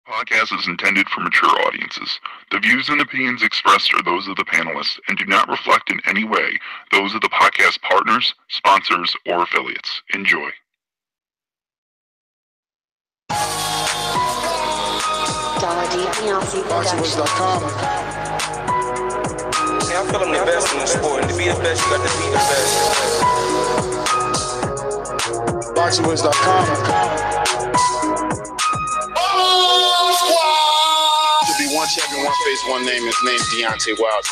Podcast is intended for mature audiences. The views and opinions expressed are those of the panelists and do not reflect in any way those of the podcast partners, sponsors, or affiliates. Enjoy. ThaBoxingVoice.com. See, I feel I'm the best in the sport, and to be the best, you got to be the best. ThaBoxingVoice.com. Should be one champion, one face, one name. His name's Deontay Wilder.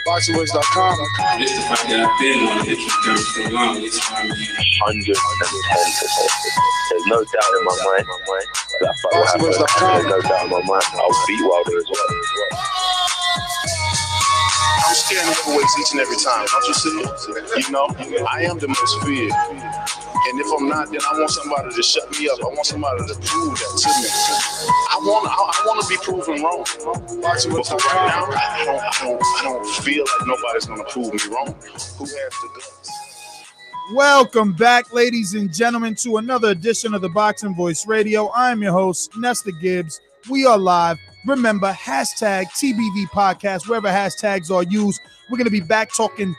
ThaBoxingVoice.com. This is the fight that I've been wanting to hit you down for the longest time. 110%. There's no doubt in my mind. That fight will happen. There's no doubt in my mind. I'll beat Wilder as well. I'm scaring heavyweights each and every time. Don't you see it? You know, I am the most feared. And if I'm not, then I want somebody to shut me up. I want somebody to prove that to me. I want to be proven wrong. But for right now, I don't feel like nobody's going to prove me wrong. Who has the guts? Welcome back, ladies and gentlemen, to another edition of the Boxing Voice Radio. I am your host, Nestor Gibbs. We are live. Remember, hashtag TBV podcast, wherever hashtags are used. We're going to be back talking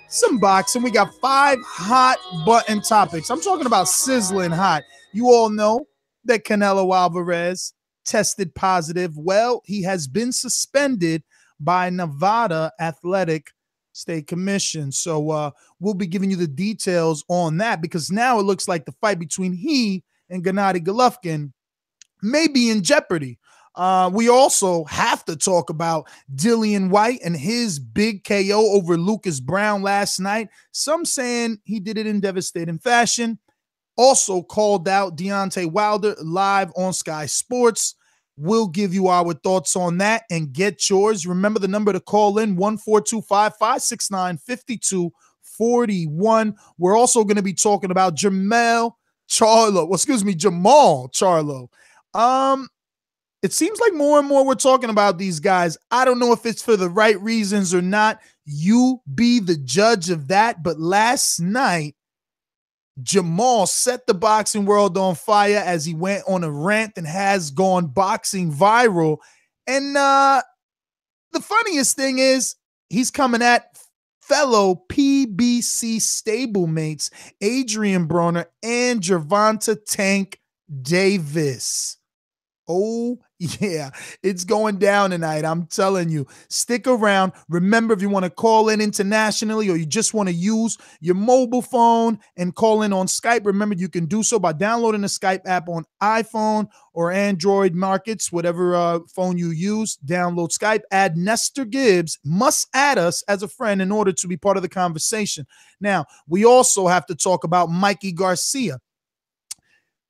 some boxing. We got 5 hot button topics. I'm talking about sizzling hot. You all know that Canelo Alvarez tested positive. Well, he has been suspended by Nevada Athletic State Commission. So we'll be giving you the details on that, because now it looks like the fight between he and Gennady Golovkin may be in jeopardy. We also have to talk about Dillian White and his big KO over Lucas Browne last night. Some saying he did it in devastating fashion. Also called out Deontay Wilder live on Sky Sports. We'll give you our thoughts on that and get yours. Remember the number to call in, 1-425-569-5241. We're also going to be talking about Jermall Charlo. It seems like more and more we're talking about these guys. I don't know if it's for the right reasons or not. You be the judge of that. But last night, Jermall set the boxing world on fire as he went on a rant and has gone boxing viral. And the funniest thing is he's coming at fellow PBC stablemates Adrien Broner and Gervonta Tank Davis. Oh, yeah, it's going down tonight. I'm telling you. Stick around. Remember, if you want to call in internationally or you just want to use your mobile phone and call in on Skype, remember, you can do so by downloading the Skype app on iPhone or Android markets, whatever phone you use. Download Skype. Add Nestor Gibbs. Must add us as a friend in order to be part of the conversation. Now, we also have to talk about Mikey Garcia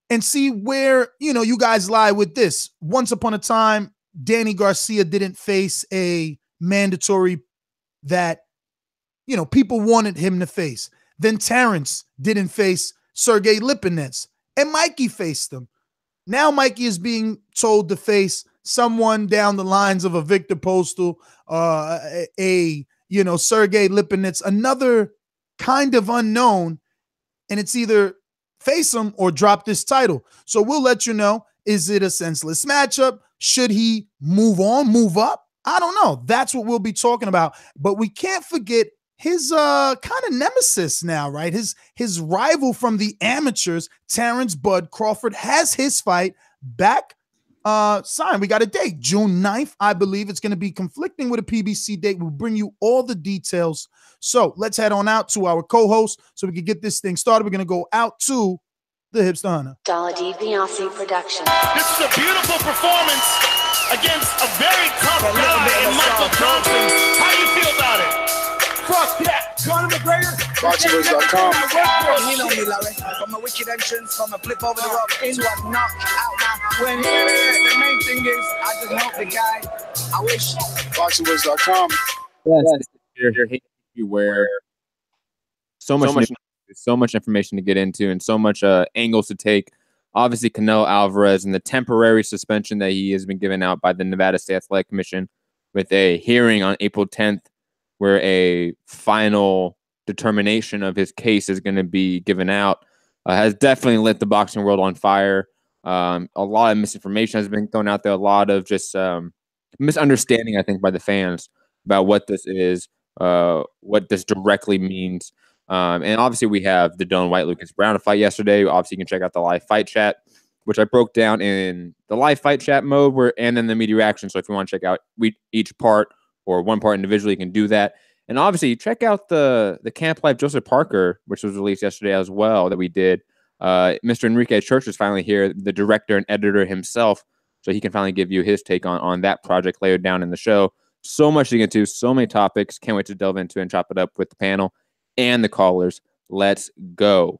and see where, you guys lie with this. Once upon a time, Danny Garcia didn't face a mandatory that, people wanted him to face. Then Terrence didn't face Sergey Lipinets, and Mikey faced him. Now Mikey is being told to face someone down the lines of a Victor Postal, Sergey Lipinets, another kind of unknown, and it's either face him or drop this title. So we'll let you know. Is it a senseless matchup? Should he move on, move up? I don't know. That's what we'll be talking about. But we can't forget his kind of nemesis now, right? His rival from the amateurs, Terrence Bud Crawford, has his fight back signed. We got a date, June 9th. I believe it's going to be conflicting with a PBC date. We'll bring you all the details. So let's head on out to our co-host so we can get this thing started. We're going to go out to the Hipster Hunter. ThaBoxingVoice production. This is a beautiful performance against a very tough guy in Michael Johnson. How do you feel about it? Fuck that. Conor McGregor. ThaBoxingVoice.com. You know me, Larry. From a wicked entrance, from a flip over the rock into a knockout. When the main thing is, I just hope the guy. I wish. ThaBoxingVoice.com. Yes. Here, where so much information to get into and so much angles to take. Obviously, Canelo Alvarez and the temporary suspension that he has been given out by the Nevada State Athletic Commission, with a hearing on April 10th where a final determination of his case is going to be given out, has definitely lit the boxing world on fire. A lot of misinformation has been thrown out there. A lot of just misunderstanding, I think, by the fans about what this is, what this directly means. And obviously, we have the Dillian White Lucas Browne fight yesterday. Obviously, you can check out the live fight chat, which I broke down in the live fight chat mode, and then the media reaction. So if you want to check out each part or one part individually, you can do that. And obviously, check out the Camp Life Joseph Parker, which was released yesterday as well, that we did. Mr. Enrique Church is finally here, the director and editor himself, so he can finally give you his take on that project later down in the show. So much to get into, so many topics. Can't wait to delve into and chop it up with the panel and the callers. Let's go.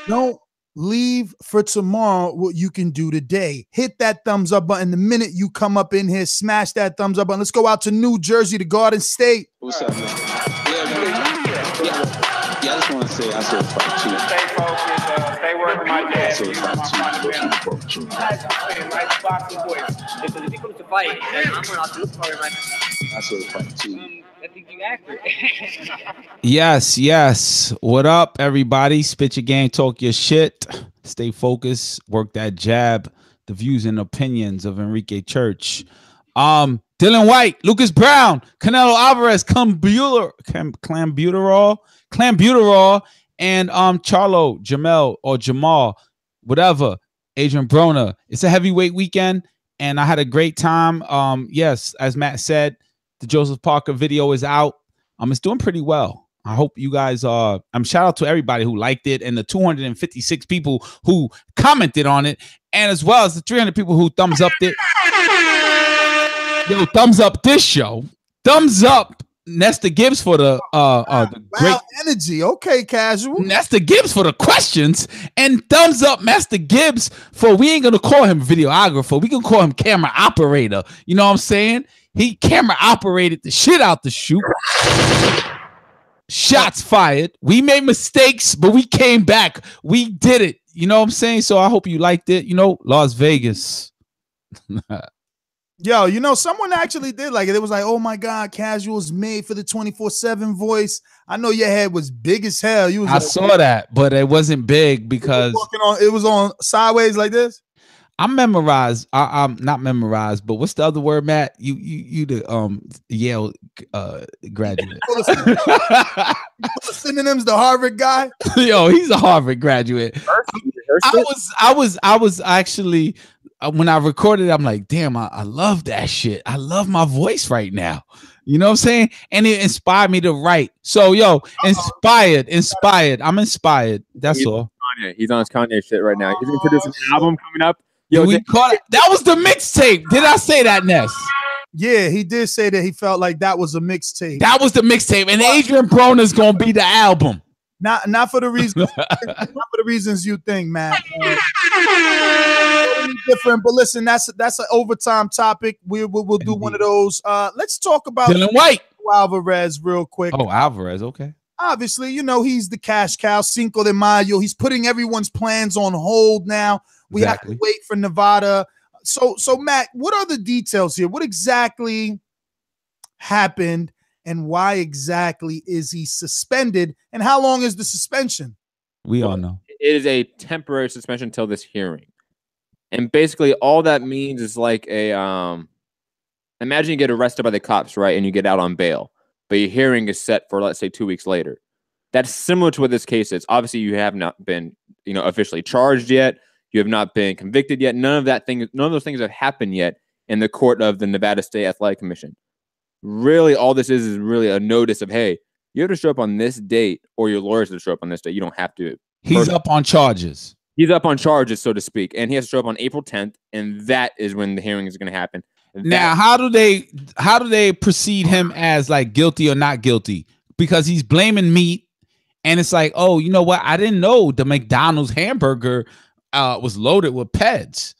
Don't leave for tomorrow what you can do today. Hit that thumbs up button. The minute you come up in here, smash that thumbs up button. Let's go out to New Jersey, to Garden State. What's up, man? Yeah, I just want to say I saw fight too. Stay focused, stay working my dad. If he comes to fight, then I'm going to do for him. I saw fight too. I think you accurate. Yes. What up, everybody? Spit your game, talk your shit. Stay focused, work that jab. The views and opinions of Enrique Church. Dillian White, Lucas Browne, Canelo Alvarez, clambuterol, and Charlo, Jermall, whatever. Adrien Broner. It's a heavyweight weekend, and I had a great time. Yes, as Matt said, the Joseph Parker video is out. It's doing pretty well. I hope you guys shout out to everybody who liked it, and the 256 people who commented on it, and as well as the 300 people who thumbs up it. Yo, thumbs up this show. Thumbs up Nestor Gibbs for the great energy. Okay, casual. Nestor Gibbs for the questions, and thumbs up Nestor Gibbs for, we ain't gonna call him videographer, we can call him camera operator. You know what I'm saying? He camera operated the shit out the shoot. Shots fired. We made mistakes, but we came back. We did it. You know what I'm saying? So I hope you liked it. You know, Las Vegas. Yo, you know, someone actually did like it. It was like, oh my God, Casual's made for the 24/7 voice. I know your head was big as hell. You was I saw that, but it wasn't big because it was on sideways like this. I'm memorized. I'm not memorized, but what's the other word, Matt? You the Yale graduate. The synonyms, the Harvard guy. Yo, he's a Harvard graduate. I was actually, when I recorded, I'm like, damn, I love that shit. I love my voice right now. You know what I'm saying? And it inspired me to write. So, yo, inspired. I'm inspired. That's all. He's on his Kanye shit right now. He's going to produce an album coming up. Yo, that was the mixtape. Did I say that, Ness? Yeah, he did say that he felt like that was a mixtape. That was the mixtape, and Adrien Broner is gonna be the album. Not for the reasons, not for the reasons you think, Matt. Totally different, but listen, that's an overtime topic. We'll do one of those. Let's talk about Dillian White, Alvarez, real quick. Oh, Alvarez, okay. Obviously, you know he's the cash cow, Cinco de Mayo. He's putting everyone's plans on hold now. We have to wait for Nevada. So Matt, what are the details here? What exactly happened, and why exactly is he suspended? And how long is the suspension? We all know. It is a temporary suspension until this hearing. And basically all that means is like a imagine you get arrested by the cops, right? And you get out on bail, but your hearing is set for, let's say, 2 weeks later. That's similar to what this case is. Obviously, you have not been, officially charged yet. You have not been convicted yet. None of those things have happened yet in the court of the Nevada State Athletic Commission. Really, all this is really a notice of, hey, you have to show up on this date, or your lawyers have to show up on this date. You don't have to. He's up on charges. He's up on charges, so to speak, and he has to show up on April 10th, and that is when the hearing is going to happen. Now, how do they proceed him as like guilty or not guilty? Because he's blaming meat, and it's like, oh, you know what? I didn't know the McDonald's hamburger was loaded with peds.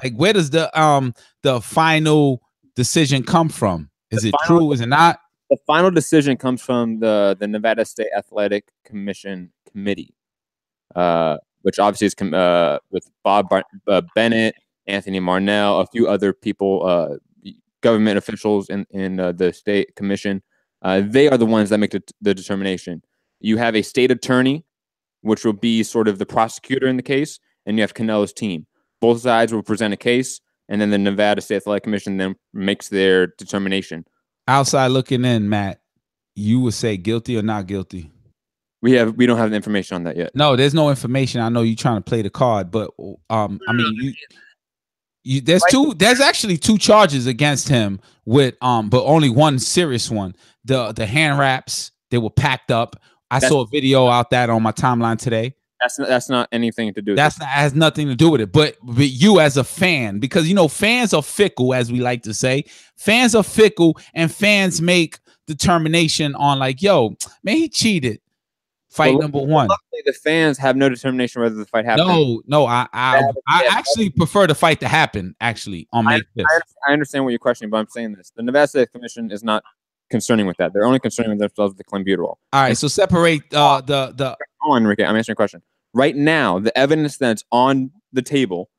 Like, where does the final decision come from? Is it true? Is it not? The final decision comes from the Nevada State Athletic Commission committee, which obviously is with Bob Bennett, Anthony Marnell, a few other people, government officials in the state commission. They are the ones that make the determination. You have a state attorney which will be sort of the prosecutor in the case, and you have Canelo's team. Both sides will present a case, and then the Nevada State Athletic Commission then makes their determination. Outside looking in, Matt, you would say guilty or not guilty? We don't have the information on that yet. No, there's no information. I know you're trying to play the card, but I mean, there's actually 2 charges against him with but only one serious one. The hand wraps, they were packed up. I saw a video out that on my timeline today. That's not anything to do with it. Has nothing to do with it. But you as a fan, because you know fans are fickle, as we like to say. Fans are fickle, and fans make determination on like, yo, man, he cheated. Fight number 1. Luckily, the fans have no determination whether the fight happens. No, I actually prefer the fight to happen. Actually, on May 5th. I understand what you're questioning, but I'm saying this: the Nevada State Commission is not concerning with that. They're only concerning with themselves with the clenbuterol. All right, so separate the. Enrique, I'm answering a question. Right now, the evidence that's on the table,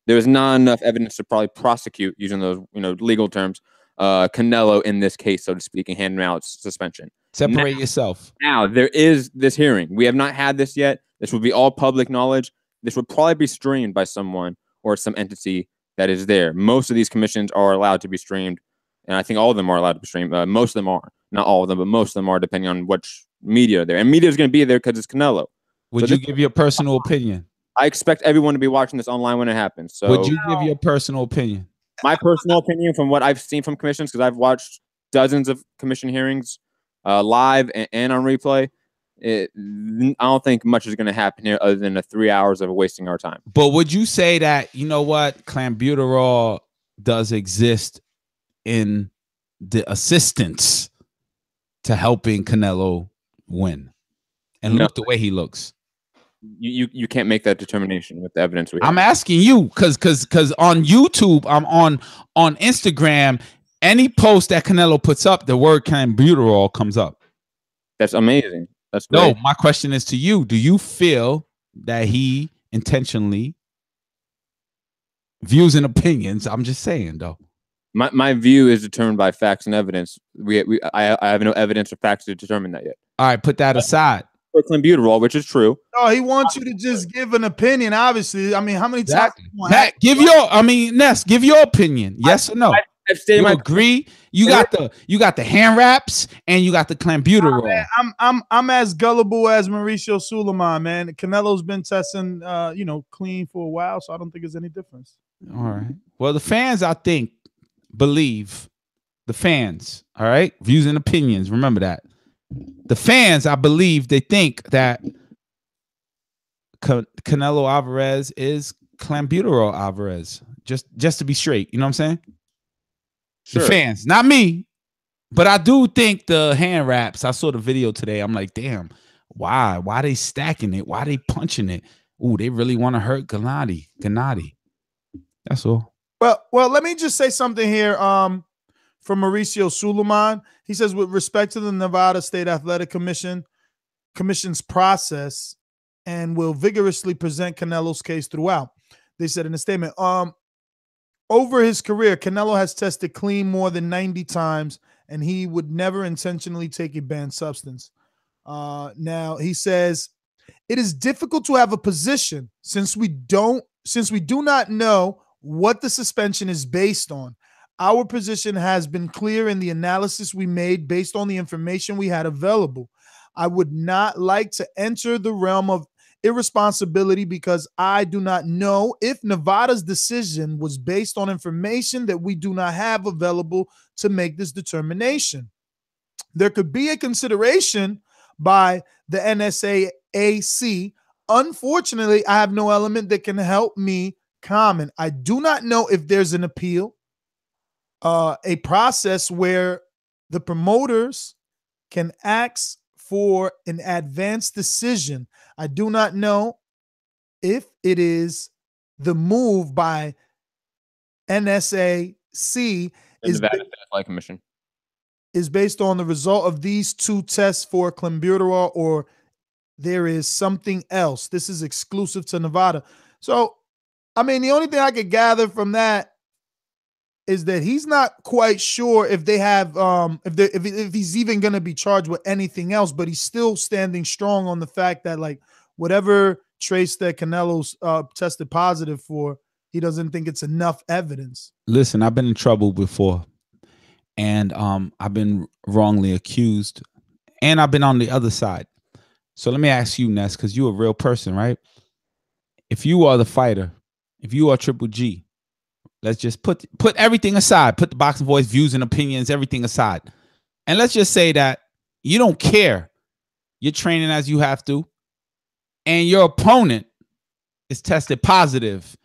there is not enough evidence to probably prosecute, using those legal terms, Canelo in this case, so to speak, and hand him out suspension. Separate yourself. Now, there is this hearing. We have not had this yet. This will be all public knowledge. This will probably be streamed by someone or some entity that is there. Most of these commissions are allowed to be streamed, and I think all of them are allowed to be streamed. Most of them are. Not all of them, but most of them are, depending on which media are there. And media is going to be there because it's Canelo. Would you give your personal opinion? I expect everyone to be watching this online when it happens. So, would you give your personal opinion? My personal opinion, from what I've seen from commissions, because I've watched dozens of commission hearings, live and on replay, I don't think much is going to happen here other than the 3 hours of wasting our time. But would you say that, you know what, clenbuterol does exist in the assistance to helping Canelo win and look the way he looks? You can't make that determination with the evidence we have. I'm asking you because on YouTube, I'm on Instagram. Any post that Canelo puts up, the word clenbuterol comes up. That's amazing. That's great. No, my question is to you. Do you feel that he intentionally views and opinions? I'm just saying, though. My view is determined by facts and evidence. I have no evidence or facts to determine that yet. All right, put that aside. For clenbuterol, which is true. No, he wants you to just give an opinion. Obviously, I mean, how many times? Matt, Ness, give your opinion. Yes or no? You agree? You got the hand wraps and you got the clenbuterol. I'm as gullible as Mauricio Suleiman, man. Canelo's been testing, clean for a while, so I don't think there's any difference. All right. Well, the fans, I think, believe the fans. All right, views and opinions. Remember that. The fans, I believe, they think that Canelo Alvarez is clenbuterol Alvarez. Just to be straight, you know what I'm saying? Sure. The fans, not me, but I do think the hand wraps. I saw the video today. I'm like, damn, why they stacking it? Why they punching it? Ooh, they really want to hurt Gennady. That's all. Well, let me just say something here. From Mauricio Suleiman, he says, with respect to the Nevada State Athletic Commission's process, and will vigorously present Canelo's case throughout. They said in a statement, over his career, Canelo has tested clean more than 90 times, and he would never intentionally take a banned substance. Now he says, it is difficult to have a position since we do not know what the suspension is based on. Our position has been clear in the analysis we made based on the information we had available. I would not like to enter the realm of irresponsibility because I do not know if Nevada's decision was based on information that we do not have available to make this determination. There could be a consideration by the NSAC. Unfortunately, I have no element that can help me comment. I do not know if there's an appeal, a process where the promoters can ask for an advanced decision. I do not know if it is the move by NSAC is based on the result of these 2 tests for clenbuterol, or there is something else. This is exclusive to Nevada. So, I mean, the only thing I could gather from that is that he's not quite sure if they have if he's even going to be charged with anything else, but he's still standing strong on the fact that, like, whatever trace that Canelo's tested positive for, he doesn't think it's enough evidence. Listen, I've been in trouble before, and I've been wrongly accused, and I've been on the other side. So let me ask you, Ness, because you're a real person, right? If you are the fighter, if you are Triple G, let's just put everything aside, put the Boxing Voice views and opinions, everything aside. And let's just say that you don't care. You're training as you have to, and your opponent is tested positive.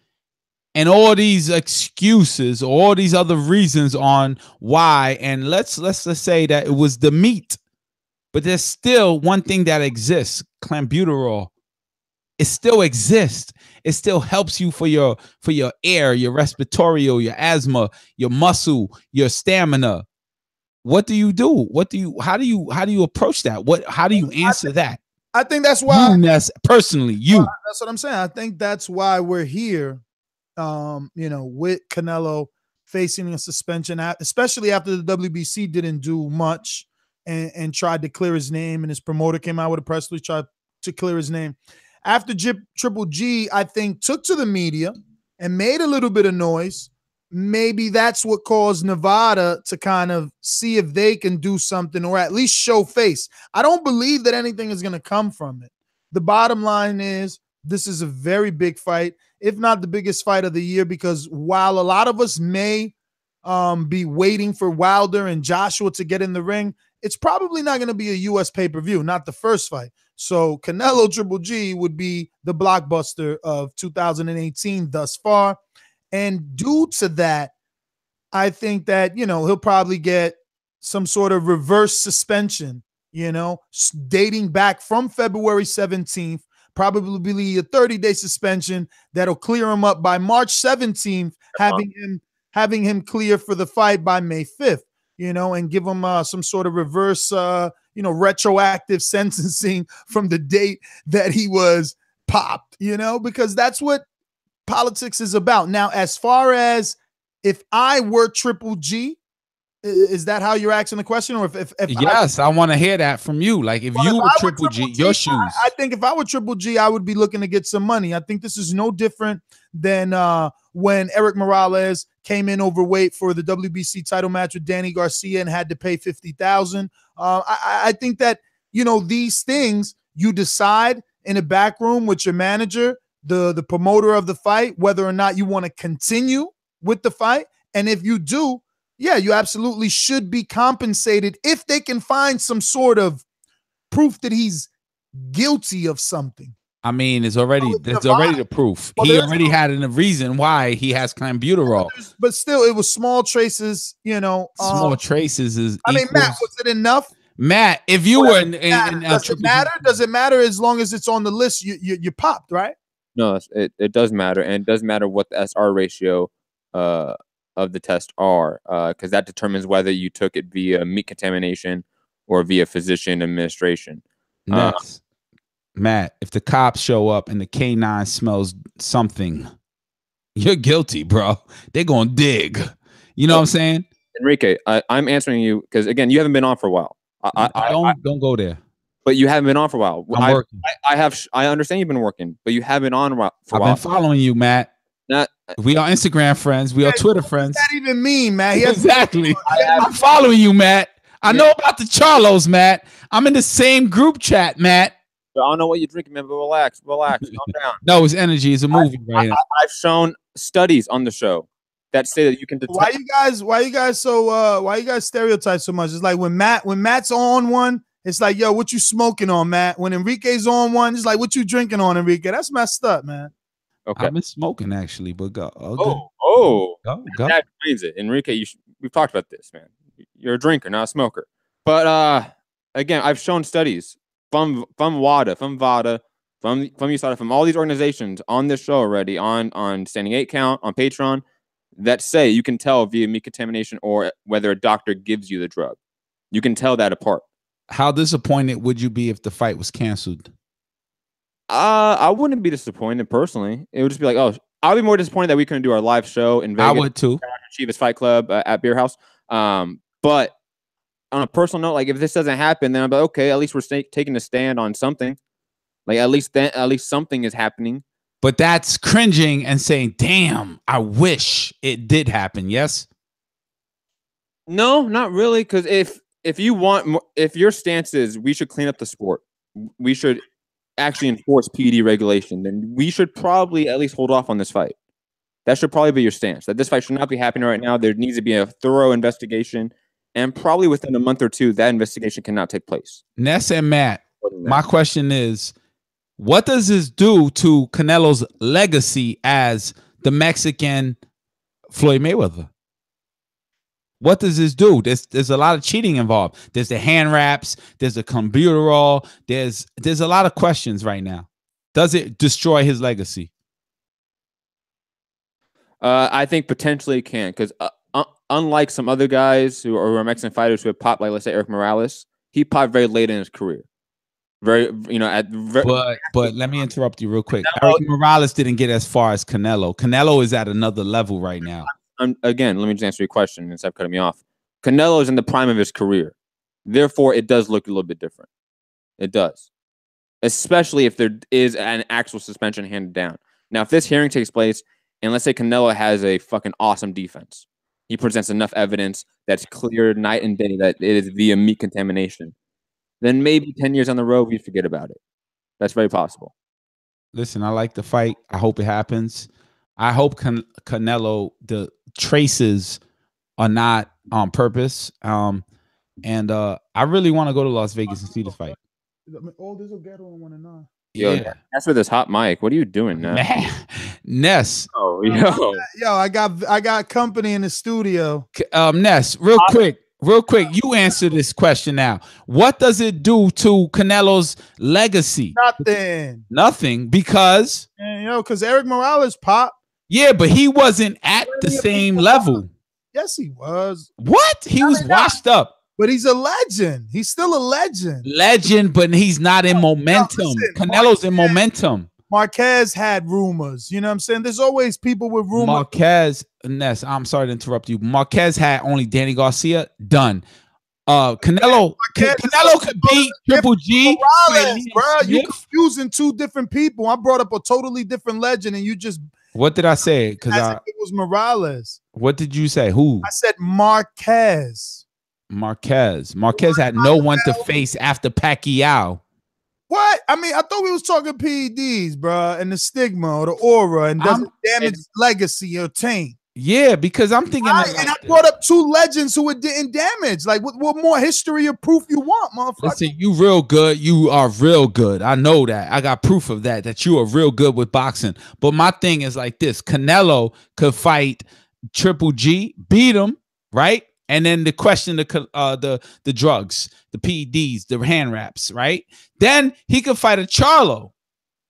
And all these excuses, all these other reasons on why, and let's just say that it was the meat. But there's still one thing that exists, clenbuterol. It still exists. It still helps you for your air, your respiratory, your asthma, your muscle, your stamina. What do you do? How do you approach that? How do you answer that? I think that's why personally, that's what I'm saying. I think that's why we're here. With Canelo facing a suspension, especially after the WBC didn't do much and tried to clear his name, and his promoter came out with a press release, tried to clear his name. After Triple G, I think, took to the media and made a little bit of noise. Maybe that's what caused Nevada to kind of see if they can do something or at least show face. I don't believe that anything is going to come from it. The bottom line is this is a very big fight, if not the biggest fight of the year, because while a lot of us may be waiting for Wilder and Joshua to get in the ring, it's probably not going to be a U.S. pay-per-view, not the first fight. So Canelo Triple G would be the blockbuster of 2018 thus far. And due to that, I think that, he'll probably get some sort of reverse suspension, dating back from February 17th, probably a 30-day suspension that'll clear him up by March 17th, having him clear for the fight by May 5th, and give him some sort of reverse, retroactive sentencing from the date that he was popped, because that's what politics is about. Now, as far as if I were Triple G, is that how you're asking the question? Or if yes, I want to hear that from you. Like if you were Triple G, your shoes. I think if I were Triple G, I would be looking to get some money. I think this is no different than when Eric Morales came in overweight for the WBC title match with Danny Garcia and had to pay $50,000. I think that, these things you decide in a back room with your manager, the promoter of the fight, whether or not you want to continue with the fight. And if you do, yeah, you absolutely should be compensated if they can find some sort of proof that he's guilty of something. I mean, there's already the proof. Well, he already had a reason why he has clenbuterol. But still, it was small traces, Small traces is. I mean, Matt, was it enough? Matt, if you were does it matter? Does it matter as long as it's on the list? You popped, right? No, it does matter, and it does matter what the SR ratio of the test are, because that determines whether you took it via meat contamination or via physician administration. Next, Matt, if the cops show up and the canine smells something, you're guilty, bro. They're gonna dig. You know what I'm saying? Enrique, I'm answering you because again, you haven't been on for a while. Don't go there. But you haven't been on for a while. I'm working. I understand you've been working, but you haven't been on for a while. I've been following you, Matt. We are Instagram friends. We are Twitter friends. What does that even mean, Matt? Exactly. I'm following you, Matt. I know about the Charlos, Matt. I'm in the same group chat, Matt. I don't know what you're drinking, man, but relax, calm down. No, it's energy. It's a movie right now. I've shown studies on the show that say that you can detect. Why you guys stereotype so much? It's like when Matt's on one, it's like, yo, what you smoking on, Matt? When Enrique's on one, it's like, what you drinking on, Enrique? That's messed up, man. Okay. I've been smoking actually, but go. Go. That explains it, Enrique. We've talked about this, man. You're a drinker, not a smoker. But again, I've shown studies from WADA, from VADA, from USADA, from all these organizations on this show already, on Standing 8 Count, on Patreon, that say you can tell via meat contamination or whether a doctor gives you the drug. You can tell that apart. How disappointed would you be if the fight was canceled? I wouldn't be disappointed personally. It would just be like, oh, I'll be more disappointed that we couldn't do our live show in Vegas. I would too. Chivas Fight Club at Beer House. But on a personal note, like if this doesn't happen, then I'm like, okay, at least we're taking a stand on something. Like at least something is happening. But that's cringing and saying, "Damn, I wish it did happen." Yes. No, not really. Because if you want more, if your stance is we should clean up the sport, we should actually enforce PED regulation, then we should probably at least hold off on this fight. That should probably be your stance. That this fight should not be happening right now. There needs to be a thorough investigation, and probably within a month or two, that investigation cannot take place. Ness and Matt, my question is, what does this do to Canelo's legacy as the Mexican Floyd Mayweather? What does this do? There's a lot of cheating involved. There's the hand wraps. There's the clenbuterol. There's a lot of questions right now. Does it destroy his legacy? I think potentially it can, because unlike some other guys who are Mexican fighters who have popped, like let's say Eric Morales, he popped very late in his career. But let me interrupt you real quick. Eric Morales didn't get as far as Canelo. Canelo is at another level right now. Again, let me just answer your question instead of cutting me off. Canelo is in the prime of his career. Therefore, it does look a little bit different. It does. Especially if there is an actual suspension handed down. Now, if this hearing takes place, and let's say Canelo has a fucking awesome defense, he presents enough evidence that's clear night and day that it is via meat contamination, then maybe 10 years on the road, we forget about it. That's very possible. Listen, I like the fight. I hope it happens. I hope Canelo, the traces are not on purpose. I really want to go to Las Vegas and see this fight. Oh, there's a ghetto in 1 and 9. Yeah, that's with this hot mic. What are you doing now? Ness. Oh, yo, I got company in the studio. Ness, real quick, you answer this question now. What does it do to Canelo's legacy? Nothing, because because Eric Morales popped. Yeah, but he wasn't at the same level. Yes, he was. What? He was washed up. But he's a legend. He's still a legend. But he's not in momentum. Canelo's in momentum. Marquez had rumors. You know what I'm saying? There's always people with rumors. Marquez, Ness, I'm sorry to interrupt you. Marquez had only Danny Garcia. Done. Canelo could beat Triple G. Morales, bro, you confusing two different people. I brought up a totally different legend, and you just. What did I say? Because it was Morales. What did you say? Who? I said Marquez. Marquez had no one to face after Pacquiao. What? I mean, I thought we was talking PEDs, bro, and the stigma or the aura, and doesn't damage legacy or taint. Yeah, because I'm thinking, and I brought up two legends who it didn't damage. Like, what more history or proof you want, motherfucker? Listen, you real good. You are real good. I know that. I got proof of that. That you are real good with boxing. But my thing is like this: Canelo could fight Triple G, beat him, right? And then the question, the drugs, the PEDs, the hand wraps, right? Then he could fight a Charlo,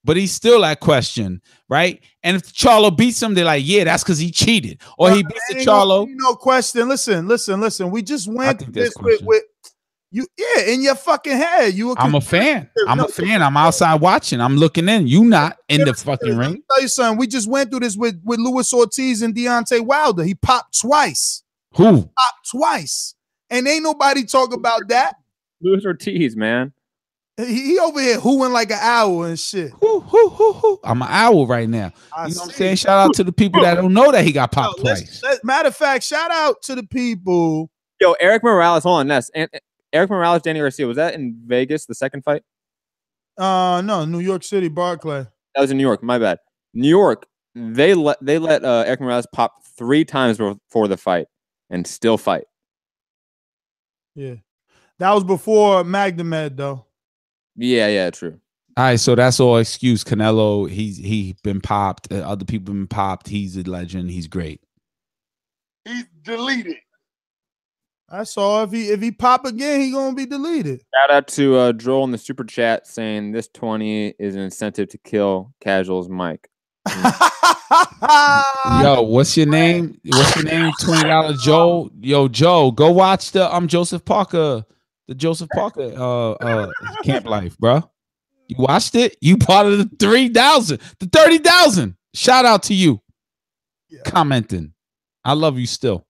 but he's still at question, right? And if Charlo beats him, they're like, yeah, that's because he cheated. Or he beats the Charlo. No question. Listen. We just went through this with you. Yeah, in your fucking head. I'm a fan. I'm outside watching. I'm looking in. You not in the fucking ring. Let me tell you something. We just went through this with Luis Ortiz and Deontay Wilder. He popped twice. Who? Popped twice. And ain't nobody talk about that. Luis Ortiz, man. He over here hooing like an owl and shit. I'm an owl right now. You know what I'm saying? Shout out to the people that don't know that he got popped twice. Matter of fact, shout out to the people. Yo, Eric Morales, hold on, Ness. Eric Morales, Danny Garcia, was that in Vegas, the second fight? No, New York City, Barclay. That was in New York, my bad. New York, they let Eric Morales pop 3 times before the fight and still fight. Yeah. That was before Magdamed, though. Yeah, true. All right, so that's all excuse. Canelo, he been popped. Other people been popped. He's a legend. He's great. He's deleted. That's all. If he pop again, he gonna be deleted. Shout out to Joel in the super chat saying this 20 is an incentive to kill Casual's Mike. Yo, what's your name? $20 Joe. Yo, Joe, go watch the Joseph Parker. The Joseph Parker Camp Life, bro. You watched it? You part of the 3,000, the 30,000. Shout out to you. Yeah. Commenting. I love you still.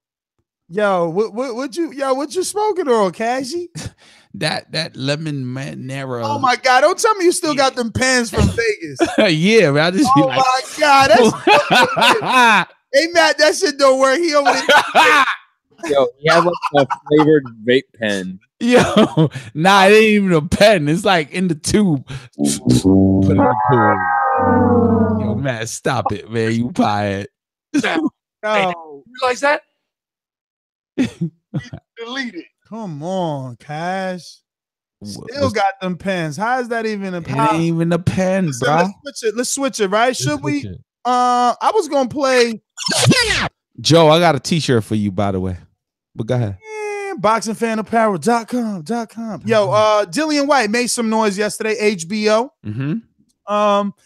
Yo, what you smoking on, Cashy? that lemon marinara. Oh my God! Don't tell me you still got them pens from Vegas. Yeah, man. I just Oh my God! That's hey Matt, that shit don't work. He over there. Yo, he had like a flavored vape pen. Yo, nah, it ain't even a pen. It's like in the tube. Put it in the pool. Yo, man, stop it, man. You pirate. No. You realize that? Delete it. Come on, Cash. Still got them pens. How is that even a pen? It ain't even a pen, bro. Let's switch it, right? Should we? I was gonna play. Joe, I got a t-shirt for you, by the way. But go ahead. Boxingfanapparel.com. Yo, Dillian White made some noise yesterday. HBO.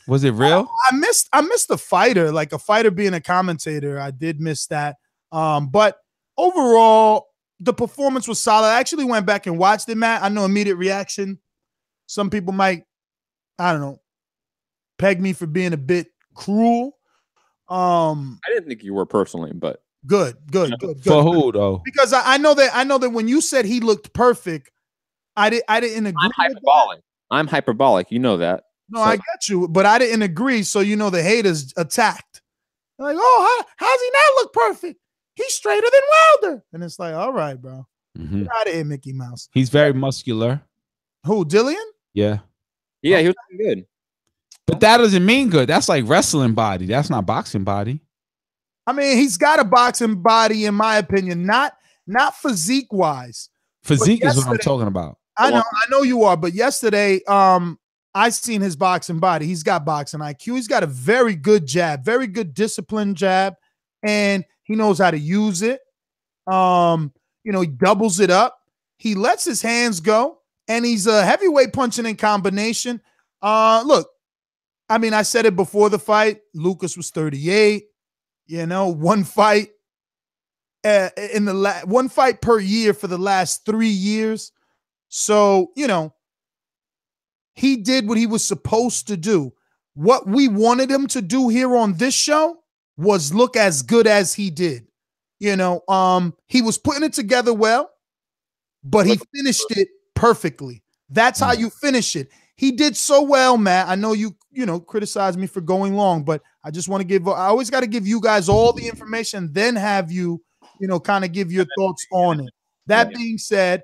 Was it real? I missed the fighter, like a fighter being a commentator. I did miss that. But overall, the performance was solid. I actually went back and watched it, Matt. I know immediate reaction. Some people might, I don't know, peg me for being a bit cruel. I didn't think you were personally, but good. For who though? Because I know that when you said he looked perfect, I didn't agree. I'm hyperbolic. I'm hyperbolic. You know that. No, I got you, but I didn't agree. So you know the haters attacked. They're like, oh, how's he not look perfect? He's straighter than Wilder. And it's like, all right, bro. Get out of here, Mickey Mouse. He's very muscular. Who, Dillian? Yeah. Yeah, he was good. But that doesn't mean good. That's like wrestling body. That's not boxing body. I mean, he's got a boxing body, in my opinion, not physique wise. Physique is what I'm talking about. I know you are, but yesterday, I seen his boxing body. He's got boxing IQ. He's got a very good jab, very good disciplined jab, and he knows how to use it. He doubles it up. He lets his hands go, and he's a heavyweight punching in combination. Look, I mean, I said it before the fight. Lucas was 38. One fight one fight per year for the last 3 years. So, he did what he was supposed to do. What we wanted him to do here on this show was look as good as he did. He was putting it together well, but he finished it perfectly. That's how you finish it. He did so well, Matt. I know you criticize me for going long, but I just want to I always got to give you guys all the information, then have you, kind of give your thoughts on it. That being said,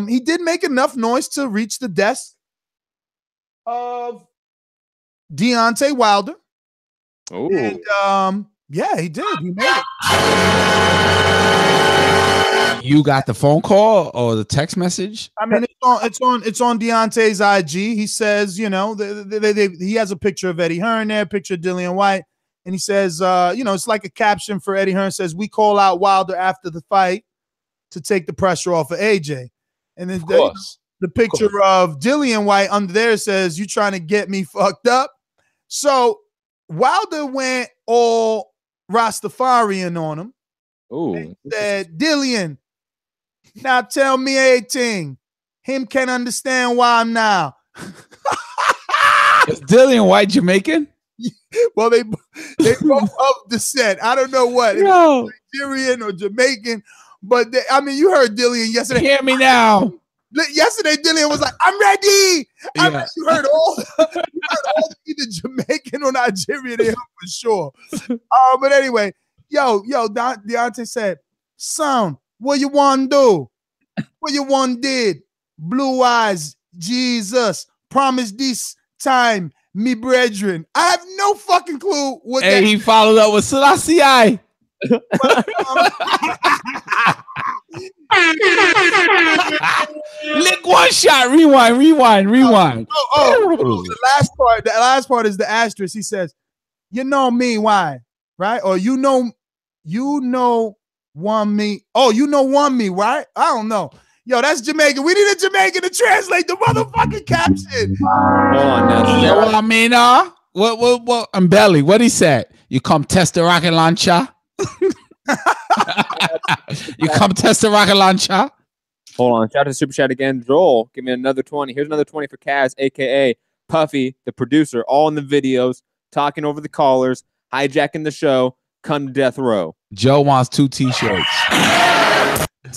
he did make enough noise to reach the desk of Deontay Wilder. Oh, and yeah, he did. He made it. You got the phone call or the text message? I mean, it's on Deontay's IG. He says, he has a picture of Eddie Hearn there, picture of Dillian White, and he says, it's like a caption for Eddie Hearn says, "We call out Wilder after the fight to take the pressure off of AJ," and then the picture of Dillian White under there says, "You trying to get me fucked up?" So Wilder went all Rastafarian on him. Oh, said, "Dillian, now tell me anything. Him can't understand why I'm now." Is Dillian White Jamaican? Well, they both of descent. I don't know what. No. Nigerian or Jamaican, but you heard Dillian yesterday. Hear me now. Yesterday, Dillian was like, "I'm ready." You heard all either Jamaican or Nigerian in him for sure. But anyway, Deontay said, "Son, what you want to do? What you want did? Blue eyes, Jesus, promise this time, me brethren." I have no fucking clue what that he followed up with Selassie. Lick one shot. Rewind. The last part is the asterisk. He says, "You know me, why? Right? Or you know one me. Oh, you know one me, right? I don't know." Yo, that's Jamaican. We need a Jamaican to translate the motherfucking caption. I mean, what? And Belly, what he said? You come test the rocket launcher. You come test the rocket launcher. Hold on. Shout out to Super Chat again. Joel, give me another 20. Here's another 20 for Kaz, a.k.a. Puffy, the producer, all in the videos, talking over the callers, hijacking the show, come to death row. Joe wants 2 t-shirts.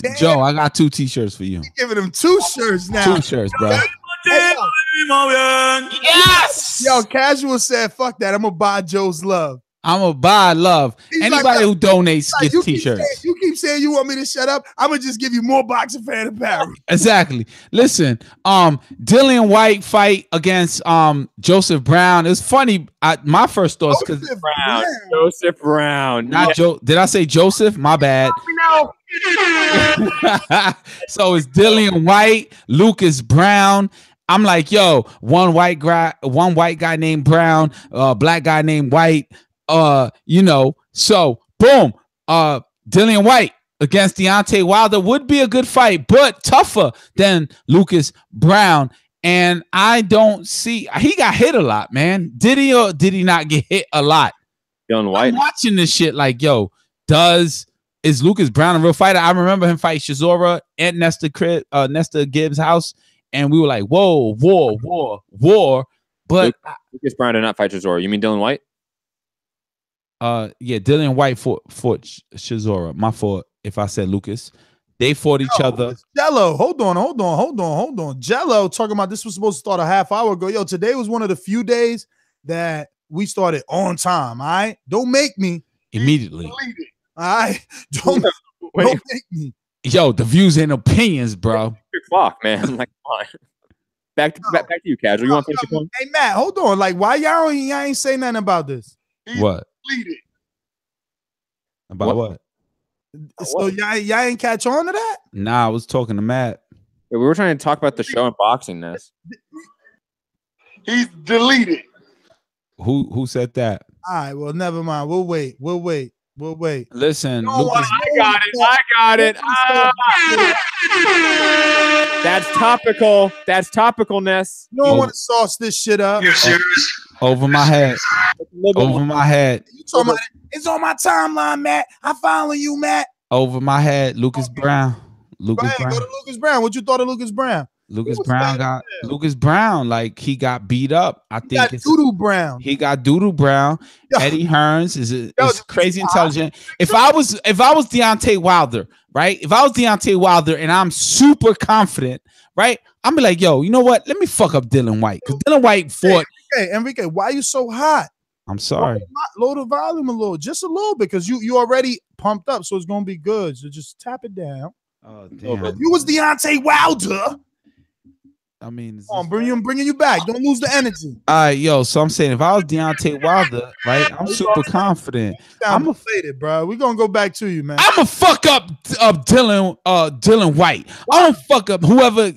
Damn. Joe, I got 2 t-shirts for you. You giving him 2 shirts now. 2 shirts, bro. Yes. Yo, Casual said, "Fuck that. I'm gonna buy Joe's love." I'm gonna buy love. He's Anybody who donates like, gets t-shirts. You keep saying you want me to shut up. I'm gonna just give you more boxing fan apparel. Exactly. Listen, Dillian White fight against Joseph Browne. It was funny. My first thoughts because Joseph Browne. Not Joe. Did I say Joseph? My bad. No. So it's Dillian White, Lucas Browne. I'm like, yo, one white guy named Brown, black guy named White. So boom, Dillian White against Deontay Wilder would be a good fight, but tougher than Lucas Browne. And I don't see he got hit a lot, man. Did he or did he not get hit a lot? Dillian White. I'm watching this shit like, yo, is Lucas Browne a real fighter? I remember him fight Chisora at Nestor Gibbs' house, and we were like, whoa, war. But Lucas Browne did not fight Chisora. You mean Dillian White? Yeah, Dillian White fought Chisora. My fault if I said Lucas. They fought each other. Jello, hold on. Jello talking about this was supposed to start a half hour ago. Yo, today was one of the few days that we started on time. All right, don't make me immediately. All right, don't make me. Yo, the views and opinions, bro. Fuck, man. Like, come on. Back to you, Casual. You want to finish your point? Hey, Matt, hold on. Like, why y'all ain't say nothing about this? What? About what? So y'all ain't catch on to that? Nah, I was talking to Matt. Yeah, we were trying to talk about the show and boxing this. He's deleted. Who said that? All right, well, never mind. We'll wait. Listen, I got it. That's topical. That's topicalness. You don't want to sauce this shit up. Over my head. Over my head. You talking about it's on my timeline, Matt. I follow you, Matt. Over my head. Lucas Browne. Go to Lucas Browne. What you thought of Lucas Browne? Lucas Browne, like he got beat up. I think it's Doodoo Brown. He got Doodoo Brown. Yo. Eddie Hearns is crazy intelligent. If I was Deontay Wilder, right? If I was Deontay Wilder and I'm super confident, right? I'm be like, yo, you know what? Let me fuck up Dillian White because Dillian White fought. Hey, Enrique, why are you so hot? I'm sorry. Lower the volume a little, just a little bit, because you already pumped up, so it's gonna be good. So just tap it down. Oh damn! If you was Deontay Wilder, I mean, I'm bringing you back. Don't lose the energy. All right, yo. So I'm saying, if I was Deontay Wilder, right, I'm super confident. I'm deflated, bro. We're gonna go back to you, man. I'm gonna fuck up Dillian White. I'm gonna fuck up whoever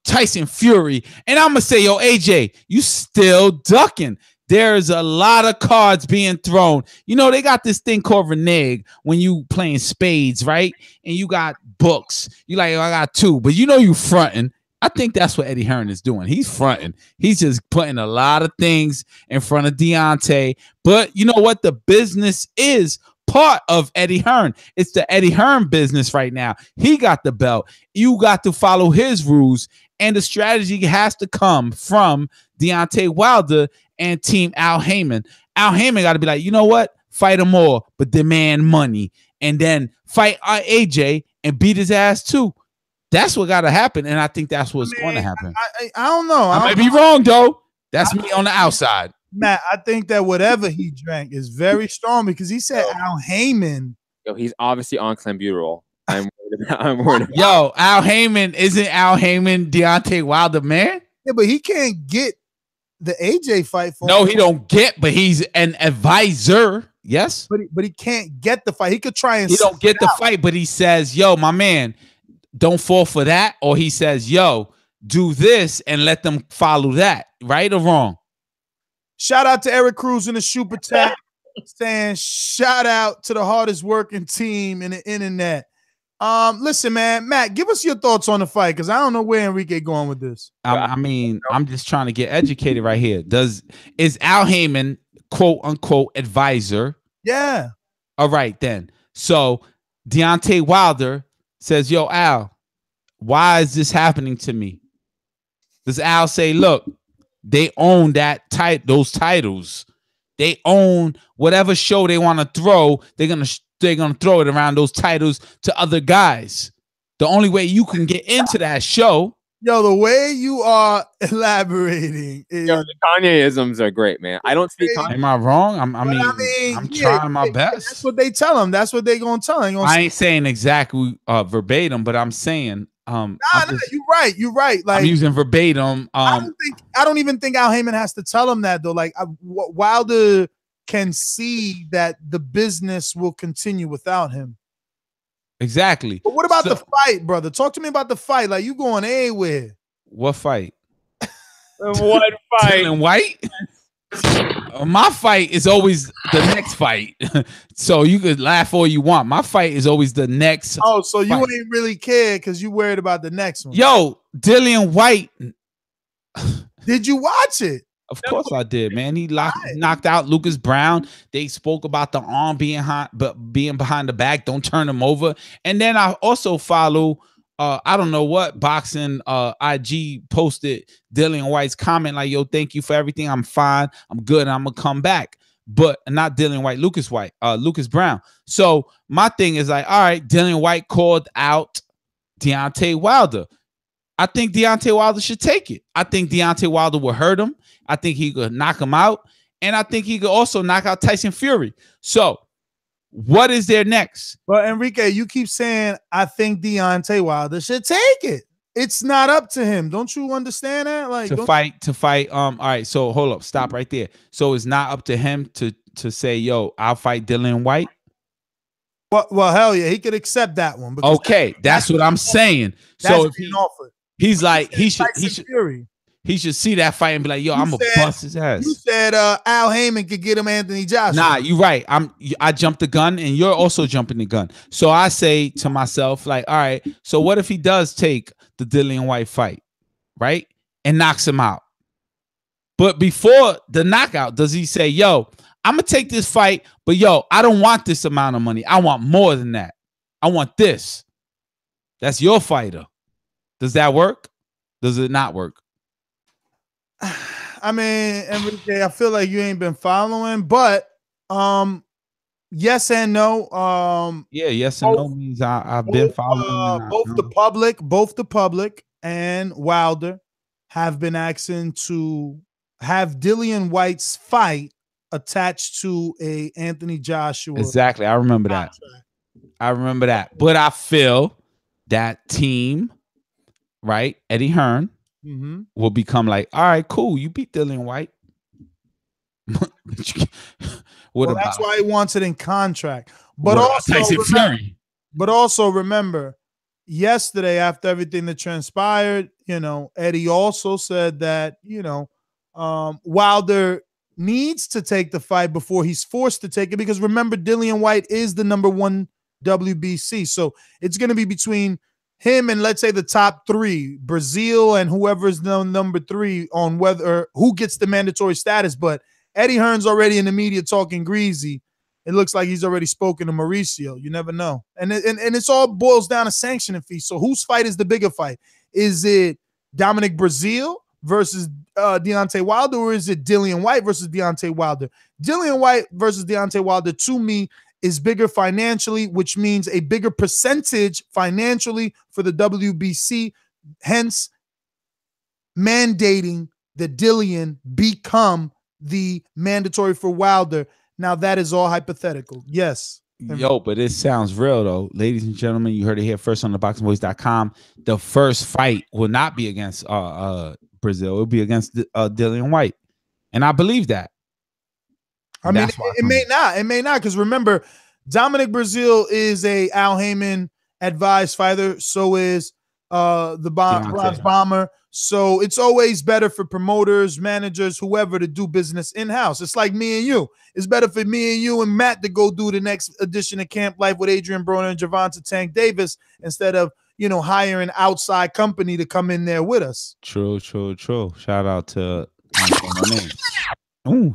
Tyson Fury, and I'm gonna say, yo, AJ, you still ducking. There's a lot of cards being thrown. You know, they got this thing called renege when you playing spades, right? And you got books. You like, oh, I got 2, but you know you fronting. I think that's what Eddie Hearn is doing. He's fronting. He's just putting a lot of things in front of Deontay. But you know what? The business is part of Eddie Hearn. It's the Eddie Hearn business right now. He got the belt. You got to follow his rules. And the strategy has to come from Deontay Wilder and Team Al Heyman. Al Heyman got to be like, you know what? Fight him more, but demand money. And then fight AJ and beat his ass too. That's what got to happen. And I think that's what's going to happen. I don't know. I might be wrong, though. That's me on the outside. Matt, I think that whatever he drank is very strong because he said Al Heyman. Yo, he's obviously on clenbuterol. I'm worried about. Yo, Al Heyman, isn't Al Heyman Deontay Wilder, man? Yeah, but he can't get the AJ fight for No, he don't get, but he's an advisor. Yes. But he can't get the fight. He could try and he don't get the fight, but he says, yo, my man, don't fall for that. Or he says, yo, do this and let them follow that. Right or wrong? Shout out to Eric Cruz in the super chat saying shout out to the hardest working team in the internet. Listen, man, Matt, give us your thoughts on the fight because I don't know where Enrique going with this. I mean, I'm just trying to get educated right here. Is Al Heyman quote unquote advisor? Yeah. All right, then. So Deontay Wilder says, yo, Al, why is this happening to me? Does Al say, look, they own those titles. They own whatever show they want to throw. They're going to they're gonna throw it around those titles to other guys. The only way you can get into that show. Yo, the way you are elaborating is... Yo, the Kanye-isms are great, man. I don't speak Kanye. Am I wrong? I'm trying my best. That's what they tell him. That's what they gonna tell him. I ain't saying exactly verbatim, but I'm saying you're right. You're right. Like, I'm using verbatim. I don't even think Al Heyman has to tell him that though. Like Wilder can see that the business will continue without him. Exactly. But what about the fight, brother? Talk to me about the fight. Like, you going anywhere? What fight? What fight? Dillian White? My fight is always the next fight. So you could laugh all you want. My fight is always the next. Oh, so you fight. ain't really care because you worried about the next one. Yo, Dillian White. Did you watch it? Of course I did, man. He knocked out Lucas Browne. They spoke about the arm being behind the back. Don't turn him over. And then I also follow, I don't know what boxing IG posted Dillian White's comment like, yo, thank you for everything. I'm fine. I'm good. I'm going to come back. But not Dillian White, Lucas Browne. So my thing is like, all right, Dillian White called out Deontay Wilder. I think Deontay Wilder should take it. I think Deontay Wilder will hurt him. I think he could knock him out. And I think he could also knock out Tyson Fury. So what is there next? Well, Enrique, you keep saying, I think Deontay Wilder should take it. It's not up to him. Don't you understand that? Like to fight. All right. So hold up. Stop right there. So it's not up to him to say, yo, I'll fight Dillian White. Well, hell yeah. He could accept that one. Okay. That's what I'm saying. So if he's like, he should see that fight and be like, yo, I'm gonna bust his ass. You said Al Heyman could get him Anthony Joshua. Nah, you're right. I jumped the gun and you're also jumping the gun. So I say to myself, like, all right, so what if he does take the Dillian White fight, right? And knocks him out. But before the knockout, does he say, yo, I'm gonna take this fight, but yo, I don't want this amount of money. I want more than that. I want this. That's your fighter. Does that work? Does it not work? I mean, Enrique, I feel like you ain't been following, but yes and no. Yeah, yes and no means I've been following. Both the public and Wilder have been asking to have Dillian White's fight attached to a Anthony Joshua. Exactly. I remember that. But I feel that team, right? Eddie Hearn will become like, all right, cool. You beat Dillian White. That's why he wants it in contract. But also remember, yesterday after everything that transpired, Eddie also said that, Wilder needs to take the fight before he's forced to take it, because remember, Dillian White is the #1 WBC. So it's going to be between him and, let's say, the top three, Brazil and whoever's number 3, on who gets the mandatory status. But Eddie Hearn's already in the media talking greasy. It looks like he's already spoken to Mauricio. You never know. And it's all boils down to sanctioning fees. So whose fight is the bigger fight? Is it Dominic Brazil versus Deontay Wilder, or is it Dillian White versus Deontay Wilder? Dillian White versus Deontay Wilder, to me, is bigger financially, which means a bigger percentage financially for the WBC, hence mandating that Dillian become the mandatory for Wilder. Now, that is all hypothetical. Yes. Yo, but it sounds real, though. Ladies and gentlemen, you heard it here first on ThaBoxingVoice.com. The first fight will not be against Brazil. It will be against Dillian White. And I believe that. I mean, it may not. It may not, because remember, Dominic Brazil is a Al Heyman advised fighter. So is the Bronze Bomber. So it's always better for promoters, managers, whoever, to do business in-house. It's like me and you. It's better for me and you and Matt to go do the next edition of Camp Life with Adrien, Broner, and Gervonta Tank Davis instead of, hiring an outside company to come in there with us. True. Shout out to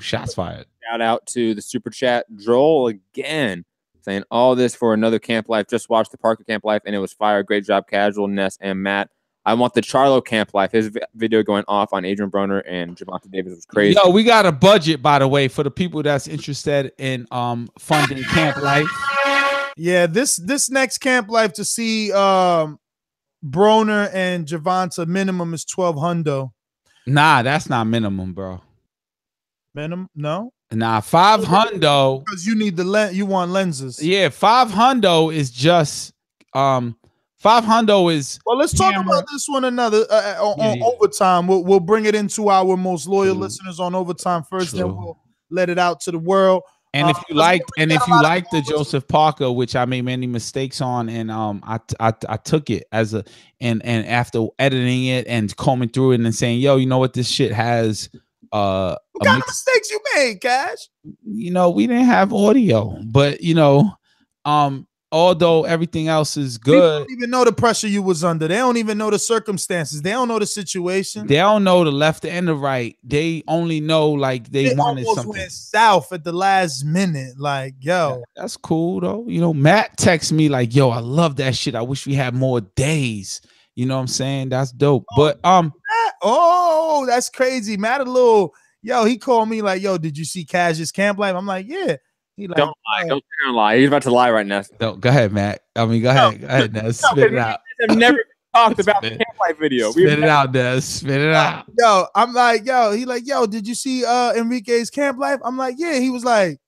shots fired. Shout out to the super chat Joel again, saying all this for another Camp Life. Just watched the Parker Camp Life and it was fire. Great job, Casual, Ness, and Matt. I want the Charlo Camp Life. His video going off on Adrien Broner and Gervonta Davis was crazy. Yo, we got a budget, by the way, for the people that's interested in funding Camp Life. Yeah, this next camp life to see Broner and Gervonta minimum is 12 hundo. Nah, that's not minimum, bro. Minimum? No. Nah, 5 hundo. Because you need you want lenses. Yeah, 5 hundo is just 5 hundo is. Well, let's talk about this one another on overtime. We'll bring it into our most loyal listeners on overtime first, then we'll let it out to the world. And if you liked the Joseph Parker, which I made many mistakes on, and I took it as a and after editing it and combing through it and saying, yo, you know what, this shit has what kind of mistakes you made, Cash? You know, we didn't have audio, but you know, although everything else is good, they don't even know the pressure you was under. They don't even know the circumstances. They don't know the situation. They don't know the left and the right. They only know like they wanted something. Went south at the last minute. Like, yo, that's cool though. You know, Matt texts me like, yo, I love that shit. I wish we had more days. You know what I'm saying? That's dope. But that's crazy. Matt a little, he called me like, yo, did you see Cash's camp life? I'm like, yeah. He like, don't lie. He's about to lie right now. No, go ahead, Matt. I mean, go ahead, Nez. Spit it out. I've never talked about the camp life video. Spit it out, Nez. Spit it out. Yo, I'm like, he like, yo, did you see Enrique's camp life? I'm like, yeah. He was like,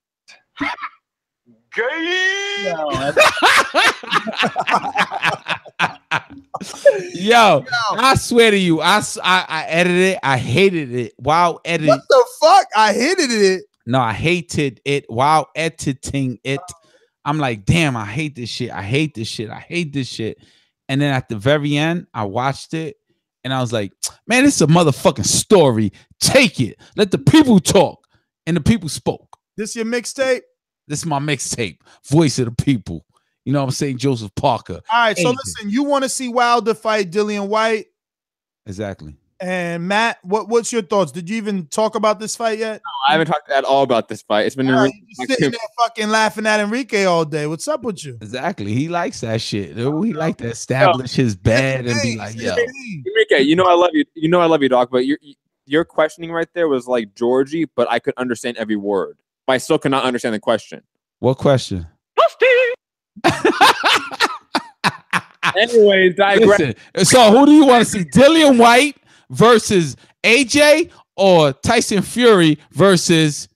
Yo, I swear to you, I edited it. I hated it while editing. What the fuck? I hated it. No, I hated it while editing it. I'm like, damn, I hate this shit. I hate this shit. I hate this shit. And then at the very end, I watched it and I was like, man, this is a motherfucking story. Take it. Let the people talk. And the people spoke. This your mixtape? This is my mixtape. Voice of the people. You know what I'm saying? Joseph Parker. All right, so listen, you want to see Wilder fight Dillian White? Exactly. And Matt, what's your thoughts? Did you even talk about this fight yet? No, I haven't talked at all about this fight. It's been sitting there fucking laughing at Enrique all day. What's up with you? Exactly. He likes that shit. He like to establish his bed and be like, yo. Enrique, you know I love you. You know I love you, dog. But your questioning right there was like Georgie, but I could understand every word. But I still cannot understand the question. What question? Anyways, digress. Listen, so who do you want to see? Dillian White versus AJ or Tyson Fury versus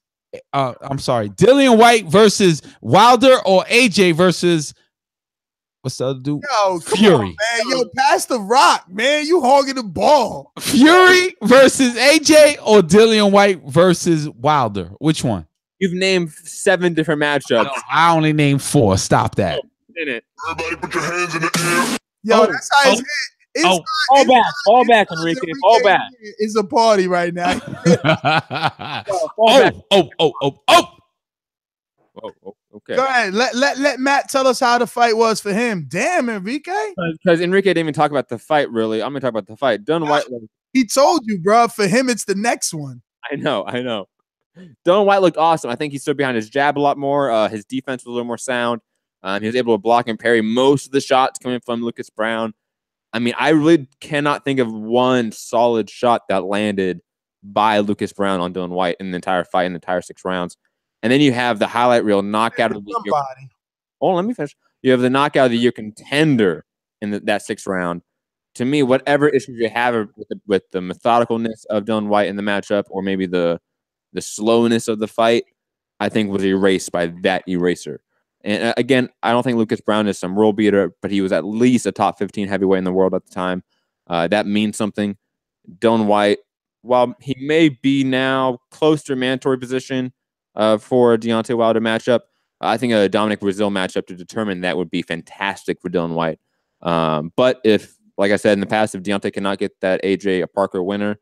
Dillian White versus Wilder or AJ versus what's the other dude? Yo, Fury. on, man. Yo, pass the rock, man. You hogging the ball. Fury versus AJ or Dillian White versus Wilder? Which one? You've named 7 different matchups. No, I only named 4. Stop that. It. Everybody put your hands in the air. Yo, that's how it's hit. Fall back, Enrique. Fall back. It's a party right now. Okay. Go ahead. Let Matt tell us how the fight was for him. Damn, Enrique. Because Enrique didn't even talk about the fight, really. I'm going to talk about the fight. Dillian White. He told you, bro. For him, it's the next one. I know. Dillian White looked awesome. I think he stood behind his jab a lot more. His defense was a little more sound. He was able to block and parry most of the shots coming from Lucas Browne. I mean, I really cannot think of one solid shot that landed by Lucas Browne on Dillian White in the entire fight, in the entire 6 rounds. And then you have the highlight reel knockout of the year. Oh, let me finish. You have the knockout of the year contender in that 6th round. To me, whatever issues you have with the methodicalness of Dillian White in the matchup, or maybe the slowness of the fight, I think was erased by that eraser. And again, I don't think Lucas Browne is some world beater, but he was at least a top 15 heavyweight in the world at the time. That means something. Dillian White, while he may be now close to a mandatory position for a Deontay Wilder matchup, I think a Dominic Brazil matchup to determine that would be fantastic for Dillian White. But if, like I said in the past, if Deontay cannot get that AJ Parker winner,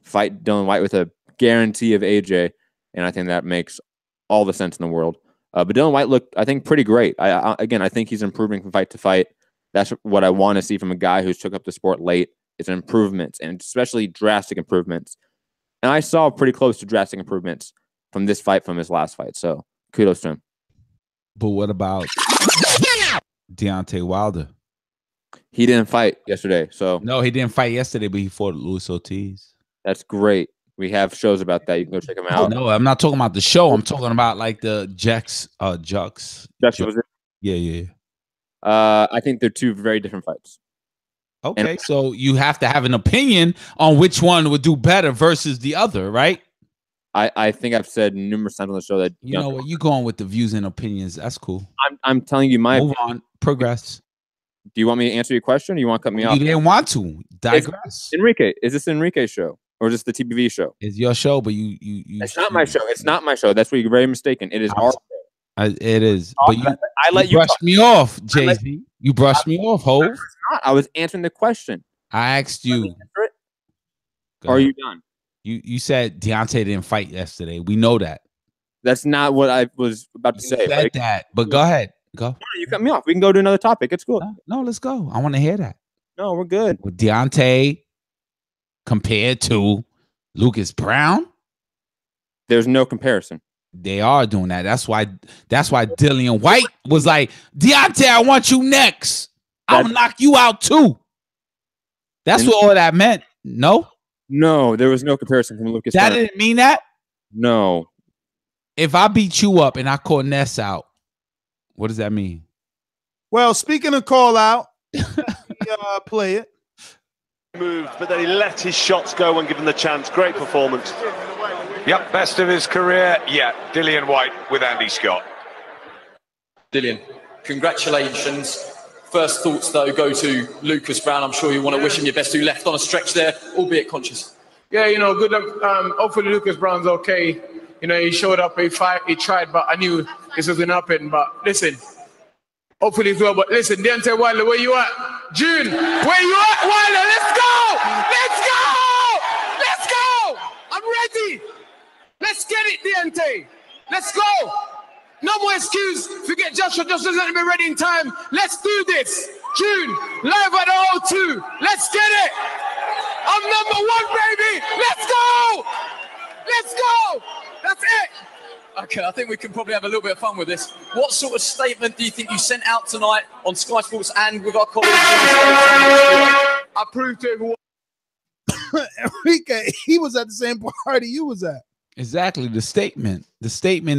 fight Dillian White with a guarantee of AJ, and I think that makes all the sense in the world. But Dillian White looked, I think, pretty great. I think he's improving from fight to fight. That's what I want to see from a guy who's took up the sport late. It's improvements, and especially drastic improvements. And I saw pretty close to drastic improvements from this fight, from his last fight. So kudos to him. But what about Deontay Wilder? He didn't fight yesterday. So no, he didn't fight yesterday, but he fought Luis Ortiz. That's great. We have shows about that. You can go check them out. No, I'm not talking about the show. I'm talking about like the Jux. Jux was Yeah. I think they're two very different fights. Okay, so you have to have an opinion on which one would do better versus the other, right? I think I've said numerous times on the show that you know what, you going with the views and opinions. That's cool. I'm telling you my move on, progress. Do you want me to answer your question or you want to cut me off? You didn't want to digress. Enrique, is this Enrique's show or is this the TBV show? It's your show, but you it's not my show. It's not my show. That's where you're very mistaken. It is our show. It is. But I let you brush me off, Jay-Z. You brushed me off, Hov. I was answering the question. I asked you. Are you done? You said Deontay didn't fight yesterday. We know that. That's not what I was about to say. You said that, but go ahead. Go. No, you cut me off. We can go to another topic. It's cool. No, let's go. I want to hear that. No, we're good. With Deontay compared to Lucas Browne, there's no comparison. They are doing that. That's why Dillian White was like, Deontay, I want you next. I'm gonna knock you out too. That's what all that meant. No, there was no comparison from Lucas. That didn't mean that. No. If I beat you up and I call Ness out, what does that mean? Well, speaking of call out, play it. Moved, but then he let his shots go when given the chance. Great performance. Yep, best of his career. Yeah, Dillian White with Andy Scott. Dillian, congratulations. First thoughts, though, go to Lucas Browne. I'm sure you want to wish him your best. Who left on a stretch there, albeit conscious. Yeah, good luck. Hopefully Lucas Browne's okay. He showed up, he tried, but I knew this was going to happen. But listen, hopefully it's well. But listen, Deontay Wilder, where you at? June, where you at, Wilder? Let's go! Let's go! Let's go! I'm ready. Let's get it, Deontay. Let's go. No more excuse. Forget Joshua. Joshua doesn't be ready in time. Let's do this. June, live at the O2. Let's get it. I'm number one, baby. Let's go. Let's go. That's it. Okay, I think we can probably have a little bit of fun with this. What sort of statement do you think you sent out tonight on Sky Sports and with our colleagues? I proved to everyone. Enrique, he was at the same party you was at. Exactly. The statement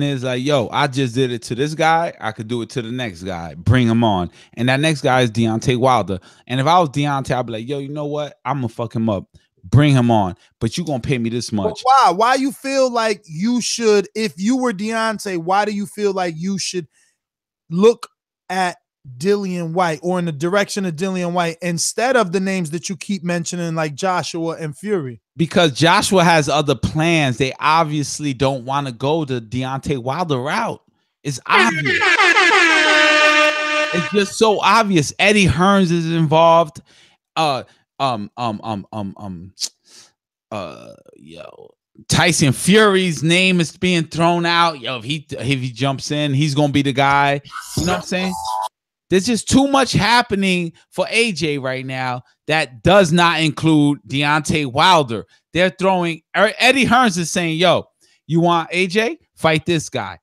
is like, yo, I just did it to this guy. I could do it to the next guy. Bring him on. And that next guy is Deontay Wilder. And if I was Deontay, I'd be like, yo, you know what? I'm going to fuck him up. Bring him on. But you going to pay me this much. Well, why you feel like you should, if you were Deontay, why do you feel like you should look at Dillian White or in the direction of Dillian White instead of the names that you keep mentioning like Joshua and Fury? Because Joshua has other plans. They obviously don't want to go the Deontay Wilder route. It's obvious. It's just so obvious. Eddie Hearns is involved. Tyson Fury's name is being thrown out. Yo, if he jumps in, he's gonna be the guy. You know what I'm saying? There's just too much happening for AJ right now that does not include Deontay Wilder. They're throwing Eddie Hearns is saying, yo, you want AJ? Fight this guy.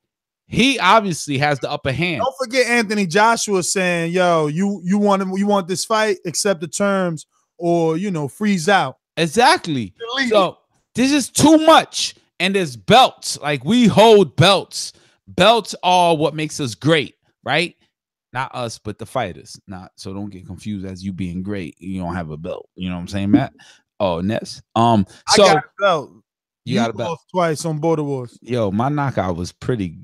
He obviously has the upper hand. Don't forget Anthony Joshua saying, yo, you want this fight, accept the terms, or freeze out. Exactly. So this is too much. And there's belts. Like, we hold belts. Belts are what makes us great, right? Not us, but the fighters. So don't get confused as you being great. You don't have a belt. You know what I'm saying, Matt? Oh, Ness. So I got a belt. You got a belt twice on Border Wars. Yo, my knockout was pretty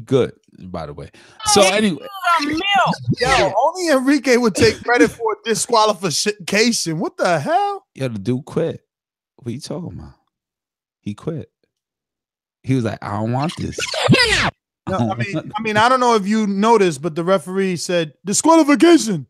good, by the way. So anyway, only Enrique would take credit for disqualification. What the hell? Yo, the dude quit. What are you talking about? He quit. He was like, I don't want this. No, I mean, I don't know if you noticed, but the referee said disqualification.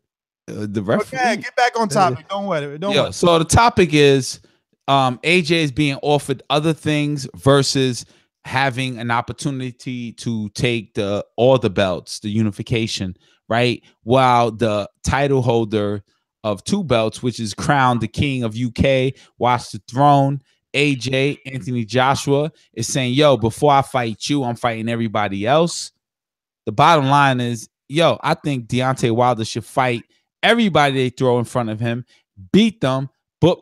The referee. Okay, get back on topic. Don't worry. So the topic is AJ is being offered other things versus having an opportunity to take all the belts, the unification, right? While the title holder of 2 belts, which is crowned the king of UK, watch the throne, AJ, Anthony Joshua, is saying, yo, before I fight you, I'm fighting everybody else. The bottom line is, yo, I think Deontay Wilder should fight everybody they throw in front of him, beat them, but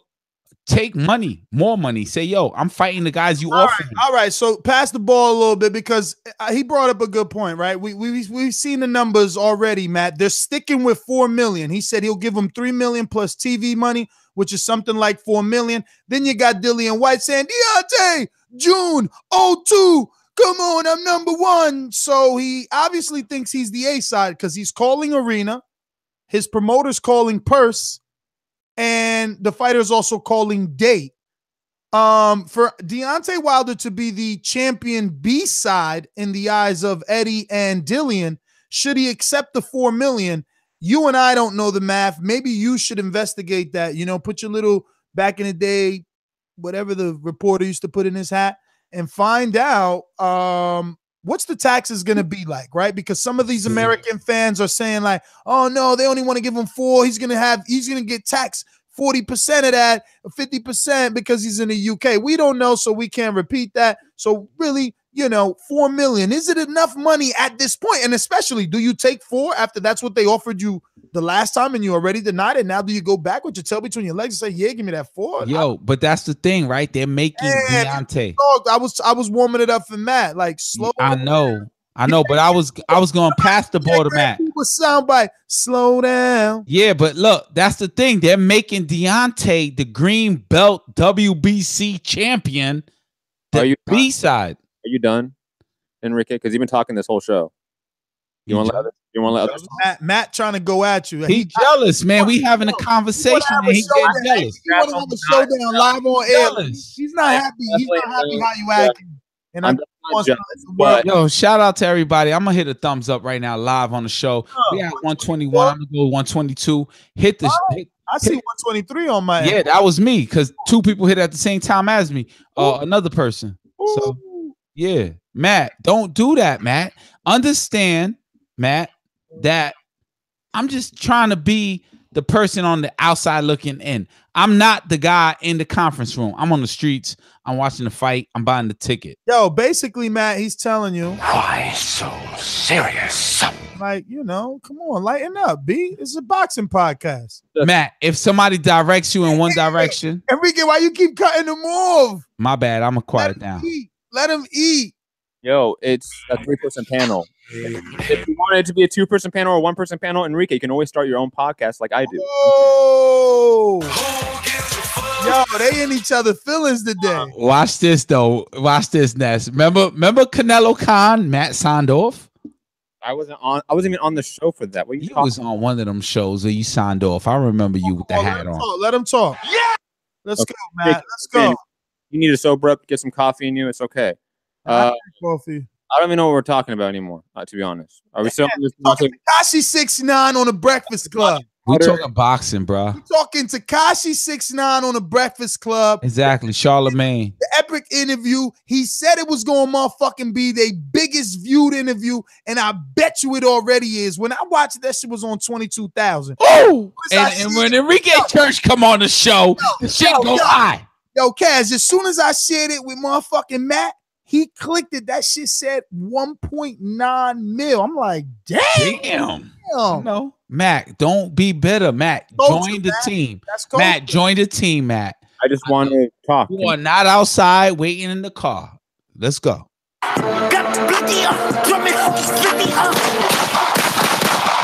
take money, more money. Say, yo, I'm fighting the guys you offer. All right. So pass the ball a little bit because he brought up a good point, right? We've seen the numbers already, Matt. They're sticking with $4 million. He said he'll give him $3 million plus TV money, which is something like $4 million. Then you got Dillian White saying, Deontay, June 02. Come on, I'm number one. So he obviously thinks he's the A side because he's calling arena. His promoter's calling purse. And the fighter's also calling date. For Deontay Wilder to be the champion B side in the eyes of Eddie and Dillian, should he accept the $4 million? You and I don't know the math. Maybe you should investigate that. You know, put your little back in the day, whatever the reporter used to put in his hat, and find out what's the taxes going to be like, right? Because some of these American fans are saying like, oh no, they only want to give him 4. He's going to get taxed 40% of that, 50% because he's in the UK. We don't know, so we can't repeat that. So really, you know, $4 million, is it enough money at this point? And especially, do you take 4 after that's what they offered you the last time and you already denied it? Now do you go back with your tail between your legs and say, yeah, give me that 4? Yo, but that's the thing, right? They're making Deontay. I was warming it up for Matt. Like slow. I know, but I was going past the ball to Matt. Soundbite, slow down. Yeah, but look, that's the thing. They're making Deontay the green belt WBC champion. The B side. Are you done, Enrique? Because you've been talking this whole show. You want to let others? Matt trying to go at you. He's jealous, man. We having a conversation and he's getting jealous. He want to have a showdown live on air. He's not happy. He's not happy how you acting. And I'm yo, shout out to everybody. I'm gonna hit a thumbs up right now, live on the show. We at 121. I'm gonna go 122. I see 123 on my. Yeah, that was me because 2 people hit at the same time as me. Another person. So yeah, Matt, don't do that, Matt. Understand, Matt, that I'm just trying to be the person on the outside looking in. I'm not the guy in the conference room. I'm on the streets. I'm watching the fight. I'm buying the ticket. Yo, basically, Matt, he's telling you. Why so serious? Like, you know, come on, lighten up, B. It's a boxing podcast. Matt, if somebody directs you in one direction. Enrique, why you keep cutting them off? My bad. I'm going to quiet down. Let him eat. Yo, it's a 3-person panel. If you want it to be a 2-person panel or a 1-person panel, Enrique, you can always start your own podcast like I do. Oh. Yo, they in each other's feelings today. Watch this, though. Watch this, Ness. Remember Canelo Khan, Matt signed off? I wasn't even on the show for that. What you was on one of them shows where you signed off. I remember you with the hat on. Let him talk. Yeah. Let's go, Matt. Let's go. You need to sober up, get some coffee in you. It's okay. Coffee. I don't even know what we're talking about anymore, to be honest. Are we still on this? Tekashi 6ix9ine on the Breakfast Club. We talking boxing, bro. We talking Tekashi 6ix9ine on the Breakfast Club. Exactly, Charlemagne. The epic interview. He said it was going to motherfucking be the biggest viewed interview, and I bet you it already is. When I watched that shit was on 22,000. Oh, and when Enrique Church come on the show, the shit go high. Yo, Kaz, as soon as I shared it with motherfucking Matt, he clicked it. That shit said 1.9 mil. I'm like, damn. No, Matt, don't be bitter. Matt, join the team. Matt, join the team, Matt. I just want to talk. You are not outside waiting in the car. Let's go.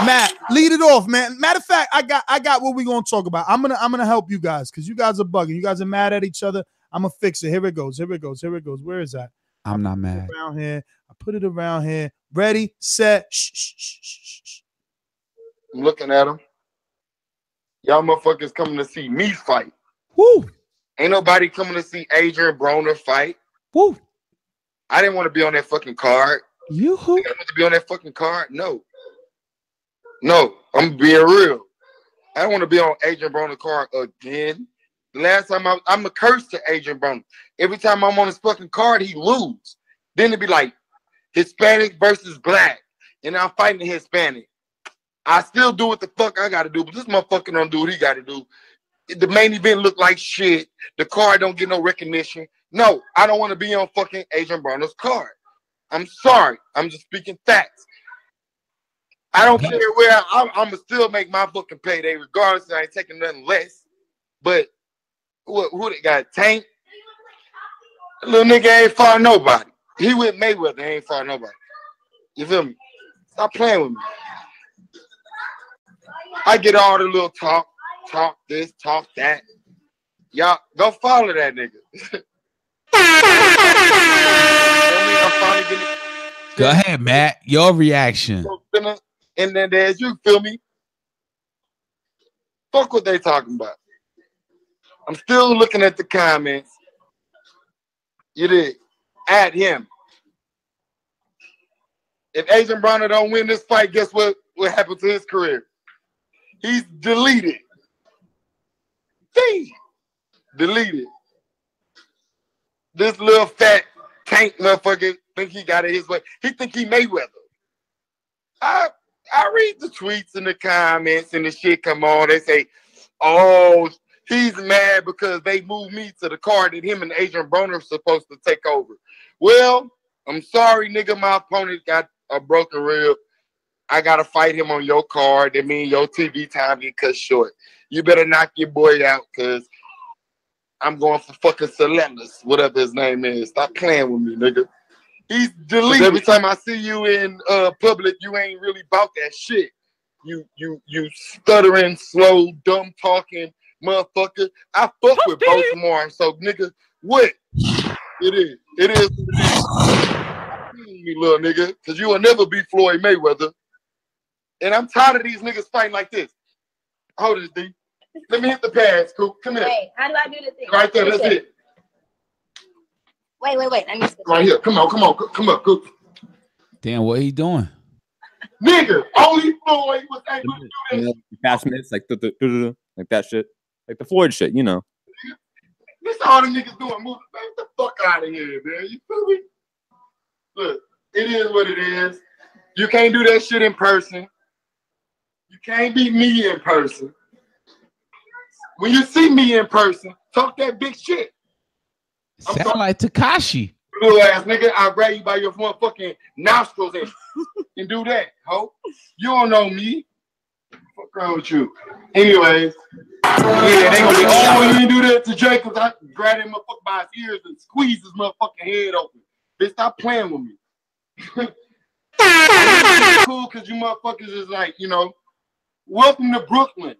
Matt, lead it off, man. Matter of fact, I got what we're gonna talk about. I'm gonna help you guys because you guys are bugging. You guys are mad at each other. I'm gonna fix it. Here it goes. Where is that? I'm not mad. Around here. I put it around here. Ready, set. Shh. I'm looking at him. Y'all motherfuckers coming to see me fight. Woo! Ain't nobody coming to see Adrien Broner fight. Woo! I didn't want to be on that fucking card. You who? I want to be on that fucking card? No, I'm being real. I don't want to be on Adrien Broner card again. The last time I'm a curse to Adrien Broner. Every time I'm on his fucking card, he lose. Then it'd be like Hispanic versus black, and I'm fighting the Hispanic. I still do what the fuck I gotta do, but this motherfucker don't do what he gotta do. The main event look like shit. The card don't get no recognition. No, I don't want to be on fucking Adrien Broner's card. I'm sorry. I'm just speaking facts. I don't care where I'm gonna still make my fucking payday, regardless. I ain't taking nothing less. But who they got? Tank. Little nigga ain't fought nobody. He with Mayweather, ain't fought nobody. You feel me? Stop playing with me. I get all the little talk this, talk that. Y'all go follow that nigga. Go ahead, Matt. Your reaction. And then there's you, feel me? Fuck what they talking about. I'm still looking at the comments. You did. At him. If Adrien Broner don't win this fight, guess what happened to his career? He's deleted. See? Deleted. This little fat tank motherfucker think he got it his way. He think he Mayweather. I read the tweets and the comments and the shit come on. They say, oh, he's mad because they moved me to the card that him and Adrien Broner are supposed to take over. Well, I'm sorry, nigga. My opponent got a broken rib. I got to fight him on your card. That means your TV time get cut short. You better knock your boy out because I'm going for fucking senseless, whatever his name is. Stop playing with me, nigga. He's deleted. Every time I see you in public, you ain't really about that shit. You stuttering, slow, dumb talking motherfucker. I fuck with Baltimore, so nigga, what? It is. It is. Me, little nigga, because you will never be Floyd Mayweather. And I'm tired of these niggas fighting like this. Hold this, D. Let me hit the pads, Coop. Come here. Wait, how do I do the thing? Right there, that's it. Wait. I missed it. Right here. Come on, Coop. Damn, what he doing? Nigga, only Floyd was able to do this. Fast minutes, like like that shit. Like the Floyd shit, you know. This all the niggas doing. Move the fuck out of here, man. You feel me? Look, it is what it is. You can't do that shit in person. You can't beat me in person. When you see me in person, talk that big shit. Sound like Tekashi. Little ass nigga, I'll grab you by your motherfucking nostrils and do that, ho. You don't know me. Fuck wrong with you? Anyways, yeah, they gonna be, oh, you do that to Jake because I grab him motherfucker by his ears and squeeze his motherfucking head open. Bitch, stop playing with me. Cool, because you motherfuckers is like, you know, welcome to Brooklyn.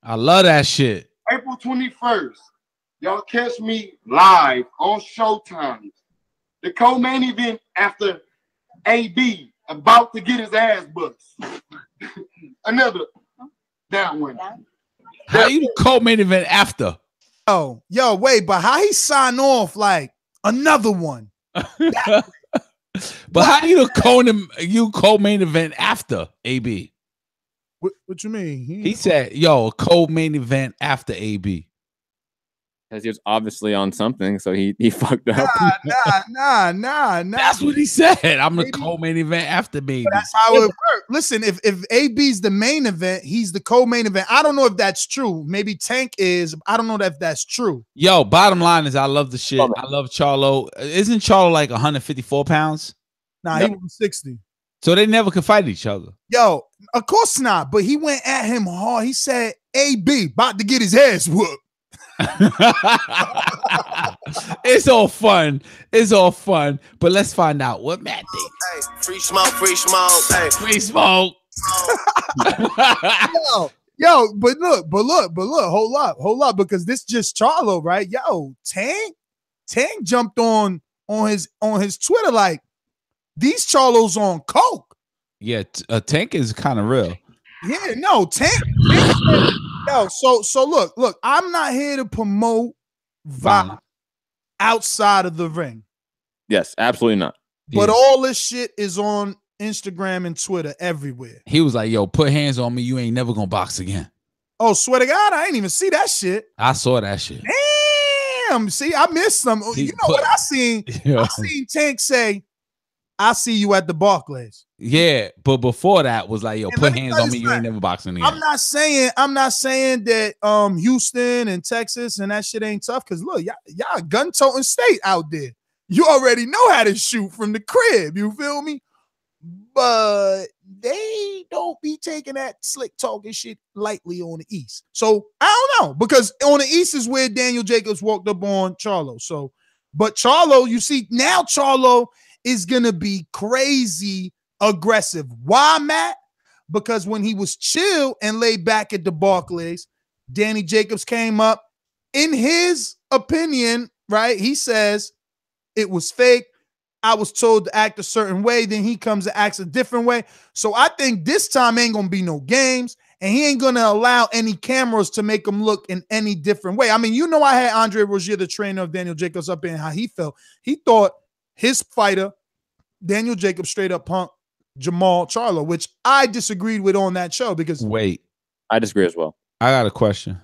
I love that shit. April 21st. Y'all catch me live on Showtime. The co-main event after AB about to get his ass bust. Another that one. How you the co-main event after? Yo, wait, but how he sign off like another one? But how you the co-main event after AB? What you mean? He said, yo, a co-main event after AB. Because he was obviously on something, so he fucked up. Nah. That's what he said. I'm the co-main event after baby. That's how it works. Listen, if AB's the main event, he's the co-main event. I don't know if that's true. Maybe Tank is. I don't know if that's true. Yo, bottom line is I love the shit. I love Charlo. Isn't Charlo like 154 pounds? Nah, he was 60. So they never could fight each other. Yo, of course not. But he went at him hard. He said, AB about to get his ass whooped. It's all fun. But let's find out what Matt thinks. Hey, free smoke. Hey, free smoke. Yo, but look, hold up, because this just Charlo, right? Yo, Tank jumped on his Twitter like these Charlos on coke. Yeah, Tank is kind of real. Yeah, no, Tank. Yo, so look, I'm not here to promote violence outside of the ring. Yes, absolutely not. But all this shit is on Instagram and Twitter everywhere. He was like, yo, put hands on me. You ain't never gonna box again. Oh, swear to God, I ain't even see that shit. I saw that shit. Damn, see, I missed some. You know what I seen? I seen Tank say, I see you at the Barclays. Yeah, but before that was like, yo, put hands on me. You ain't never boxing again. I'm not saying that Houston and Texas and that shit ain't tough. Cause look, y'all gun-toting state out there. You already know how to shoot from the crib. You feel me? but they don't be taking that slick talking shit lightly on the East. So I don't know, because on the East is where Daniel Jacobs walked up on Charlo. So, but Charlo, you see, now Charlo is gonna be crazy aggressive. Why, Matt? Because when he was chill and laid back at the Barclays, Danny Jacobs came up. In his opinion, right, he says it was fake. I was told to act a certain way. Then he comes and acts a different way. So I think this time ain't going to be no games, and he ain't going to allow any cameras to make him look in any different way. I mean, you know, I had Andre Rozier, the trainer of Daniel Jacobs, up in how he felt. He thought his fighter, Daniel Jacobs, straight up punked Jermall Charlo, which I disagreed with on that show because wait, I disagree as well. I got a question.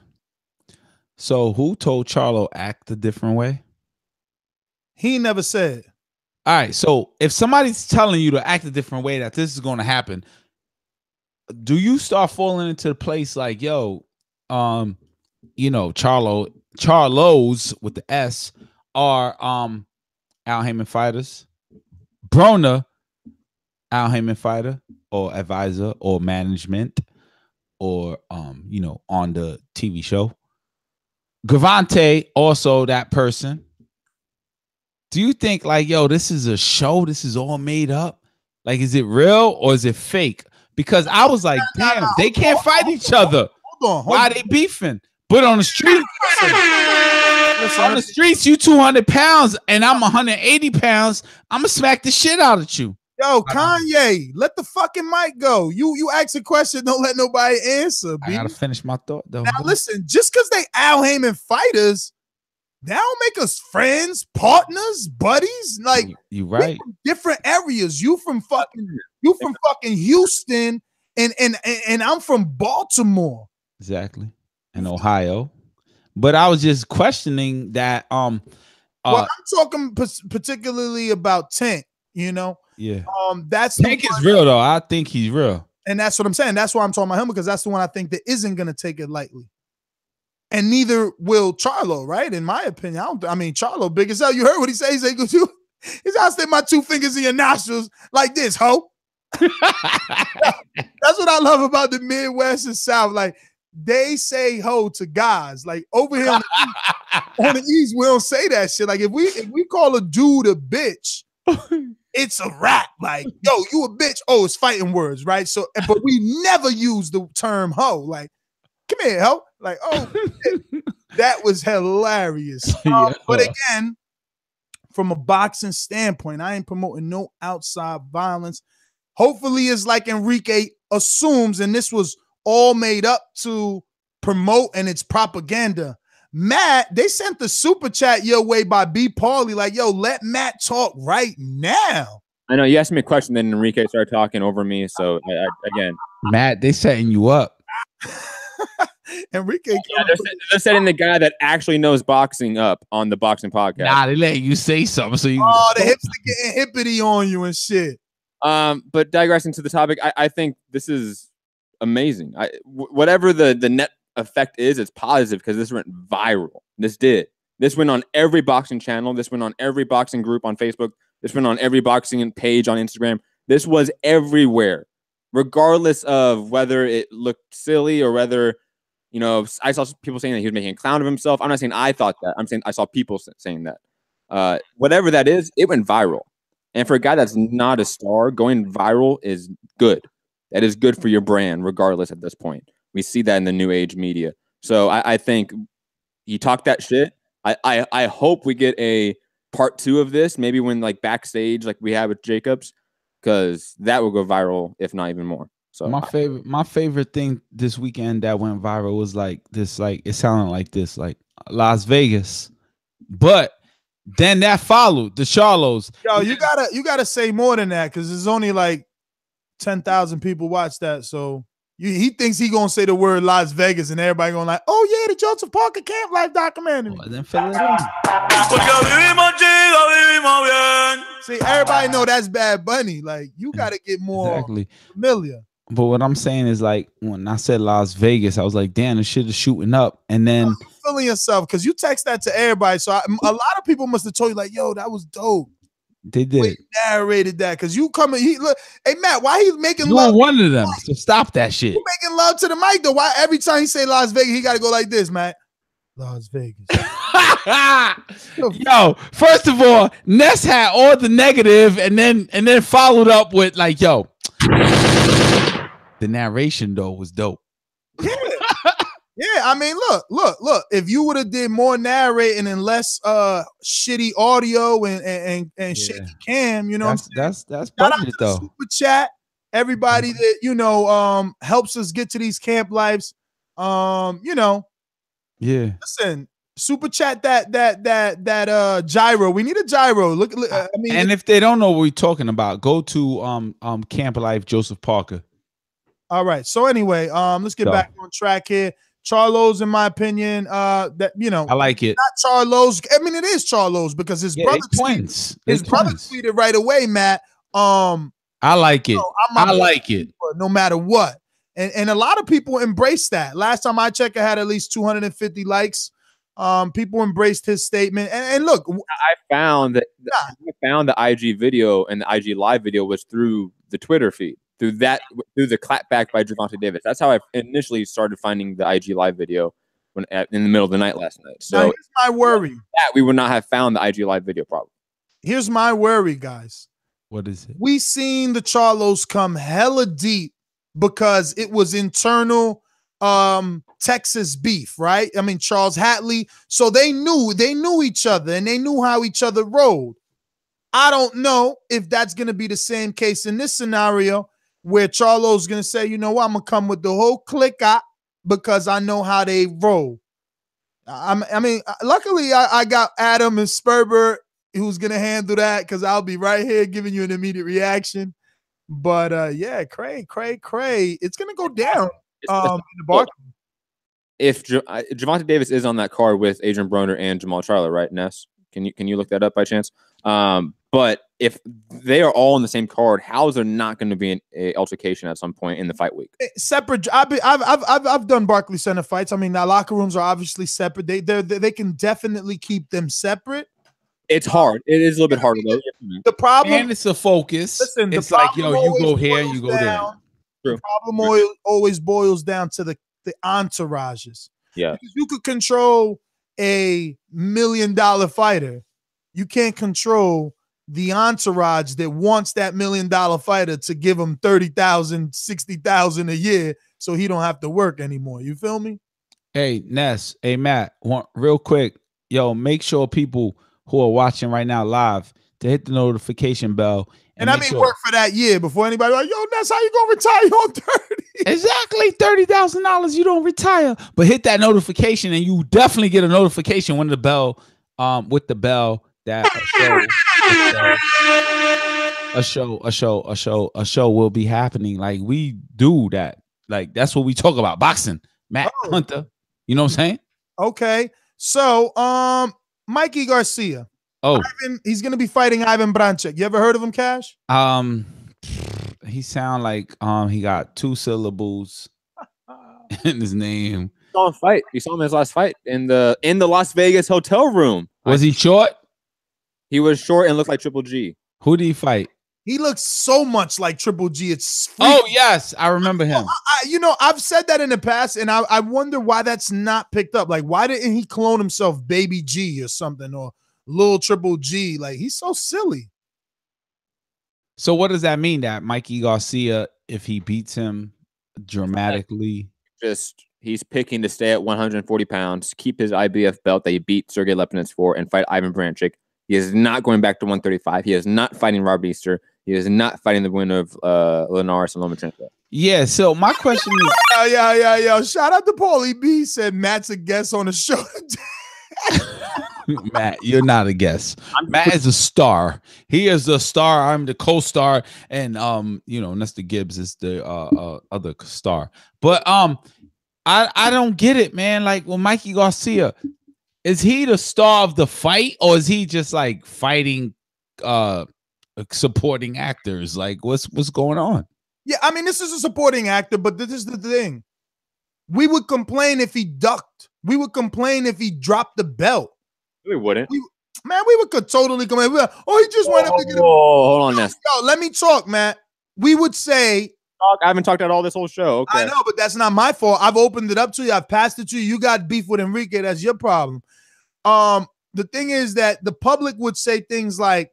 So who told Charlo act a different way? He never said. All right, so if somebody's telling you to act a different way, that this is going to happen, do you start falling into the place like, yo, you know, Charlos with the S are Al Haymon fighters, Broner, Al Haymon fighter or advisor or management or you know, on the TV show. Gervonta, also that person. Do you think like, yo, this is a show? This is all made up? Like, is it real or is it fake? Because I was like, damn, they can't fight each other. Why are they beefing? But on the street, on the streets, you 200 pounds and I'm 180 pounds. I'm gonna smack the shit out of you. Yo, Kanye, let the fucking mic go. You ask a question, don't let nobody answer. I gotta finish my thought though. Now listen, just because they Al Haymon fighters, that don't make us friends, partners, buddies. Like you right. From different areas. You from fucking Houston, and I'm from Baltimore. Exactly. In Ohio. But I was just questioning that. Well, I'm talking particularly about Tank, you know. Yeah. That's Tank is real though. I think he's real. And that's what I'm saying. That's why I'm talking about him, because that's the one I think that isn't gonna take it lightly. And neither will Charlo, right? In my opinion. I mean, Charlo big as hell. You heard what he said. He said, I'll stick my 2 fingers in your nostrils like this, ho. That's what I love about the Midwest and South. Like, they say ho to guys. Like, over here on the East, we don't say that shit. Like, if we call a dude a bitch, it's a rap. Like, yo, you a bitch. Oh, it's fighting words, right? So, but we never use the term ho. Like, come here, ho. Like, oh, that was hilarious. But again, from a boxing standpoint, I ain't promoting no outside violence. Hopefully, it's like Enrique assumes, and this was all made up to promote, and it's propaganda. Matt, they sent the super chat your way by B. Pauly, like, yo, let Matt talk right now. I know you asked me a question, then Enrique started talking over me. So again, Matt, they setting you up. Enrique, yeah, they're setting the guy that actually knows boxing up on the boxing podcast. Nah, they let you say something. So you the hipster getting hippity on you and shit. But digressing to the topic, I think this is amazing. Whatever the net effect is, it's positive because this went viral. This went on every boxing channel. This went on every boxing group on Facebook. This went on every boxing page on Instagram. This was everywhere, regardless of whether it looked silly or whether, you know, I saw people saying that he was making a clown of himself. I'm not saying I thought that. I'm saying I saw people saying that. Whatever that is, it went viral. And for a guy that's not a star, going viral is good. That is good for your brand, regardless at this point. We see that in the new age media. So I think he talked that shit. I hope we get a part 2 of this, maybe when like backstage, like we have with Jacobs, because that will go viral, if not even more. So my favorite thing this weekend that went viral was like this, like it sounded like this, like Las Vegas, but then that followed the Charlos. Yo, you gotta say more than that, because there's only like 10,000 people watch that. So he thinks he gonna say the word Las Vegas and everybody gonna like, oh yeah, the Joseph Parker Camp Life documentary. Well, then fill it in. See, everybody know that's Bad Bunny. Like, you gotta get more familiar. But what I'm saying is, like, when I said Las Vegas, I was like, damn, this shit is shooting up. And then feeling yourself, because you text that to everybody. So a lot of people must have told you, like, yo, that was dope. They did. Narrated that because you coming. Look, hey Matt, why he making You love? were one of them. So stop that shit. You making love to the mic though? Why every time he say Las Vegas, he got to go like this, Matt? Las Vegas. Yo, first of all, Ness had all the negative, and then followed up with like, yo, the narration though was dope. Yeah, I mean, look. If you would have did more narrating and less shitty audio and shaky cam, you know, that's shout out budget to the though. super chat, everybody that helps us get to these camp lives. Yeah. Listen, super chat that gyro. We need a gyro. Look, I mean, and if they don't know what we're talking about, go to Camp Life Joseph Parker. All right. So anyway, let's get back on track here. Charlo's, in my opinion, that I like it. Not Charlo's. I mean, it is Charlo's because his brother twins. His brother tweeted right away, Matt. I like it. I like it. No matter what. And a lot of people embraced that. Last time I checked, I had at least 250 likes. People embraced his statement. And look, I found that the IG video and the IG live video was through the Twitter feed. Through the clapback by Gervonta Davis. That's how I initially started finding the IG live video in the middle of the night last night. So now here's my worry. That we would not have found the IG live video probably. Here's my worry, guys. What is it? We seen the Charlos come hella deep because it was internal Texas beef, right? I mean, Charles Hatley. So they knew each other and they knew how each other rolled. I don't know if that's going to be the same case in this scenario where Charlo's going to say, you know what, I'm going to come with the whole clique because I know how they roll. I mean, luckily I got Adam and Sperber who's going to handle that because I'll be right here giving you an immediate reaction. But yeah, cray. It's going to go down in the bar. If Gervonta Davis is on that card with Adrien Broner and Jermall Charlo, right, Ness? Can you look that up by chance? But if they are all on the same card, how is there not going to be an altercation at some point in the fight week? Separate. I've done Barclays Center fights. I mean, the locker rooms are obviously separate. They can definitely keep them separate. It's hard. It is a little bit harder though. The problem, and it's a focus. Listen, it's like, yo, you go here, you go there. The problem always boils down to the entourages. Yeah, because you could control $1 million fighter. You can't control the entourage that wants that $1 million fighter to give him $30,000, $60,000 a year so he don't have to work anymore. You feel me? Hey, Ness. Hey, Matt. Real quick. Yo, make sure people who are watching right now live to hit the notification bell. And I mean, work for that year before anybody like, yo, Ness, how you going to retire on 30? Exactly. $30,000. You don't retire. But hit that notification and you definitely get a notification when the bell, with the bell, that a show will be happening. Like we do that. Like that's what we talk about. Boxing. Matt Hunter. You know what I'm saying? Okay. So Mikey Garcia. He's gonna be fighting Ivan Baranchyk. You ever heard of him, Cash? He sound like he got 2 syllables in his name. You saw him in his last fight in the Las Vegas hotel room. Was he short? He was short and looked like Triple G. Who did he fight? He looks so much like Triple G. It's freaking. Oh, yes. I remember him. I've said that in the past, and I wonder why that's not picked up. Like, why didn't he clone himself Baby G or something, or Lil Triple G? Like, he's so silly. So what does that mean, that Mikey Garcia, if he beats him dramatically? He's picking to stay at 140 pounds, keep his IBF belt that he beat Sergey Lepinets for, and fight Ivan Baranchyk. He is not going back to 135. He is not fighting Robert Easter. He is not fighting the winner of Linares and Lomachenko. Yeah, so my question is... Yo. Shout out to Paulie B. Said Matt's a guest on the show today. Matt, you're not a guest. Matt is a star. He is the star. I'm the co-star. And, Nestor Gibbs is the other star. But I don't get it, man. Like, well, Mikey Garcia... Is he the star of the fight, or is he just like fighting supporting actors? Like, what's going on? Yeah, I mean, this is a supporting actor, but this is the thing. We would complain if he ducked. We would complain if he dropped the belt. We wouldn't. Man, we could totally come in. Oh, he just went up to get a. Hold on, Nestor. Yo, let me talk, man. We would say. I haven't talked about all this whole show. Okay. I know, but that's not my fault. I've opened it up to you. I've passed it to you. You got beef with Enrique. That's your problem. The thing is that the public would say things like,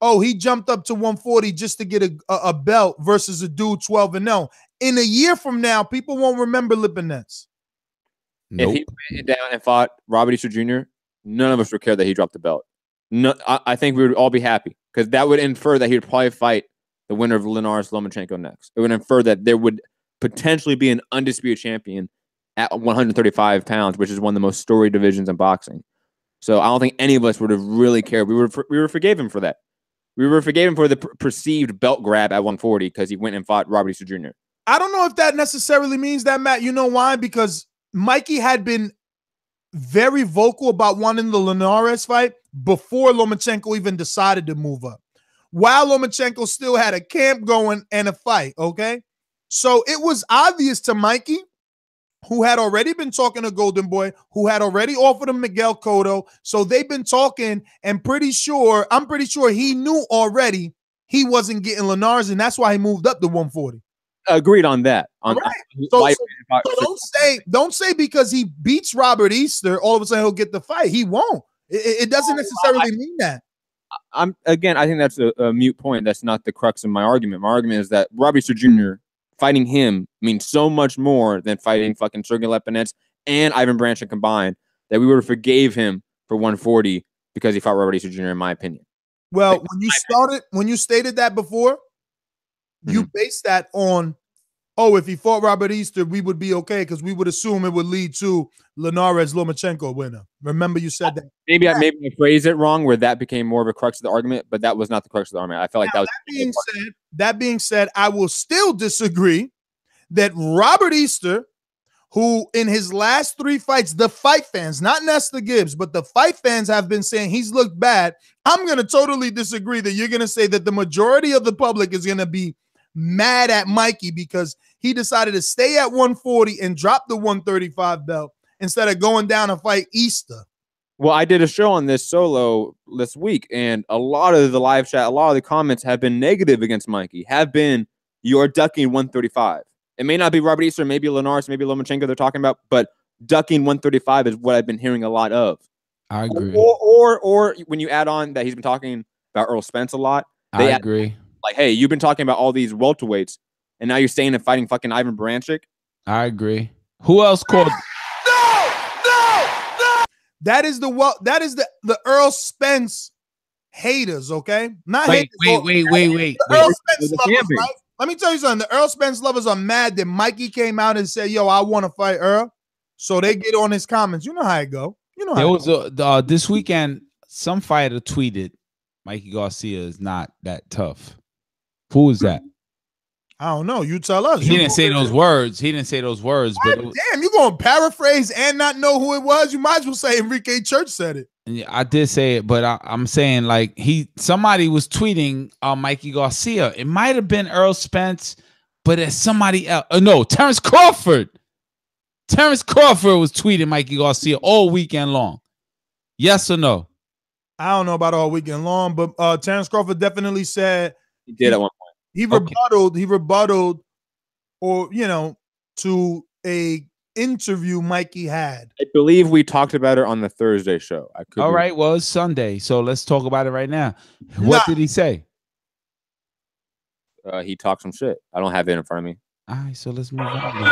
oh, he jumped up to 140 just to get a belt versus a dude 12-0. In a year from now, people won't remember Lipinets. If he went down and fought Robert Easter Jr., none of us would care that he dropped the belt. No, I think we would all be happy because that would infer that he would probably fight the winner of Lainez Lomachenko next. It would infer that there would potentially be an undisputed champion at 135 pounds, which is one of the most storied divisions in boxing. So I don't think any of us would have really cared. We were forgave him for that. We were forgave him for the perceived belt grab at 140 because he went and fought Robert Easter Jr. I don't know if that necessarily means that, Matt. You know why? Because Mikey had been very vocal about wanting the Lainez fight before Lomachenko even decided to move up. While Lomachenko still had a camp going and a fight, okay? So it was obvious to Mikey, who had already been talking to Golden Boy, who had already offered him Miguel Cotto. So they've been talking, and I'm pretty sure he knew already he wasn't getting Lainez, and that's why he moved up to 140. Agreed on that. Right. So don't say because he beats Robert Easter, all of a sudden he'll get the fight. He won't. It doesn't necessarily mean that. I think that's a mute point. That's not the crux of my argument. My argument is that Robert Easter Jr. fighting him means so much more than fighting fucking Sergey Lipinets and Ivan Baranchyk combined that we would have forgave him for 140 because he fought Robert Easter Jr. in my opinion. Well, when you stated that before, you based that on, if he fought Robert Easter, we would be okay because we would assume it would lead to Lainez Lomachenko winner. Remember you said that. Maybe I phrased it wrong where that became more of a crux of the argument, but that was not the crux of the argument. I felt like that being said, I will still disagree that Robert Easter, who in his last 3 fights, the fight fans, not Nestor Gibbs, but the fight fans have been saying he's looked bad. I'm going to totally disagree that you're going to say that the majority of the public is going to be mad at Mikey because he decided to stay at 140 and drop the 135 belt instead of going down and fight Easter. Well, I did a show on this solo this week, and a lot of the live chat, a lot of the comments have been negative against Mikey, have been, you're ducking 135. It may not be Robert Easter, maybe Lainez, maybe Lomachenko they're talking about, but ducking 135 is what I've been hearing a lot of. I agree. Or when you add on that he's been talking about Earl Spence a lot. I agree. Like, hey, you've been talking about all these welterweights, and now you're staying and fighting fucking Ivan Baranchyk. I agree. Who else called? That is the Earl Spence haters, okay? Not wait. Earl Spence lovers, right? Let me tell you something. The Earl Spence lovers are mad that Mikey came out and said, "Yo, I want to fight Earl," so they get on his comments. You know how it go. You know how it was this weekend. Some fighter tweeted, "Mikey Garcia is not that tough." Who is that? I don't know. You tell us. He didn't say those words. But damn, you gonna paraphrase and not know who it was? You might as well say Enrique Church said it. Yeah, I did say it, but I'm saying like somebody was tweeting Mikey Garcia. It might have been Earl Spence, but it's somebody else. No, Terrence Crawford. Terrence Crawford was tweeting Mikey Garcia all weekend long. Yes or no? I don't know about all weekend long, but Terrence Crawford definitely said he did at one point. He rebutted, or to a interview Mikey had. I believe we talked about it on the Thursday show. All right, well, it's Sunday, so let's talk about it right now. What did he say? He talked some shit. I don't have it in front of me. All right, so let's move on.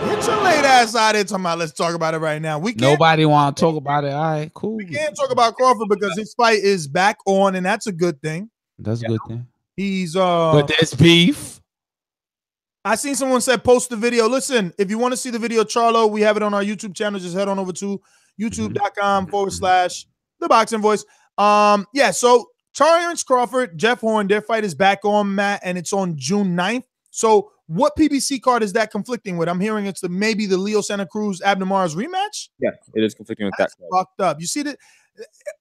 Get your late ass out there talking about let's talk about it right now. Nobody want to talk about it. All right, cool. We can't talk about Crawford because his fight is back on, and that's a good thing. That's a good thing. He's but there's beef. I seen someone said post the video. Listen, if you want to see the video, Charlo, we have it on our YouTube channel. Just head on over to youtube.com/ThaBoxingVoice. Yeah, so Terrence Crawford, Jeff Horn, their fight is back on, Matt, and it's on June 9th. So what PBC card is that conflicting with? I'm hearing it's maybe the Leo Santa Cruz Abner Mares rematch. Yeah, it is conflicting with that card. Fucked up. You see that?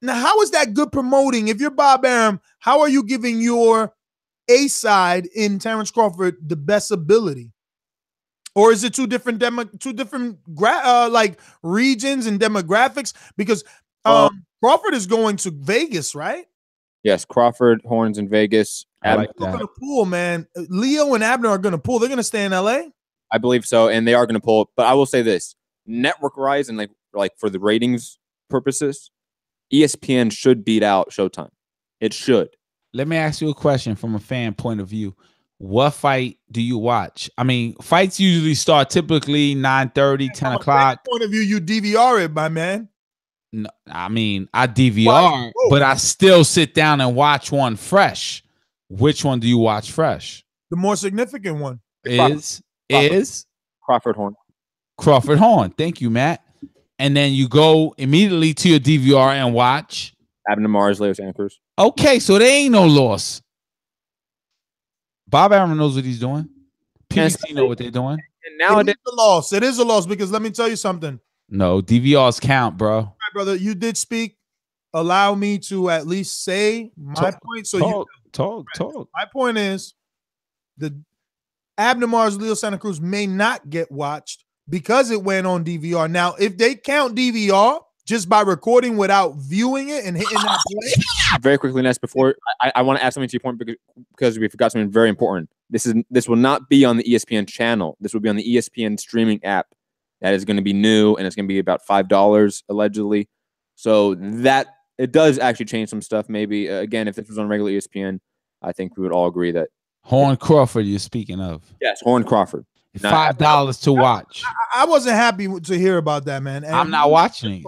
Now, how is that good promoting? If you're Bob Arum, how are you giving your A side in Terrence Crawford the best ability? Or is it two different like regions and demographics? Because Crawford is going to Vegas, right? Yes, Crawford, Horns in Vegas. I like that. They're going to pull, man. Leo and Abner are going to pull. They're going to stay in LA. I believe so, and they are going to pull. But I will say this: network-wise and like for the ratings purposes, ESPN should beat out Showtime. It should. Let me ask you a question from a fan point of view. What fight do you watch? I mean, fights usually start typically 9:30, 10 o'clock. Point of view, you DVR it, my man. No, I mean, I DVR, but I still sit down and watch one fresh. Which one do you watch fresh? The more significant one is Crawford Horn. Crawford Horn. Thank you, Matt. And then you go immediately to your DVR and watch Abner Mars, Leo Santa Cruz. Okay, so there ain't no loss. Bob Arum knows what he's doing. PBC know what they're doing. And now it is a loss. It is a loss because let me tell you something. No, DVRs count, bro. All right, brother, you did speak. Allow me to at least say my point. So talk. My point is the Abner Mars, Leo Santa Cruz may not get watched because it went on DVR. Now, if they count DVR just by recording without viewing it and hitting that play. Very quickly, Ness, before I want to add something to your point because we forgot something very important. This will not be on the ESPN channel. This will be on the ESPN streaming app. That is going to be new, and it's going to be about $5 allegedly. So that it does actually change some stuff. Maybe again, if this was on regular ESPN, I think we would all agree that Horn Crawford you're speaking of. Yes, Horn Crawford. $5 to watch. I wasn't happy to hear about that, man. And I'm not watching it.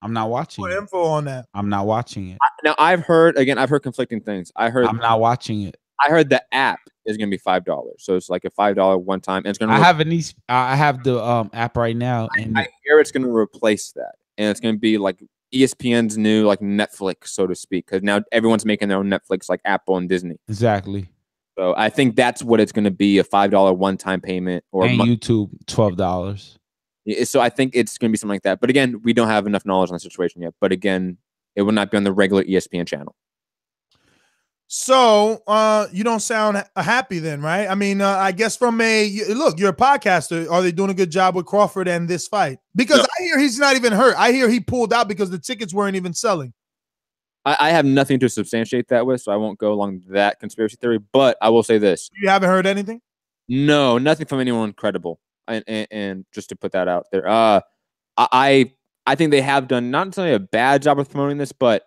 I'm not watching it. Info on that. I'm not watching it. Now I've heard conflicting things. I'm not watching it. I heard the app is going to be $5, so it's like a $5 one time. And it's going to. I have the app right now, and I hear it's going to replace that, and it's going to be like ESPN's new like Netflix, so to speak, because now everyone's making their own Netflix, like Apple and Disney. Exactly. So I think that's what it's going to be, a $5 one-time payment. Or YouTube, $12. So I think it's going to be something like that. But again, we don't have enough knowledge on the situation yet. But again, it will not be on the regular ESPN channel. So you don't sound happy then, right? I mean, I guess from look, you're a podcaster. Are they doing a good job with Crawford and this fight? Because I hear he's not even hurt. I hear he pulled out because the tickets weren't even selling. I have nothing to substantiate that with, so I won't go along that conspiracy theory. But I will say this: you haven't heard anything? No, nothing from anyone credible. And just to put that out there, I think they have done not necessarily a bad job of promoting this, but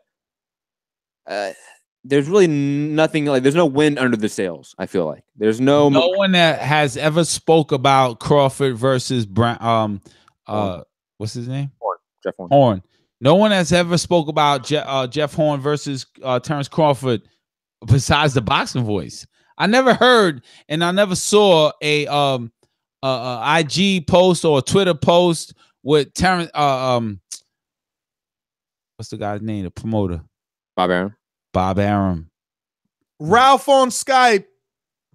there's really nothing like there's no wind under the sails. I feel like there's no one that has ever spoke about Crawford versus Browne. What's his name? Jeff Horn. Horn. No one has ever spoke about Jeff Horn versus Terrence Crawford besides the boxing voice. I never heard and I never saw a IG post or a Twitter post with Terrence. What's the guy's name? The promoter. Bob Arum. Ralph on Skype.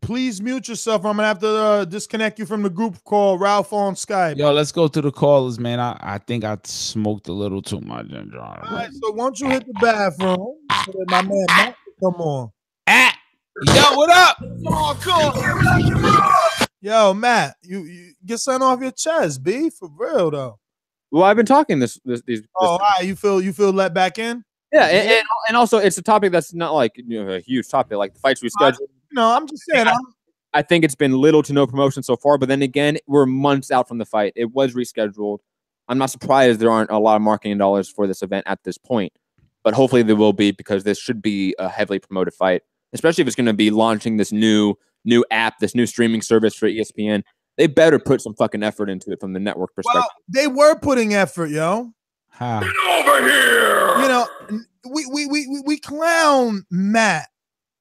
Please mute yourself. I'm gonna have to disconnect you from the group call. Ralph on Skype. Yo, let's go to the callers, man. I think I smoked a little too much. All right, so why don't you hit the bathroom so that my man Matt can come on? Yo, what up? Yo, Matt, you get something off your chest, B, for real though. Well, I've been talking these. All right, you feel let back in? Yeah, and also it's a topic that's not like a huge topic, like the fights rescheduled. No, I'm just saying. I think it's been little to no promotion so far, but then again, we're months out from the fight. It was rescheduled. I'm not surprised there aren't a lot of marketing dollars for this event at this point, but hopefully there will be because this should be a heavily promoted fight, especially if it's going to be launching this new app, this new streaming service for ESPN. They better put some fucking effort into it from the network perspective. Well, they were putting effort, yo. How? Get over here! You know, we clown Matt.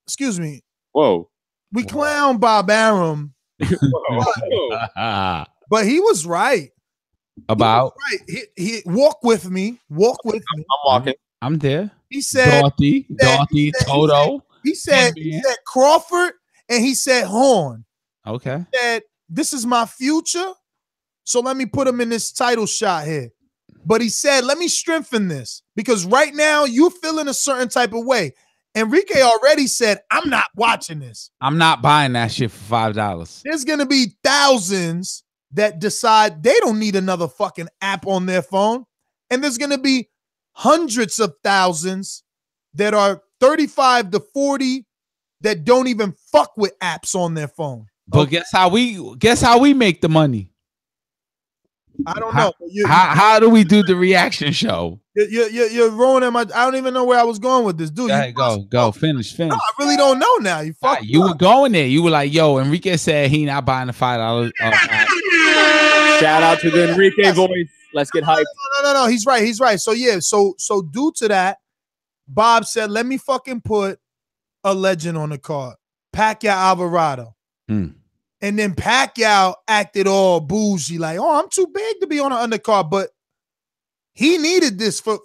Excuse me. Whoa. We clown Bob Arum. But he was right. About? He walk with me. Walk with me. I'm walking. I'm there. He said Dorothy, Toto. He said Crawford and he said Horn. Okay. He said, this is my future. So let me put him in this title shot here. But he said, let me strengthen this because right now you feeling a certain type of way. Enrique already said, I'm not watching this. I'm not buying that shit for $5. There's going to be thousands that decide they don't need another fucking app on their phone. And there's going to be hundreds of thousands that are 35 to 40 that don't even fuck with apps on their phone. But guess how we make the money? I don't know. How do we do the reaction show? You're ruining my. I don't even know where I was going with this, dude. Go finish. No, I really don't know now. You were going there. You were like, "Yo, Enrique said he not buying the $5." Shout out to the Enrique voice. Let's get hyped. No. He's right. So yeah. So due to that, Bob said, "Let me fucking put a legend on the card, Pacquiao Alvarado." And then Pacquiao acted all bougie, like, "Oh, I'm too big to be on an undercard." But he needed this for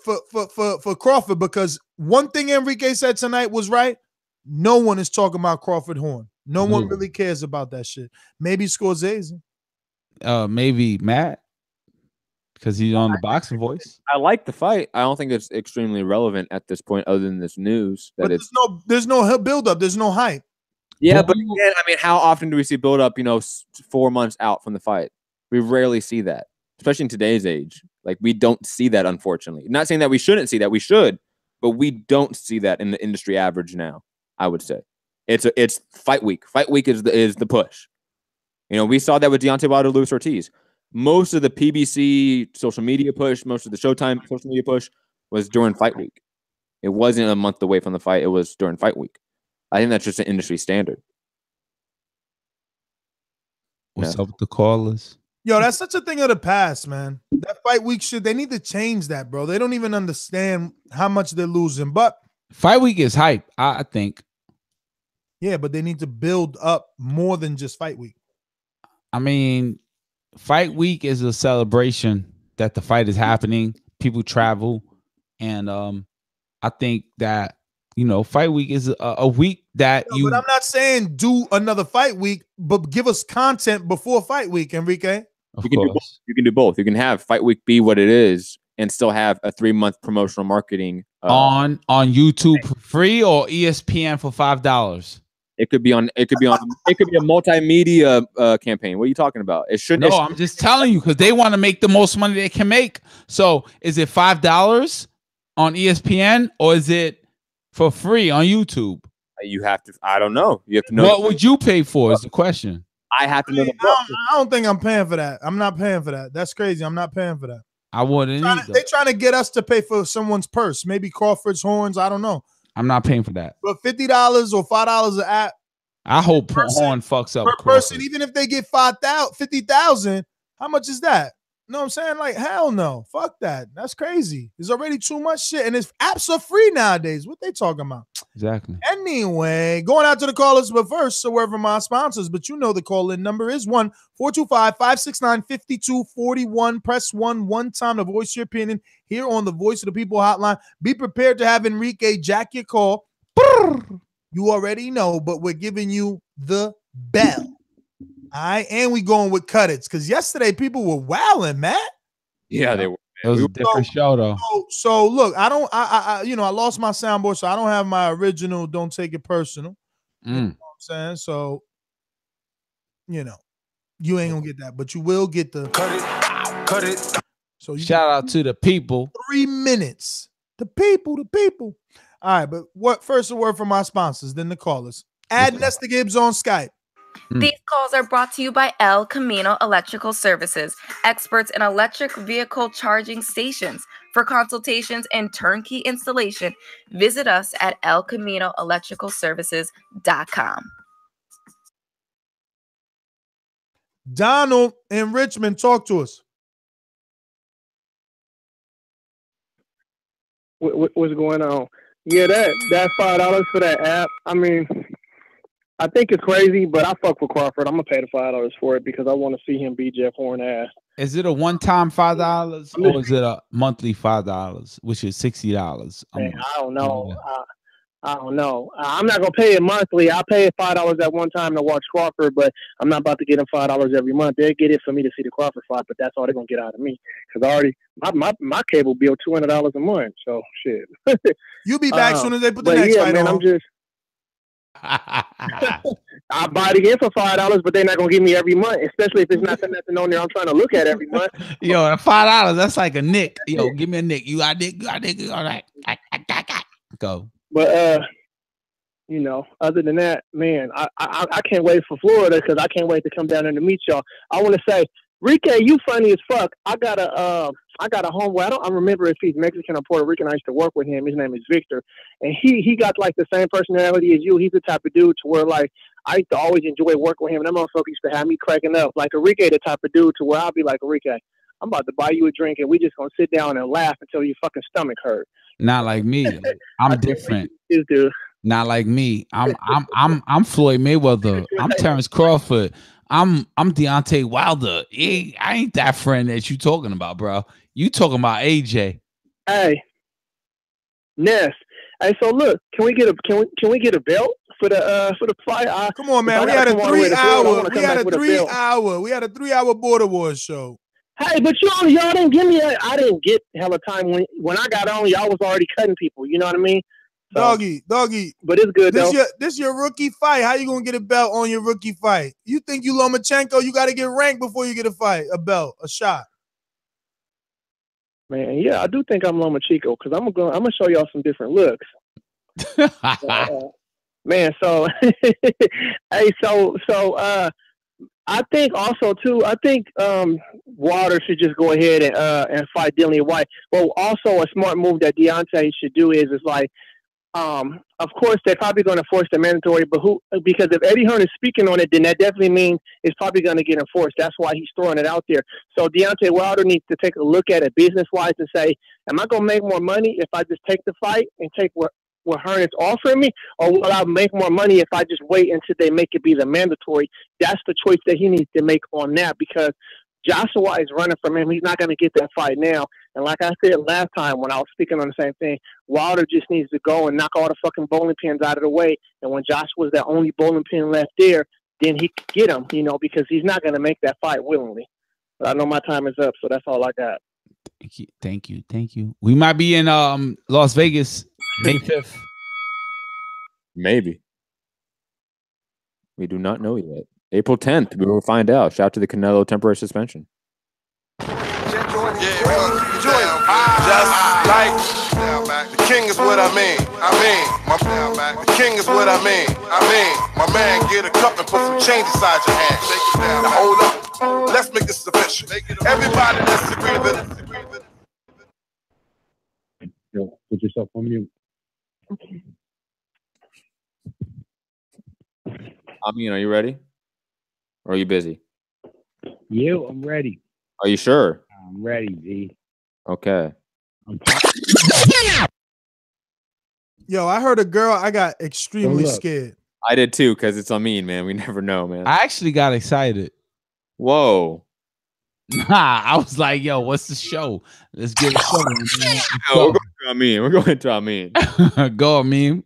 Crawford, because one thing Enrique said tonight was right. No one is talking about Crawford Horn. No one really cares about that shit. Maybe Scorsese. Maybe Matt, because he's on the boxing voice. I like the fight. I don't think it's extremely relevant at this point, other than this news. That but there's no build up. There's no hype. Yeah, but again, I mean, how often do we see build up, 4 months out from the fight? We rarely see that, especially in today's age. Like, we don't see that, unfortunately. Not saying that we shouldn't see that. We should, but we don't see that in the industry average now, I would say. It's fight week. Fight week is the push. We saw that with Deontay Wilder, Luis Ortiz. Most of the PBC social media push, most of the Showtime social media push was during fight week. It wasn't a month away from the fight. It was during fight week. I think that's just an industry standard. What's up with the callers? Yo, that's such a thing of the past, man. That fight week shit, they need to change that, bro. They don't even understand how much they're losing. But fight week is hype, I think. Yeah, but they need to build up more than just fight week. I mean, fight week is a celebration that the fight is happening. People travel. And I think that, fight week is a week that But I'm not saying do another fight week, but give us content before fight week, Enrique. You can do both. You can have fight week be what it is and still have a 3-month promotional marketing on YouTube for free, or ESPN for $5. It could be a multimedia campaign. What are you talking about? I'm just telling you, because they want to make the most money they can make. So is it $5 on ESPN, or is it for free on YouTube? You have to. I don't know. You have to know. What would you pay for? Is the question. I have to know. I don't think I'm paying for that. I'm not paying for that. That's crazy. I'm not paying for that. I wouldn't either. They're trying to get us to pay for someone's purse. Maybe Crawford's horns. I don't know. I'm not paying for that. But $50 or $5 an app. I hope Horn fucks up per person. Even if they get 50,000, how much is that? You know what I'm saying? Like, hell no. Fuck that. That's crazy. There's already too much shit. And it's apps are free nowadays. What they talking about? Exactly. Anyway, going out to the callers, but first, a word from my sponsors. But the call-in number is 1-425-569-5241. Press 1 time to voice your opinion here on the Voice of the People hotline. Be prepared to have Enrique jack your call. You already know, but we're giving you the bell. All right, and we going with cut-its, because yesterday people were wilding, Matt. Yeah, they were. It was a different show, though. So look, I lost my soundboard, so I don't have my original. Don't take it personal. You know what I'm saying? So, you ain't gonna get that, but you will get the cut it. So shout out to the people. 3 minutes. The people. All right, but first a word from my sponsors, then the callers. Add Nestor Gibbs on Skype. These calls are brought to you by El Camino Electrical Services, experts in electric vehicle charging stations. For consultations and turnkey installation, visit us at elcaminoelectricalservices.com. Donald in Richmond, talk to us. What's going on? Yeah, that $5 for that app. I mean, I think it's crazy, but I fuck with Crawford. I'm gonna pay the $5 for it because I want to see him beat Jeff Horn ass. Is it a one-time $5 or is it a monthly $5, which is $60? Man, I don't know. I don't know. I'm not gonna pay it monthly. I'll pay it $5 at one time to watch Crawford, but I'm not about to get him $5 every month. They'll get it for me to see the Crawford fight, but that's all they're gonna get out of me because I already my cable bill $200 a month. So shit. You'll be back soon as they put the next fight on. I'm just. I buy it again for $5, but they're not gonna give me every month, especially if it's not nothing on there I'm trying to look at every month. Yo, $5, that's like a nick. Yo, give me a nick. You got nick, you got nick. All right. Go. But you know, other than that, man, I can't wait for Florida because I can't wait to come down there to meet y'all. I want to say, Enrique, you funny as fuck. I got a homeboy. I don't remember if he's Mexican or Puerto Rican. I used to work with him. His name is Victor, and he got like the same personality as you. He's the type of dude to where like I used to always enjoy working with him. And that motherfucker used to have me cracking up. Like Enrique, the type of dude to where I'll be like, Enrique, I'm about to buy you a drink, and we just gonna sit down and laugh until your fucking stomach hurt. Not like me. I'm different. This dude. Not like me. I'm Floyd Mayweather. I'm Terrence Crawford. I'm Deontay Wilder. I ain't that friend that you talking about, bro. You talking about AJ. Hey, Ness. Hey, so look, can we get a belt for the fight? Come on, man. We had a 3 hour. We had a 3 hour Border Wars show. Hey, but y'all didn't give me I didn't get hella time when I got on. Y'all was already cutting people. You know what I mean? So, Doggy. But it's good though. This your rookie fight. How you gonna get a belt on your rookie fight? You think you Lomachenko? You got to get ranked before you get a fight, a belt, a shot. Man, yeah, I do think I'm Lomachenko because I'm gonna show y'all some different looks. Man, so hey, so I think also too. I think Wilder should just go ahead and fight Dillian White. Well, also a smart move that Deontay should do is like, of course they're probably going to force the mandatory, but because if Eddie Hearn is speaking on it, then that definitely means it's probably going to get enforced. That's why he's throwing it out there. So Deontay Wilder needs to take a look at it business wise and say, am I going to make more money if I just take the fight and take what Hearn is offering me, or will I make more money if I just wait until they make it be the mandatory? That's the choice that he needs to make on that, because Joshua is running from him. He's not going to get that fight now. And like I said last time when I was speaking on the same thing, Wilder just needs to go and knock all the fucking bowling pins out of the way. And when Joshua's the only bowling pin left there, then he could get him, you know, because he's not going to make that fight willingly. But I know my time is up, so that's all I got. Thank you. We might be in Las Vegas May 5th. Maybe. We do not know yet. April 10th, we will find out. Shout out to the Canelo temporary suspension. Just like the king is what I mean. The king is what I mean. My man, get a cup and put some change inside your hand. Now hold up. Let's make this official. Everybody that's agreed with it. Yo, put yourself on mute. I mean, are you ready? Or are you busy? You, I'm ready. Are you sure? I'm ready, Z. Okay. Yo, I heard a girl. I got extremely scared. I did too, because it's Amin, man. We never know, man. I actually got excited. Whoa. Nah, I was like, yo, what's the show? Let's get it started. We're going to Amin. We're going to Amin. Go, Amin.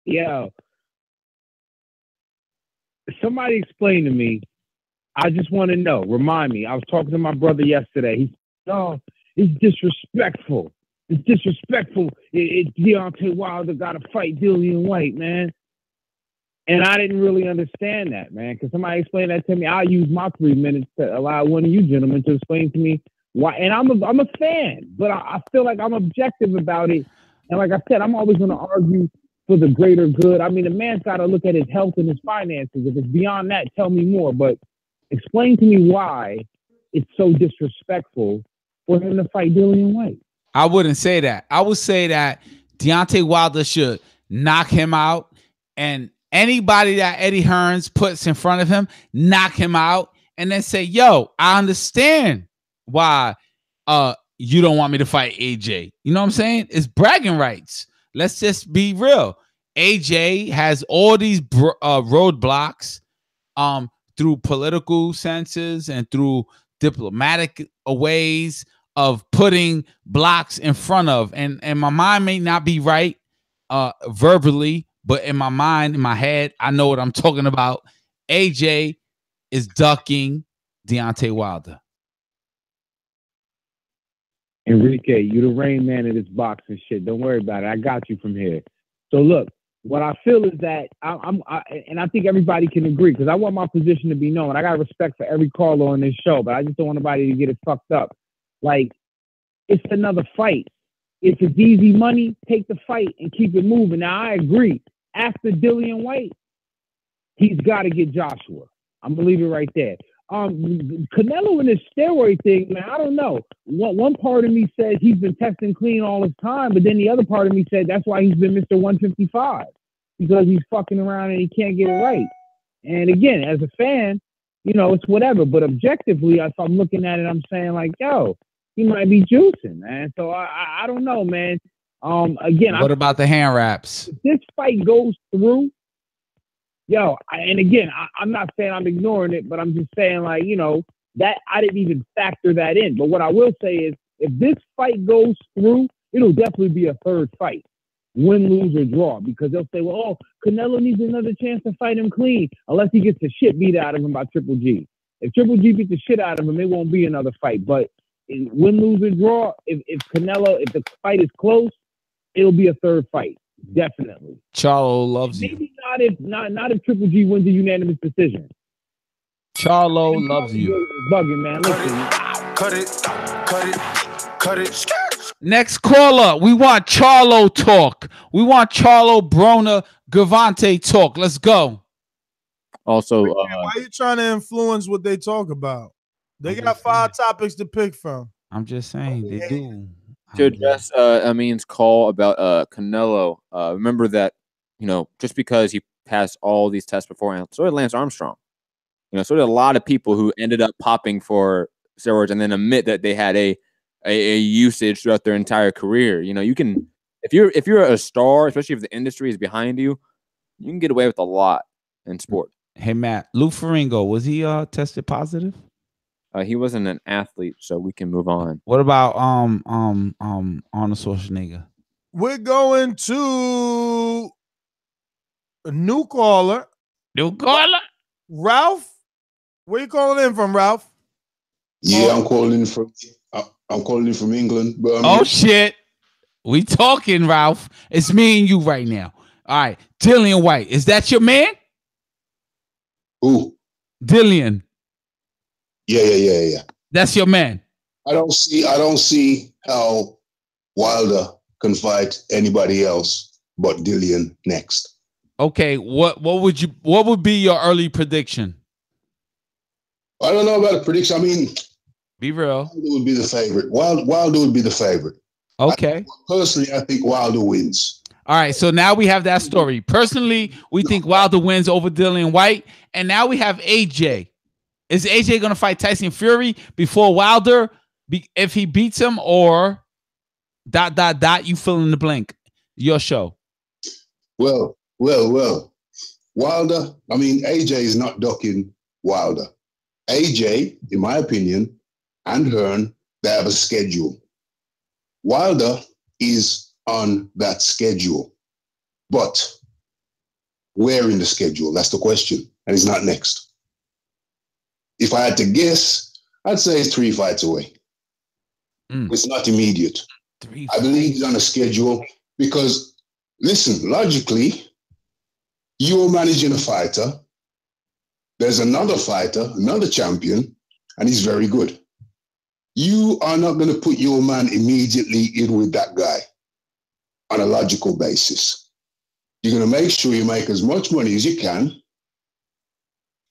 Yo. Somebody explain to me. I just want to know. Remind me. I was talking to my brother yesterday. He said, oh, it's disrespectful. It's disrespectful. It's Deontay Wilder got to fight Dillian White, man. And I didn't really understand that, man. Because somebody explained that to me. I'll use my 3 minutes to allow one of you gentlemen to explain to me why. And I'm a fan, but I feel like I'm objective about it. And like I said, I'm always going to argue for the greater good. I mean, the man's got to look at his health and his finances. If it's beyond that, tell me more. But explain to me why it's so disrespectful for him to fight Dillian White. I wouldn't say that. I would say that Deontay Wilder should knock him out, and anybody that Eddie Hearns puts in front of him, knock him out, and then say, yo, I understand why you don't want me to fight AJ. You know what I'm saying? It's bragging rights. Let's just be real. AJ has all these roadblocks through political senses and through diplomatic ways of putting blocks in front of. And my mind may not be right verbally, but in my mind, in my head, I know what I'm talking about. AJ is ducking Deontay Wilder. Enrique, you the rain man of this boxing shit. Don't worry about it. I got you from here. So look, What I feel is that and I think everybody can agree, because I want my position to be known. I got respect for every caller on this show, but I just don't want nobody to get it fucked up. Like, it's another fight. If it's easy money, take the fight and keep it moving. Now, I agree. After Dillian White, he's got to get Joshua. I'm going to leave it right there. Canelo and this steroid thing, man, I don't know. One part of me says he's been testing clean all his time, but then the other part of me said that's why he's been Mr. 155, because he's fucking around and he can't get it right. And again, as a fan, it's whatever. But objectively, if I'm looking at it, I'm saying like, yo, he might be juicing, man. So I don't know, man. Again, what about the hand wraps? If this fight goes through, I'm not saying I'm ignoring it, but I'm just saying, like, that I didn't even factor that in. But what I will say is, if this fight goes through, it'll definitely be a third fight, win, lose, or draw, because they'll say, well, Canelo needs another chance to fight him clean, unless he gets the shit beat out of him by Triple G. If Triple G beats the shit out of him, it won't be another fight. But win, lose, or draw, if the fight is close, it'll be a third fight. Definitely. Charlo loves you. Maybe not if Triple G wins a unanimous decision. Charlo loves you. Bugging, man. Listen. Cut it. Next caller, we want Charlo talk. We want Charlo, Broner, Gervonta talk. Let's go. Also, why are you trying to influence what they talk about? They got 5 topics to pick from. I'm just saying they do. To address Amin's call about Canelo, remember that, just because he passed all these tests beforehand, so did Lance Armstrong. So did a lot of people who ended up popping for steroids and then admit that they had a usage throughout their entire career. You can, if you're a star, especially if the industry is behind you, you can get away with a lot in sport. Hey Matt, Lou Ferrigno, was he tested positive? He wasn't an athlete, so we can move on. What about Arnold Schwarzenegger? We're going to a new caller. Ralph, where you calling in from, Ralph? Yeah, I'm calling in from England. But oh shit, we talking, Ralph. It's me and you right now. All right, Dillian White, is that your man? Who? Dillian. Yeah. That's your man. I don't see how Wilder can fight anybody else but Dillian next. Okay, what would be your early prediction? I don't know about a prediction. I mean, be real. Wilder would be the favorite. Wilder would be the favorite. Okay. Personally, I think Wilder wins. All right, so now we have that story. Personally, we think Wilder wins over Dillian White, and now we have AJ. Is AJ going to fight Tyson Fury before Wilder if he beats him, or ... You fill in the blank? Your show. Well. Wilder, AJ is not ducking Wilder. AJ, in my opinion, and Hearn, they have a schedule. Wilder is on that schedule. But where in the schedule? That's the question. And he's not next. If I had to guess, I'd say it's 3 fights away. It's not immediate. I believe he's on a schedule because, listen, logically, you're managing a fighter. There's another fighter, another champion, and he's very good. You are not going to put your man immediately in with that guy on a logical basis. You're going to make sure you make as much money as you can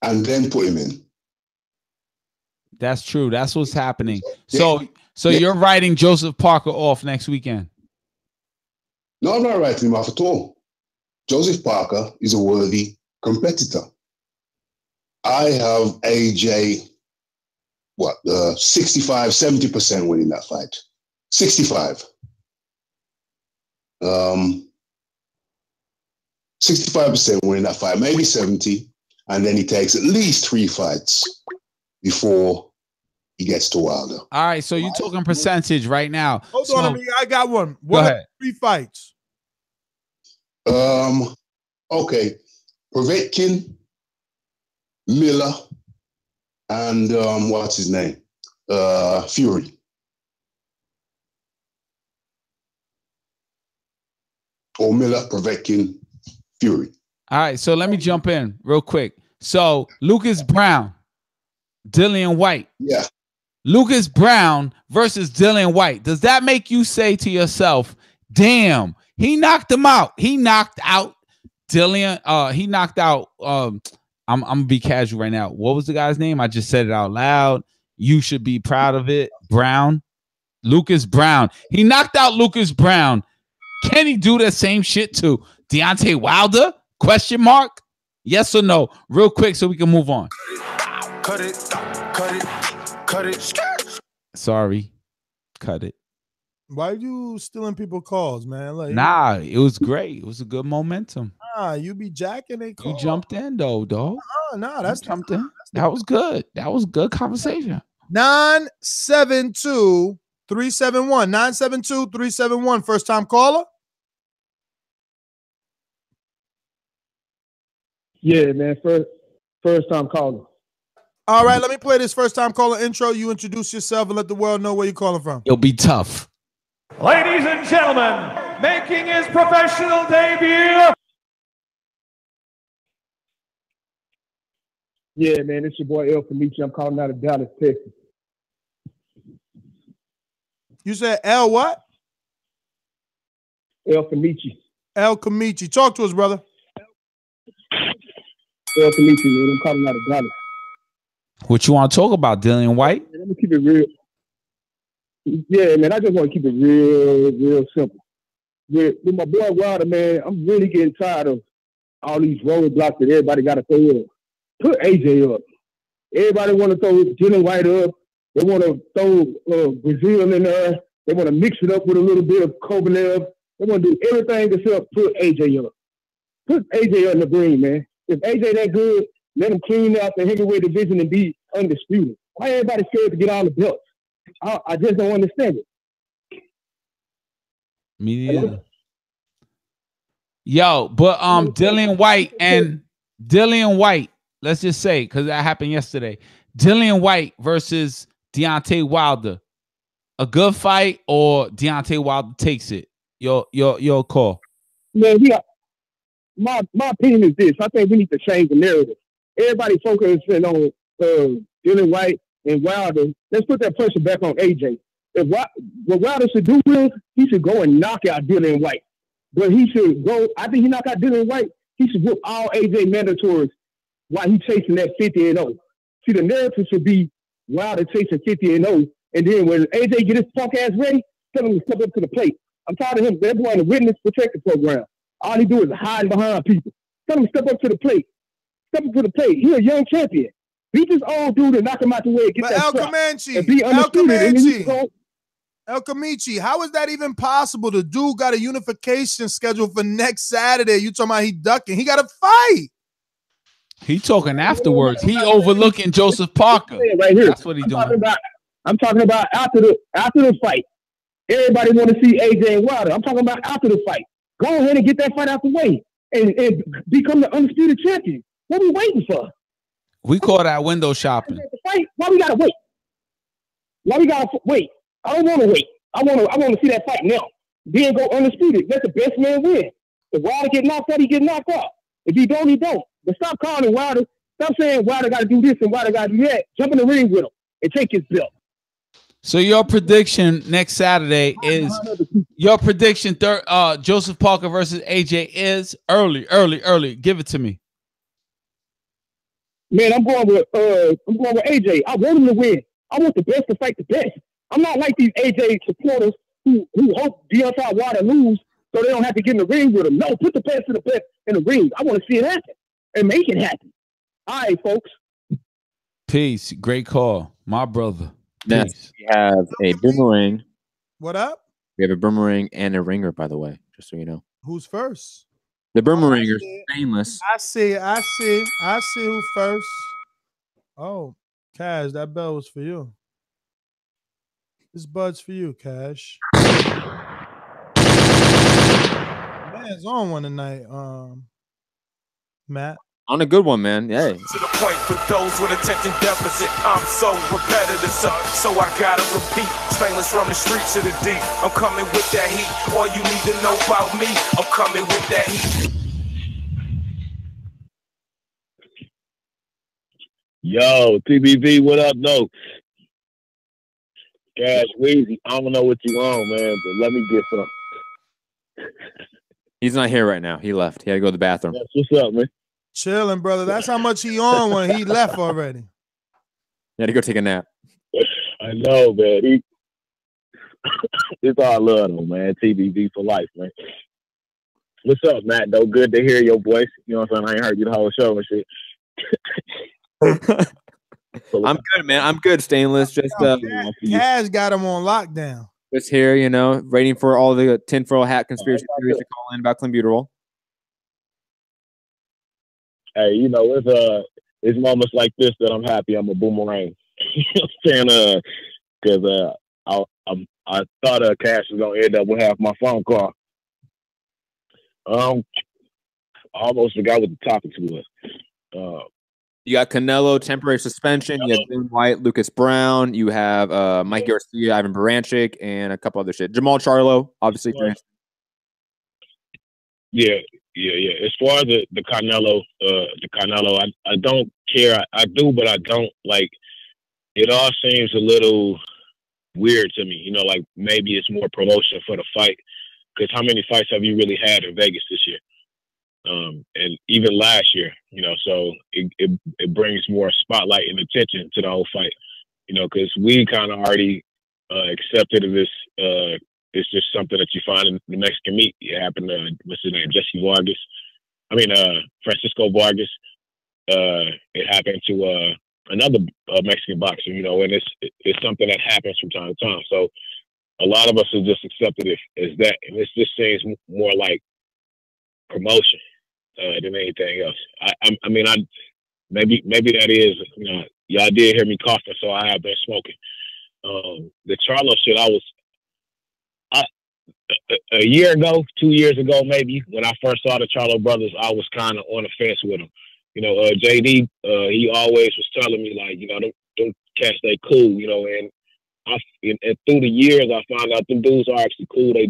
and then put him in. That's true. That's what's happening. So you're writing Joseph Parker off next weekend? No, I'm not writing him off at all. Joseph Parker is a worthy competitor. I have AJ, 65, 70% winning that fight. 65. 65% winning that fight, maybe 70. And then he takes at least 3 fights before he gets to Wilder. All right, so you're talking percentage right now. Hold on, I got one. Go ahead. 3 fights. Okay. Povetkin, Miller, and what's his name? Fury. Or Miller, Povetkin, Fury. All right, so let me jump in real quick. So Lucas Browne, Dillian White. Yeah. Lucas Browne versus Dillian White. Does that make you say to yourself, damn, he knocked him out. He knocked out Dillian. He knocked out I'm gonna be casual right now. What was the guy's name? I just said it out loud. You should be proud of it. Browne. Lucas Browne. He knocked out Lucas Browne. Can he do the same shit to Deontay Wilder? Question mark? Yes or no? Real quick so we can move on. Cut it, cut it, cut it. Sorry. Cut it. Why are you stealing people calls, man? Like, Nah, it was great. It was a good momentum. Nah, you be jacking they call. You jumped in though, dog. Nah, that's jumped in. That was good. That was good conversation. 972-371. 972-371. First time caller? Yeah, man. First time caller. All right, let me play this first time caller intro. You introduce yourself and let the world know where you're calling from. You'll be tough. Ladies and gentlemen, making his professional debut. Yeah, man. It's your boy El Felice. I'm calling out of Dallas, Texas. You said El what? El Felice. El Camichi. Talk to us, brother. El Felice, man. I'm calling out of Dallas. What you want to talk about, Dillian White? Let me keep it real. Yeah, man. I just want to keep it real simple. With my boy Wilder, man, I'm really getting tired of all these roadblocks that everybody got to throw up. Put AJ up. Everybody want to throw Dillian White up. They want to throw Brazil in there. They want to mix it up with a little bit of Kovalev. They want to do everything except put AJ up. Put AJ up in the green, man. If AJ that good, let him clean up the heavyweight division and be undisputed. Why everybody scared to get all the belts? I just don't understand it. Me neither. Yo, but Dillian White and Dillian White, let's just say, because that happened yesterday. Dillian White versus Deontay Wilder. A good fight or Deontay Wilder takes it? Your call. Man, my opinion is this. I think we need to change the narrative. Everybody focusing on Dillian White and Wilder. Let's put that pressure back on AJ. What Wilder should do is he should go and knock out Dillian White. But he should go, I think he knock out Dillian White, he should whip all AJ mandatories while he chasing that 50-0. See, the narrative should be Wilder chasing 50-0. And then when AJ get his punk ass ready, tell him to step up to the plate. I'm tired of him. They're doing the witness protection program. All he do is hide behind people. Tell him to step up to the plate. Step up to the plate. He's a young champion. Beat this old dude and knock him out the way and get that strap. And be undisputed. El Camichi, how is that even possible? The dude got a unification scheduled for next Saturday. You talking about he ducking? He got to fight. He talking afterwards. He overlooking Joseph Parker. Right here. That's what he doing. I'm talking about after the fight. Everybody want to see AJ and Wilder. I'm talking about after the fight. Go ahead and get that fight out the way and become the undisputed champion. What are we waiting for? We call that window shopping. Why we gotta wait? Why we gotta wait? I don't want to wait. I want to see that fight now. Then go undisputed. Let the best man win. If Wilder get knocked out, he get knocked out. If he don't, he don't. But stop calling Wilder. Stop saying Wilder got to do this and Wilder got to do that. Jump in the ring with him and take his belt. So your prediction next Saturday is Joseph Parker versus AJ is early. Give it to me. Man, I'm going with AJ. I want him to win. I want the best to fight the best. I'm not like these AJ supporters who hope Deontay Wilder lose so they don't have to get in the ring with him. No, put the best of the best in the ring. I want to see it happen and make it happen. All right, folks. Peace. Great call, my brother. Next, we have a boomerang. What up? We have a boomerang and a ringer, by the way, just so you know. Who's first? The boomeranger's Stainless. I see who first. Oh, Cash, that bell was for you. This bud's for you, Cash. Man's on one tonight, Matt. On a good one, man. Yeah. To the point for those with attention deficit. I'm so repetitive, so I gotta repeat. Stainless from the streets to the deep. I'm coming with that heat. All you need to know about me, I'm coming with that heat. Yo, TBV, what up, though? Cash Weezy, I don't know what you on, man, but let me get some. He's not here right now. He left. He had to go to the bathroom. Yes, what's up, man? Chilling, brother. That's how much he on when he left already. He had to go take a nap. I know, man. It's all love, though, man. TBV for life, man. What's up, Matt, though? Good to hear your voice. You know what I'm saying? I ain't heard you the whole show and shit. I'm good, man. I'm good, Stainless. Just Cash got him on lockdown. Just here, you know, waiting for all the tinfoil hat conspiracy theories to call in about clenbuterol. Hey, you know, it's moments like this that I'm happy I'm a boomerang. You know what I'm saying? Because I thought Cash was gonna end up with half my phone call. I almost forgot what the topic was. You got Canelo temporary suspension. You have Dillian White, Lucas Browne. You have Mikey Garcia, Ivan Baranchyk, and a couple other shit. Jermall Charlo, obviously. Yeah. As far as the Canelo, I don't care. I do, but I don't like. It all seems a little weird to me. You know, like maybe it's more promotion for the fight. Because how many fights have you really had in Vegas this year? And even last year, you know, so it brings more spotlight and attention to the whole fight, you know, because we kind of already accepted this. It's just something that you find in the Mexican meat. It happened to, what's his name, Francisco Vargas. It happened to another Mexican boxer, you know, and it's something that happens from time to time. So a lot of us have just accepted it as that, and this just seems more like promotion than anything else. I mean, maybe that is, you know, y'all did hear me coughing, so I have been smoking. The Charlo shit, a year ago, 2 years ago, maybe when I first saw the Charlo brothers, I was kind of on the fence with them. You know, JD, he always was telling me like, you know, them cats, they cool, you know, and through the years, I found out them dudes are actually cool. They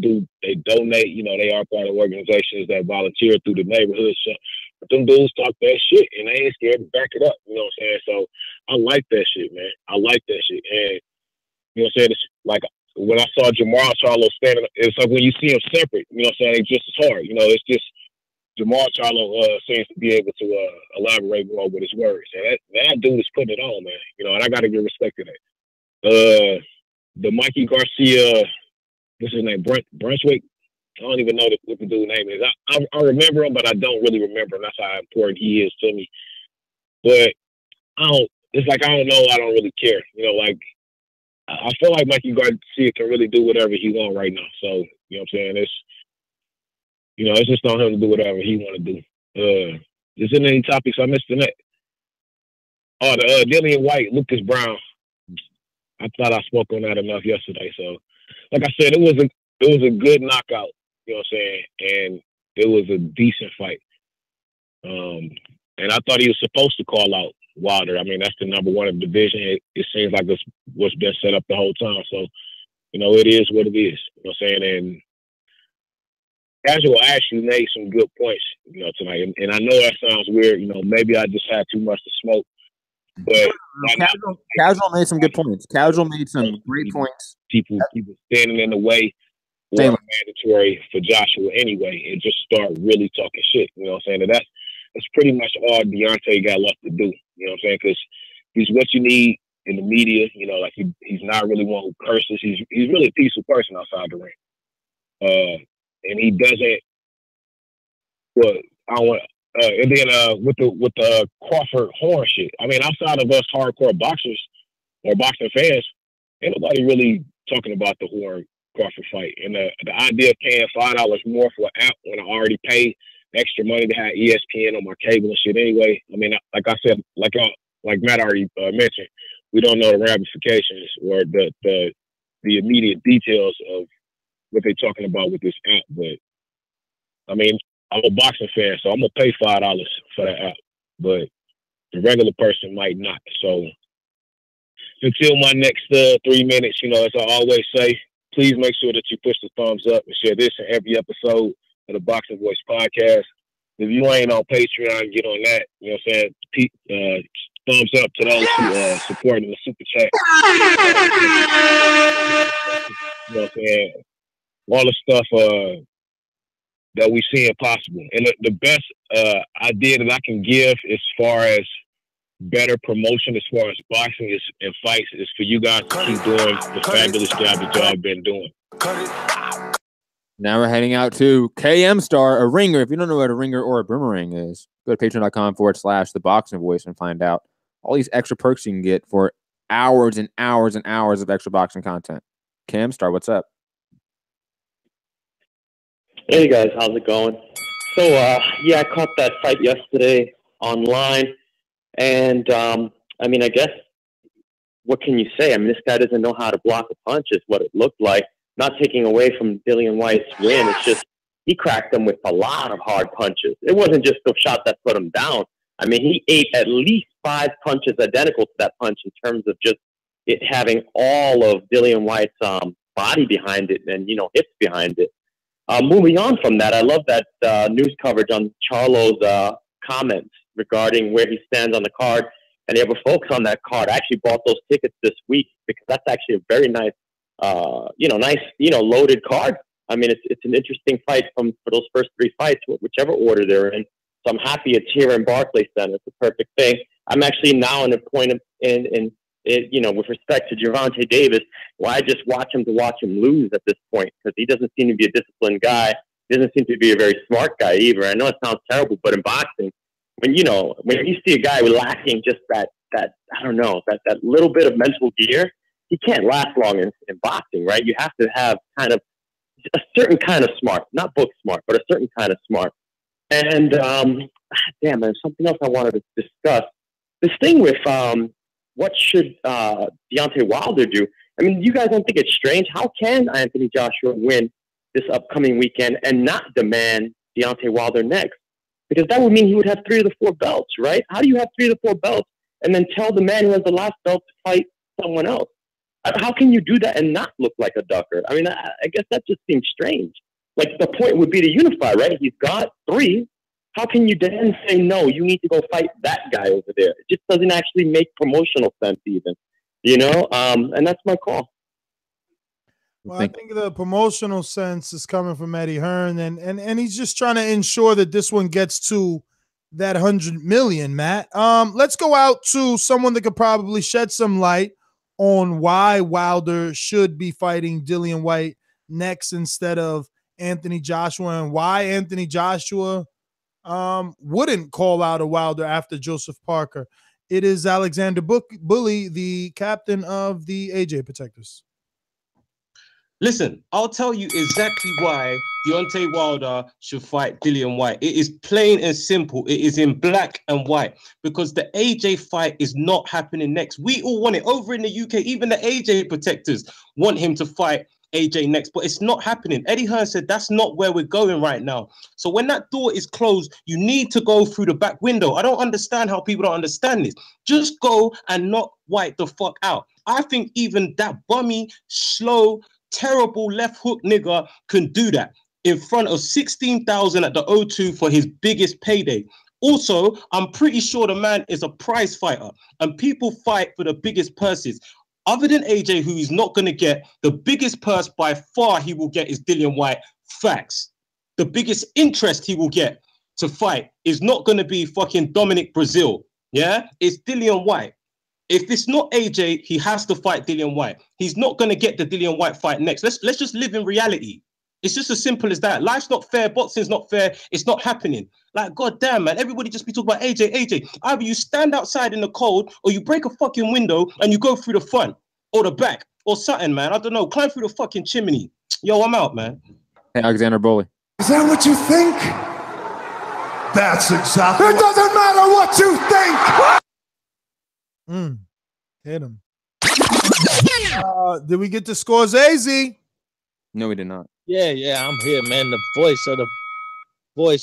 donate, you know, they are part of organizations that volunteer through the neighborhood. So, but them dudes talk that shit and they ain't scared to back it up. You know what I'm saying? So I like that shit, man. I like that shit. And you know what I'm saying? It's like when I saw Jermall Charlo standing, it's like when you see them separate, you know what I'm saying? They just as hard. You know, it's just Jermall Charlo seems to be able to elaborate more with his words. And that dude is putting it on, man. You know, and I got to give respect to that. The Mikey Garcia, what's his name, Brunswick? I don't even know what the dude's name is. I remember him, but I don't really remember him. That's how important he is to me. But it's like, I don't know. I don't really care. You know, like, I feel like Mikey Garcia can really do whatever he wants right now. So, you know what I'm saying? It's just on him to do whatever he want to do. Is there any topics I missed in that? Oh, the Dillian White, Lucas Browne. I thought I spoke on that enough yesterday. So, like I said, it was a good knockout. You know what I'm saying? And it was a decent fight. And I thought he was supposed to call out Wilder. I mean, that's the number one of the division. It seems like it's what's been set up the whole time. So, you know, it is what it is. You know what I'm saying? And Casual actually made some good points, you know, tonight. And I know that sounds weird. You know, maybe I just had too much to smoke. But Casual made some good points. Casual made some great points. People standing in the way were mandatory for Joshua anyway, and just start really talking shit. You know what I'm saying? And that's pretty much all Deontay got left to do. You know what I'm saying? Because he's what you need in the media. You know, like he's not really one who curses. He's really a peaceful person outside the ring. And he doesn't. Well, I don't want. And then with the Crawford horn shit. I mean, outside of us hardcore boxers or boxing fans, ain't nobody really talking about the Horn Crawford fight. And the idea of paying $5 more for an app when I already paid extra money to have ESPN on my cable and shit anyway. I mean, like I said, like Matt already mentioned, we don't know the ramifications or the immediate details of what they're talking about with this app. But I mean, I'm a boxing fan, so I'm gonna pay $5 for that app, but the regular person might not. So until my next 3 minutes, you know, as I always say, please make sure that you push the thumbs up and share this in every episode of the Boxing Voice podcast. If you ain't on Patreon, get on that. You know what I'm saying? thumbs up to those who supporting the super chat. You know what I'm saying? All the stuff that we seeing possible. And the best idea that I can give as far as better promotion as far as boxing is and fights is for you guys to keep doing the fabulous job that y'all been doing. Now we're heading out to KM Star, a ringer. If you don't know what a ringer or a boomerang is, go to patreon.com/ThaBoxingVoice and find out all these extra perks you can get for hours and hours and hours of extra boxing content. KM Star, what's up? Hey guys, how's it going? So yeah, I caught that fight yesterday online, and I mean, I guess what can you say? I mean, this guy doesn't know how to block a punch, is what it looked like. Not taking away from Dillian White's win, it's just he cracked him with a lot of hard punches. It wasn't just the shot that put him down. I mean, he ate at least 5 punches identical to that punch in terms of just it having all of Dillian White's body behind it and, you know, hips behind it. Moving on from that, I love that news coverage on Charlo's comments regarding where he stands on the card. And the other folks on that card, I actually bought those tickets this week because that's actually a very nice, loaded card. I mean, it's an interesting fight for those first 3 fights, whichever order they're in. So I'm happy it's here in Barclays Center. It's a perfect thing. I'm actually now in a point with respect to Gervonta Davis, where I just watch him lose at this point because he doesn't seem to be a disciplined guy. He doesn't seem to be a very smart guy either. I know it sounds terrible, but in boxing, when you see a guy lacking just that little bit of mental gear, he can't last long in boxing, right? You have to have kind of a certain kind of smart, not book smart, but a certain kind of smart. And there's something else I wanted to discuss. This thing with what should Deontay Wilder do? I mean, you guys don't think it's strange? How can Anthony Joshua win this upcoming weekend and not demand Deontay Wilder next? Because that would mean he would have 3 of the 4 belts, right? How do you have 3 of the 4 belts and then tell the man who has the last belt to fight someone else? How can you do that and not look like a ducker? I mean, I guess that just seems strange. Like, the point would be to unify, right? He's got 3. How can you then say, no, you need to go fight that guy over there? It just doesn't actually make promotional sense even, and that's my call. Well, I think the promotional sense is coming from Eddie Hearn, and he's just trying to ensure that this one gets to that 100 million, Matt. Let's go out to someone that could probably shed some light on why Wilder should be fighting Dillian White next instead of Anthony Joshua, and why Anthony Joshua wouldn't call out a Wilder after Joseph Parker. It is Alexander Bully, the captain of the AJ Protectors. Listen, I'll tell you exactly why Deontay Wilder should fight Dillian White. It is plain and simple. It is in black and white because the AJ fight is not happening next. We all want it over in the UK. Even the AJ protectors want him to fight AJ next, but it's not happening. Eddie Hearn said that's not where we're going right now. So when that door is closed, you need to go through the back window. I don't understand how people don't understand this. Just go and knock White the fuck out. I think even that bummy, slow, terrible left hook nigger can do that in front of 16,000 at the O2 for his biggest payday. Also, I'm pretty sure the man is a prize fighter and people fight for the biggest purses. Other than AJ, who he's not going to get, the biggest purse by far he will get is Dillian White. Facts. The biggest interest he will get to fight is not going to be fucking Dominic Brazil. Yeah? It's Dillian White. If it's not AJ, he has to fight Dillian White. He's not going to get the Dillian White fight next. Let's just live in reality. It's just as simple as that. Life's not fair. Boxing's not fair. It's not happening. Like, goddamn, man, everybody just be talking about AJ. Either you stand outside in the cold or you break a fucking window and you go through the front or the back or something, man. I don't know. Climb through the fucking chimney. Yo, I'm out, man. Hey, Alexander Bully. Is that what you think? That's exactly. It doesn't matter what you think. Hit him. Did we get to Scorsese? No, we did not. Yeah, I'm here, man. The voice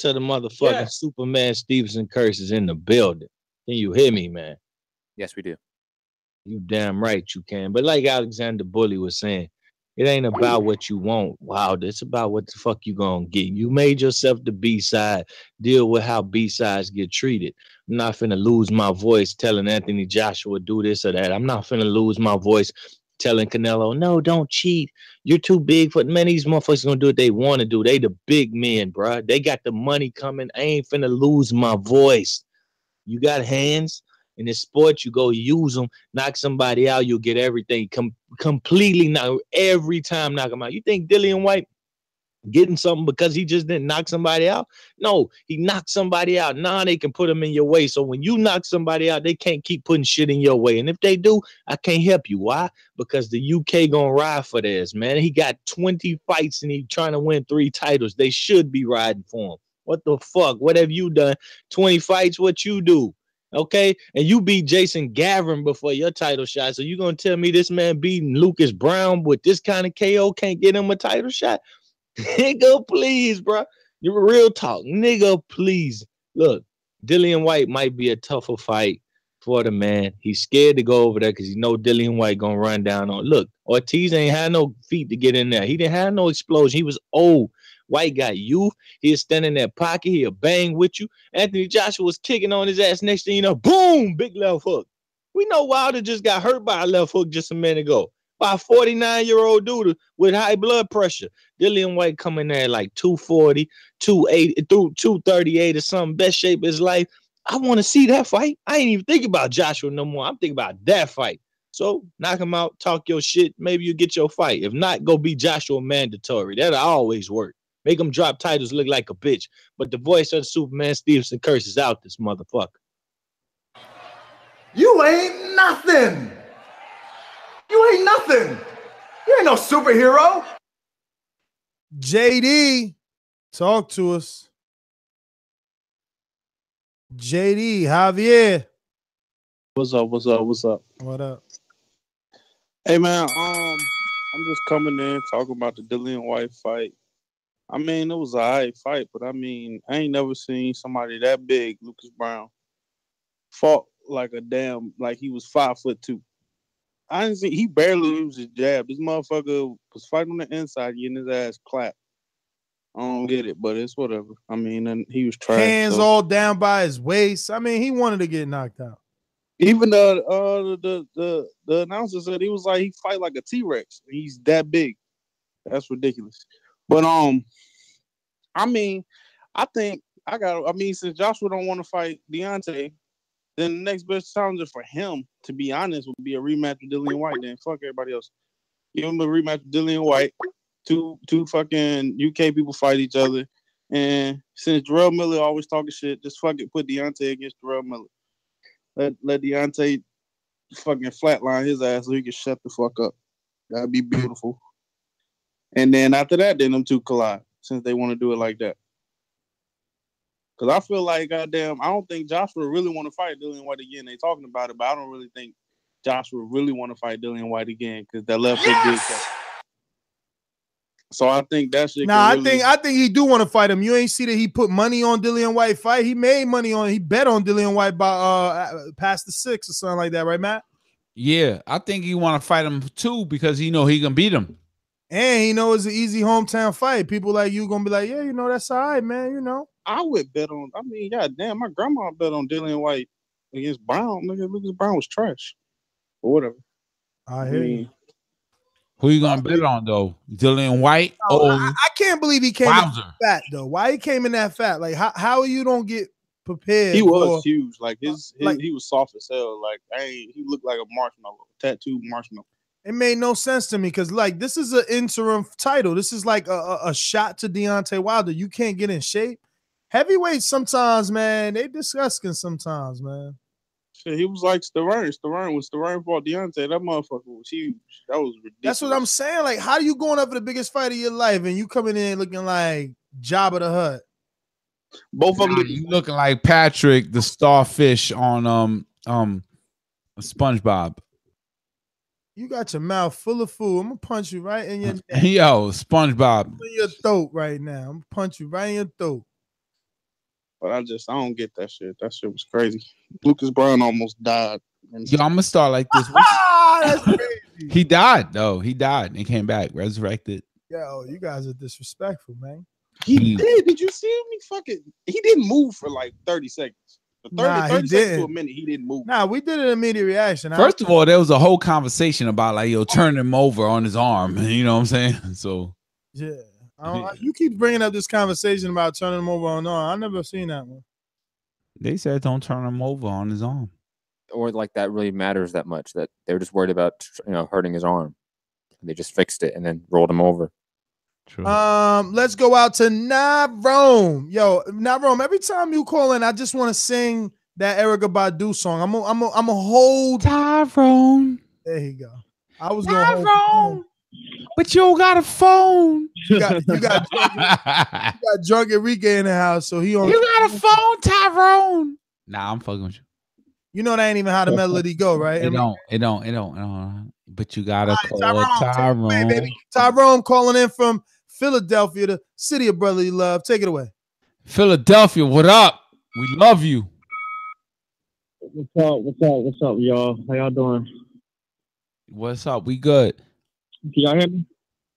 of the motherfucking Superman Stevenson curse is in the building. Can you hear me, man? Yes, we do. You damn right you can. But like Alexander Bully was saying, It ain't about what you want, Wilder. It's about what the fuck you gonna get. You made yourself the B-side. Deal with how B-sides get treated. I'm not finna lose my voice telling Anthony Joshua do this or that. I'm not finna lose my voice telling Canelo, no, don't cheat. You're too big for, man, these motherfuckers gonna do what they want to do. They the big men, bruh. They got the money coming. I ain't finna lose my voice. You got hands. In this sport, you go use them, knock somebody out, you'll get everything completely knock every time, knock them out. You think Dillian White getting something because he just didn't knock somebody out? No, he knocked somebody out. Now they can put him in your way. So when you knock somebody out, they can't keep putting shit in your way. And if they do, I can't help you. Why? Because the UK gonna ride for this, man. He got 20 fights and he trying to win 3 titles. They should be riding for him. What the fuck? What have you done? 20 fights, what you do? Okay, and you beat Jason Gavin before your title shot. So you gonna tell me this man beating Lucas Browne with this kind of KO can't get him a title shot? Nigga, please, bro. You're real talk, nigga. Please, look. Dillian White might be a tougher fight for the man. He's scared to go over there because he know Dillian White gonna run down on. Look, Ortiz ain't had no feet to get in there. He didn't have no explosion. He was old. White got youth. He'll stand in that pocket. He'll bang with you. Anthony Joshua was kicking on his ass. Next thing you know, boom, big left hook. We know Wilder just got hurt by a left hook just a minute ago. By a 49-year-old dude with high blood pressure. Dillian White coming there like 240, 280, 238 or something. Best shape of his life. I want to see that fight. I ain't even thinking about Joshua no more. I'm thinking about that fight. So knock him out, talk your shit. Maybe you get your fight. If not, go be Joshua mandatory. That'll always work. Make him drop titles, look like a bitch. But the voice of the Superman Stevenson curse is out this motherfucker. You ain't nothing. You ain't nothing. You ain't no superhero. JD, talk to us. JD, Javier. What's up? What's up? What's up? What up? Hey man, I'm just coming in talking about the Dillian White fight. I mean, it was a high fight, but I mean, I ain't never seen somebody that big, Lucas Browne, fought like a damn, like he was 5'2". I didn't see, he barely used his jab. This motherfucker was fighting on the inside, getting his ass clapped. I don't get it, but it's whatever. I mean, and he was trash. Hands all down by his waist. I mean, he wanted to get knocked out. Even the announcer said he was like, he fight like a T-Rex. He's that big. That's ridiculous. But I mean, since Joshua don't want to fight Deontay, then the next best challenger for him, to be honest, would be a rematch with Dillian White. Then fuck everybody else. Give him a rematch with Dillian White. Two fucking UK people fight each other. And since Jermall Miller always talking shit, just fucking put Deontay against Jermall Miller. Let Deontay fucking flatline his ass so he can shut the fuck up. That'd be beautiful. And then after that, then them two collide, since they want to do it like that. Because I feel like, goddamn, I don't think Joshua really want to fight Dillian White again. They talking about it, but I don't really think Joshua really want to fight Dillian White again because that left hook did that. So I think that shit. Nah, I think he do want to fight him. You ain't see that he put money on Dillian White fight. He made money on. He bet on Dillian White by past the 6 or something like that, right, Matt? Yeah, I think he want to fight him too because he know he can beat him. And he know it's an easy hometown fight. People like you gonna be like, yeah, you know, that's all right, man. You know, I would bet on. I mean, yeah, damn, my grandma bet on Dillian White against Browne. Nigga, Lucas Browne was trash, or whatever. I hear you. Who you gonna bet on though? Dillian White? I can't believe he came in fat though. Why he came in that fat? Like how you don't get prepared? He was huge. Like he was soft as hell. Like he looked like a marshmallow, tattooed marshmallow. It made no sense to me because like this is an interim title. This is like a shot to Deontay Wilder. You can't get in shape. Heavyweights sometimes, man, they disgusting sometimes, man. Shit, he was like Sterling. When Sterling fought Deontay, that motherfucker was huge. That was ridiculous. That's what I'm saying. Like, how are you going up for the biggest fight of your life and you coming in looking like Jabba the Hutt? Both of them. You looking like Patrick the Starfish on SpongeBob. You got your mouth full of food. I'm gonna punch you right in your neck. Yo, SpongeBob. In your throat right now. I'm gonna punch you right in your throat. But I don't get that shit. That shit was crazy. Lucas Browne almost died. Yo, I'm gonna start like this. That's crazy. people. He died though. He died and came back, resurrected. Yo, you guys are disrespectful, man. He did. Did you see him? He didn't move for like 30 seconds. 30 seconds to a minute, he didn't move. Nah, we did an immediate reaction. First of all, there was a whole conversation about like, yo, turn him over on his arm. You know what I'm saying? So yeah, you keep bringing up this conversation about turning him over on arm. I never seen that one. They said don't turn him over on his arm. Or like that really matters that much that they were just worried about hurting his arm. They just fixed it and then rolled him over. True. Let's go out to Navrome. Yo, Navrome, every time you call in, I just want to sing that Erykah Badu song. I'm a hold Tyrone. There you go. I was Tyrone, gonna hold but you got a phone. You got drunk Enrique in the house, so he on. You got a phone, Tyrone. Nah, I'm fucking with you. You know that ain't even how the melody go, right? It don't. But you gotta call Tyrone. Tyrone calling in from Philadelphia, the city of brotherly love. Take it away. Philadelphia, what up? We love you. What's up, y'all? How y'all doing? What's up? We good. Can y'all hear me?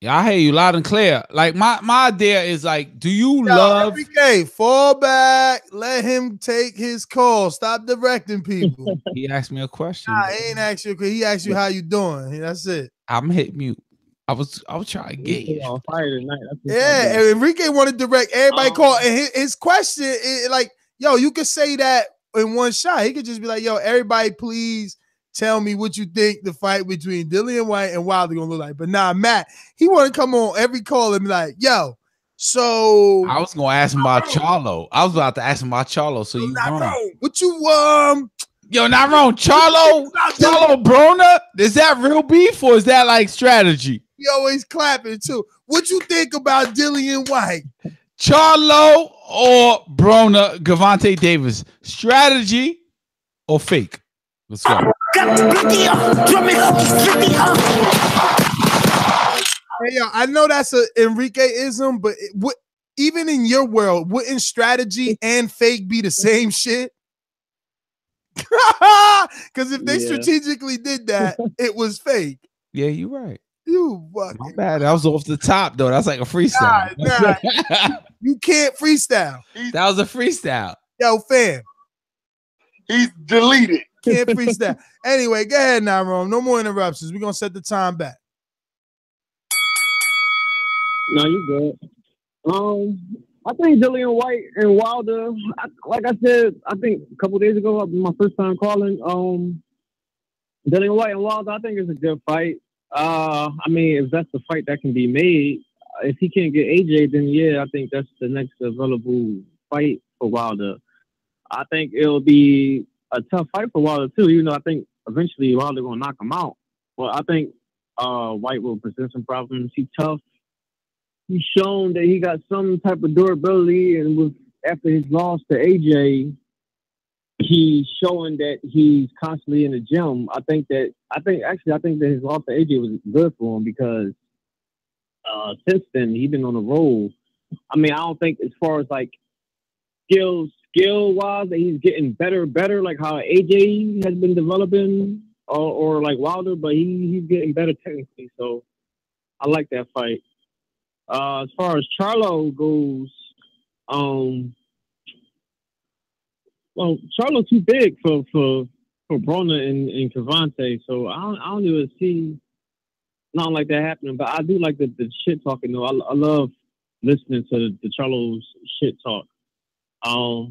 Yeah, I hear you loud and clear. Like my idea is like, do you love Enrique, fall back, let him take his call. Stop directing people. He asked me a question. Nah, he ain't asked you. He asked you how you doing. That's it. I'm hit mute. I was trying to get you on fire tonight. Yeah, and Enrique wanted to direct everybody call. And his question is like, yo, you could say that in one shot. He could just be like, yo, everybody please tell me what you think the fight between Dillian White and Wilder gonna look like. But nah, Matt, he want to come on every call and be like, yo, so I was gonna ask him about Charlo. I was about to ask him about Charlo. So you wrong. What you Yo, not wrong. Charlo Broner. Is that real beef or is that like strategy? He always clapping too. What you think about Dillian White? Charlo or Broner, Gervonta Davis, strategy or fake? Let's go. Hey, yo, I know that's a Enrique-ism, but even in your world, wouldn't strategy and fake be the same shit? Because if they strategically did that, it was fake. Yeah, you're right. You fucking my bad. That was off the top though. That's like a freestyle. Nah. You can't freestyle. That was a freestyle. Yo, fam. He's deleted. Can't freestyle. Anyway, go ahead now, Rome. No more interruptions. We're gonna set the time back. No, you good. I think Dillian White and Wilder, like I said, I think a couple days ago, my first time calling, Dillian White and Wilder, I think it's a good fight. I mean, if that's the fight that can be made, if he can't get AJ, then yeah, I think that's the next available fight for Wilder. I think it'll be a tough fight for Wilder too, even though I think eventually Wilder gonna knock him out. Well, I think White will present some problems. He's tough. He's shown that he got some type of durability, and after his loss to AJ, he's showing that he's constantly in the gym. I think that his loss to AJ was good for him because since then he's been on a roll. I mean, I don't think as far as like skill wise that he's getting better, like how AJ has been developing or like Wilder, but he's getting better technically. So I like that fight. As far as Charlo goes, well, Charlo too big for Broner and Gervonta, so I don't even see nothing like that happening. But I do like the shit talking though. I love listening to the Charlo's shit talk. I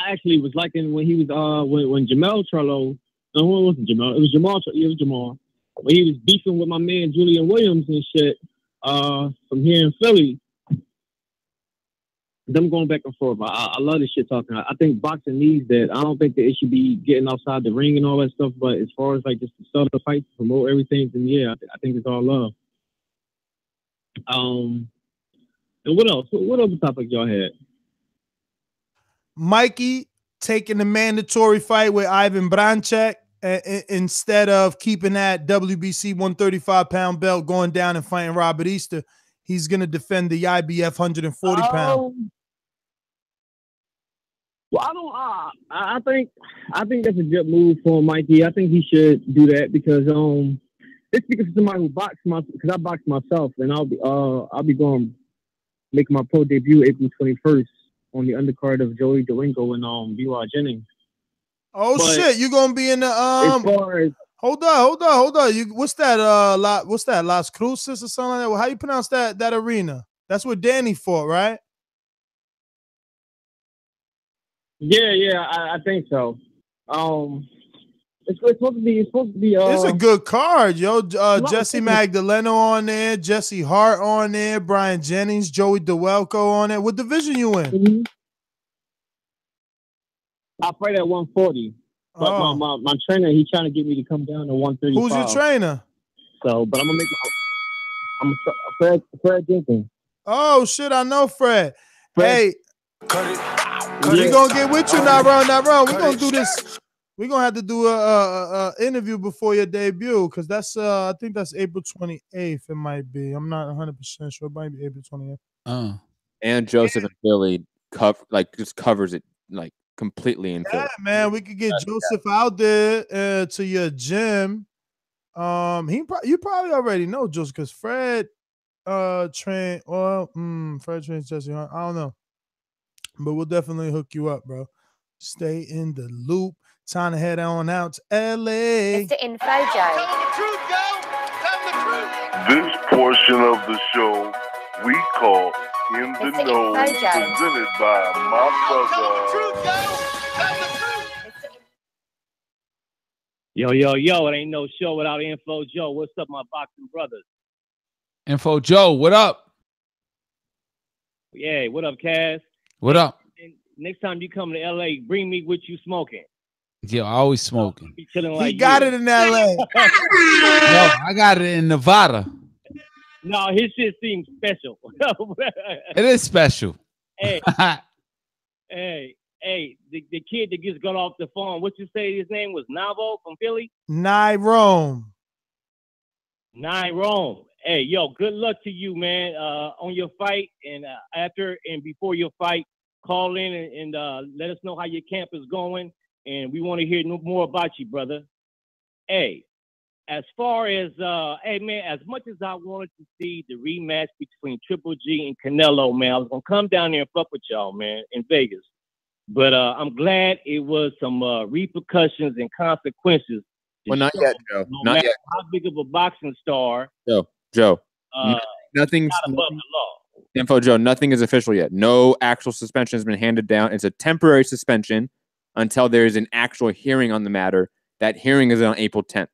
actually was liking when he was when Jermall Charlo. No, it wasn't Jermall. It was Jermall. It was Jermall. When he was beefing with my man Julian Williams and shit. From here in Philly, them going back and forth. I love this shit talking. I think boxing needs that. I don't think that it should be getting outside the ring and all that stuff. But as far as like just to start the fight, to promote everything, then yeah, I think it's all love. And what else? What other topic y'all had? Mikey taking the mandatory fight with Ivan Baranchyk. Instead of keeping that WBC 135-pound belt, going down and fighting Robert Easter, he's going to defend the IBF 140-pound. Well, I think that's a good move for Mikey. I think he should do that because it's because somebody who because I box myself, and I'll be going make my pro debut April 21st on the undercard of Joey DeWingo and B.Y. Jennings. Oh shit, you gonna be in the As far as hold on. What's that? What's that? Las Cruces or something like that? Well, how you pronounce that arena? That's where Danny fought, right? Yeah, I think so. It's supposed to be. It's a good card, yo. Jesse Magdaleno on there, Jesse Hart on there, Brian Jennings, Joey DeWelko on there. What division you in? Mm-hmm. I fight at 140, but my trainer, he's trying to get me to come down to 135. Who's your trainer? So, but I'm gonna make Fred Jenkins. Oh shit, I know Fred. Hey, we gonna get with you, not wrong. We're gonna do this. We're gonna have to do a interview before your debut because that's I think that's April 28th. It might be. I'm not 100% sure. It might be April 28th. And Joseph in Philly just covers it like completely in Philly. Yeah, man, we could get Joseph out there to your gym. You probably already know Joseph because Fred trained. Well, Fred trains Jesse Hunt. I don't know, but we'll definitely hook you up, bro. Stay in the loop. Time to head on out to LA. Mr. Info Joe. This portion of the show we call In the Know, presented by my brother. Yo, it ain't no show without Info Joe. What's up, my boxing brothers? Info Joe, what up? Yeah, what up, Cass? What up? And next time you come to LA, bring me with you smoking. Yeah, I always smoking. He got it in LA. No, I got it in Nevada. No, his shit seems special. It is special. Hey, the kid that just got off the phone, what you say his name was? Navo from Philly? Nyrome. Hey, yo, good luck to you, man, on your fight. And after and before your fight, call in and let us know how your camp is going. And we want to hear more about you, brother. Hey, as far as, hey, man, as much as I wanted to see the rematch between Triple G and Canelo, man, I was going to come down there and fuck with y'all, man, in Vegas. But I'm glad it was some repercussions and consequences. Well, not yet, Joe. No matter how big of a boxing star. Joe. Nothing's not above the law. Info Joe, nothing is official yet. No actual suspension has been handed down. It's a temporary suspension until there is an actual hearing on the matter. That hearing is on April 10th.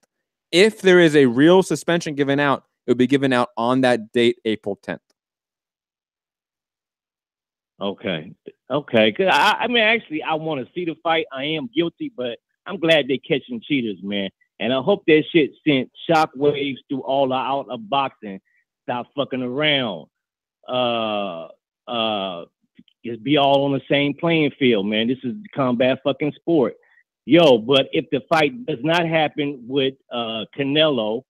If there is a real suspension given out, it will be given out on that date, April 10th. Okay. Cause I mean, actually, I want to see the fight. I am guilty, but I'm glad they're catching cheaters, man. And I hope that shit sent shockwaves through all the out of boxing. Stop fucking around. Just be all on the same playing field, man. This is combat fucking sport. Yo, but if the fight does not happen with Canelo,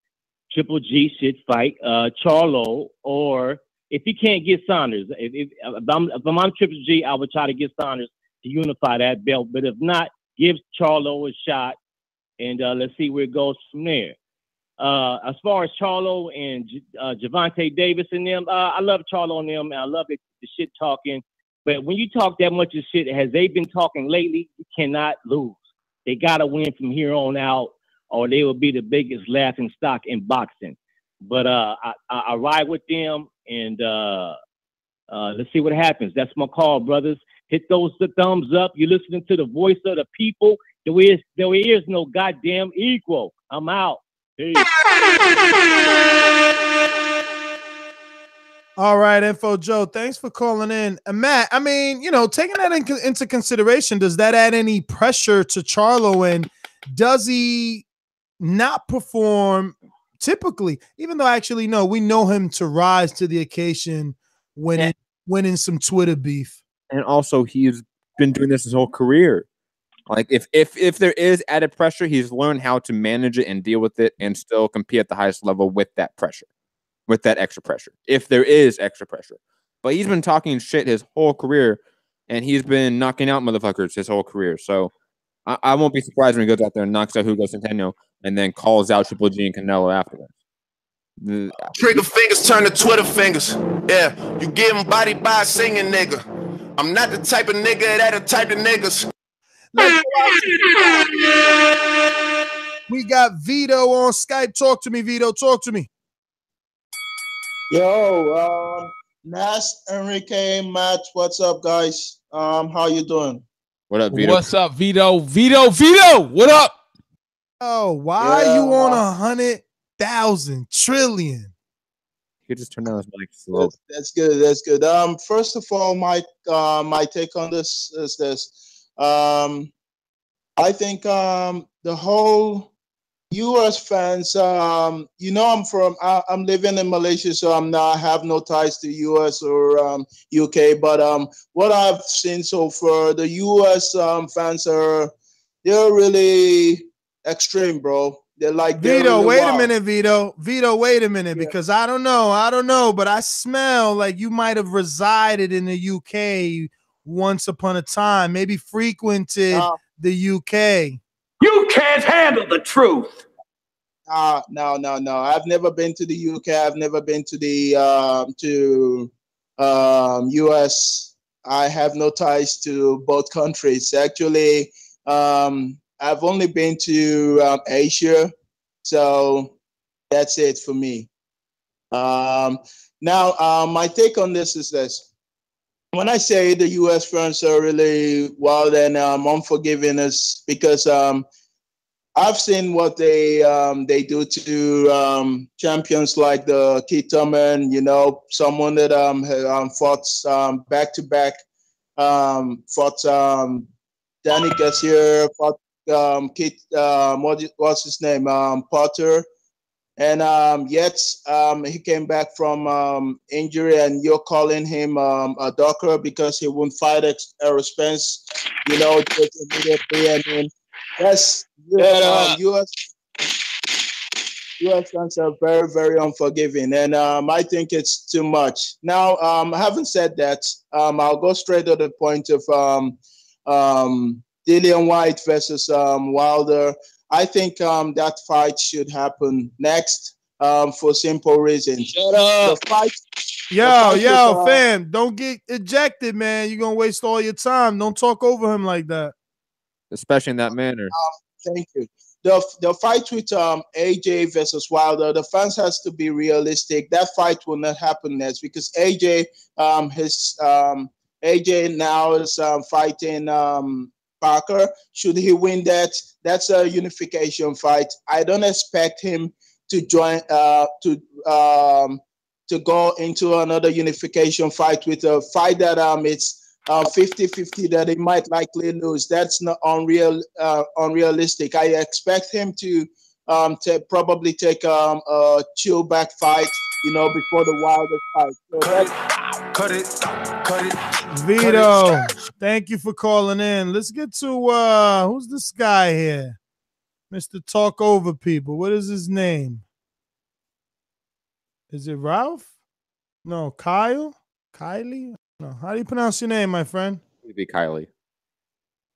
Triple G should fight Charlo, or if he can't get Saunders, if I'm Triple G, I would try to get Saunders to unify that belt. But if not, give Charlo a shot, and let's see where it goes from there. As far as Charlo and Gervonta Davis and them, I love Charlo and them, and I love the shit talking. But when you talk that much of shit, as they've been talking lately, you cannot lose. They got to win from here on out, or they will be the biggest laughing stock in boxing. But I ride with them, and let's see what happens. That's my call, brothers. Hit those thumbs up. You're listening to the voice of the people. There is no goddamn equal. I'm out. Peace. All right, Info Joe, thanks for calling in. And Matt, I mean, taking that into consideration, does that add any pressure to Charlo? And does he not perform typically, even though actually, no, we know him to rise to the occasion winning some Twitter beef. And also, he's been doing this his whole career. Like, if there is added pressure, he's learned how to manage it and deal with it and still compete at the highest level with that pressure. With that extra pressure, if there is extra pressure. But he's been talking shit his whole career and he's been knocking out motherfuckers his whole career. So I won't be surprised when he goes out there and knocks out Hugo Centeno and then calls out Triple G and Canelo afterwards. Trigger fingers turn to Twitter fingers. Yeah, you getting bodied by a singing nigga. I'm not the type of nigga that a type of niggas. We got Vito on Skype. Talk to me, Vito. Talk to me. Yo, Nas, Enrique, Matt, what's up, guys? How you doing? What up, Vito? What's up, Vito? Vito, what up? Oh, why are you on 100,000 trillion? You could just turn down his mic slow. That's good. That's good. First of all, my take on this is this. I think the whole U.S. fans, I'm living in Malaysia, so I have no ties to U.S. or UK. But what I've seen so far, the U.S. Fans they're really extreme, bro. They're like Vito. really Wait wild. a minute, Vito. Vito, wait a minute, because I don't know, but I smell like you might have resided in the UK once upon a time, maybe frequented the UK. You can't handle the truth. No. I've never been to the UK. I've never been to the US. I have no ties to both countries. Actually, I've only been to Asia, so that's it for me. Now, my take on this is this. When I say the U.S. fans are really wild and unforgiving, is because I've seen what they do to champions like the Keith Thurman, someone that fought back-to-back, fought Danny Garcia, fought Keith, what's his name, Potter. And yet he came back from injury, and you're calling him a doctor because he won't fight at expense, just immediately. I mean, that's U.S. fans are very, very unforgiving, and I think it's too much. Now, having said that, I'll go straight to the point of Dillian White versus Wilder. I think that fight should happen next for simple reasons. Shut up. The fight, fam, don't get ejected, man. You're going to waste all your time. Don't talk over him like that. Especially in that manner. Thank you. The fight with AJ versus Wilder, the fans has to be realistic. That fight will not happen next because AJ now is fighting Parker. Should he win that, that's a unification fight. I don't expect him to join to go into another unification fight with a fight that it's 50-50 that he might likely lose. That's not unrealistic. I expect him to probably take a chill back fight, before the Wilder fight. Cut it. Vito, thank you for calling in. Let's get to who's this guy here? Mr. Talk Over People. What is his name? Is it Ralph? No, Kyle? Kylie? No. How do you pronounce your name, my friend? It'd be Kylie.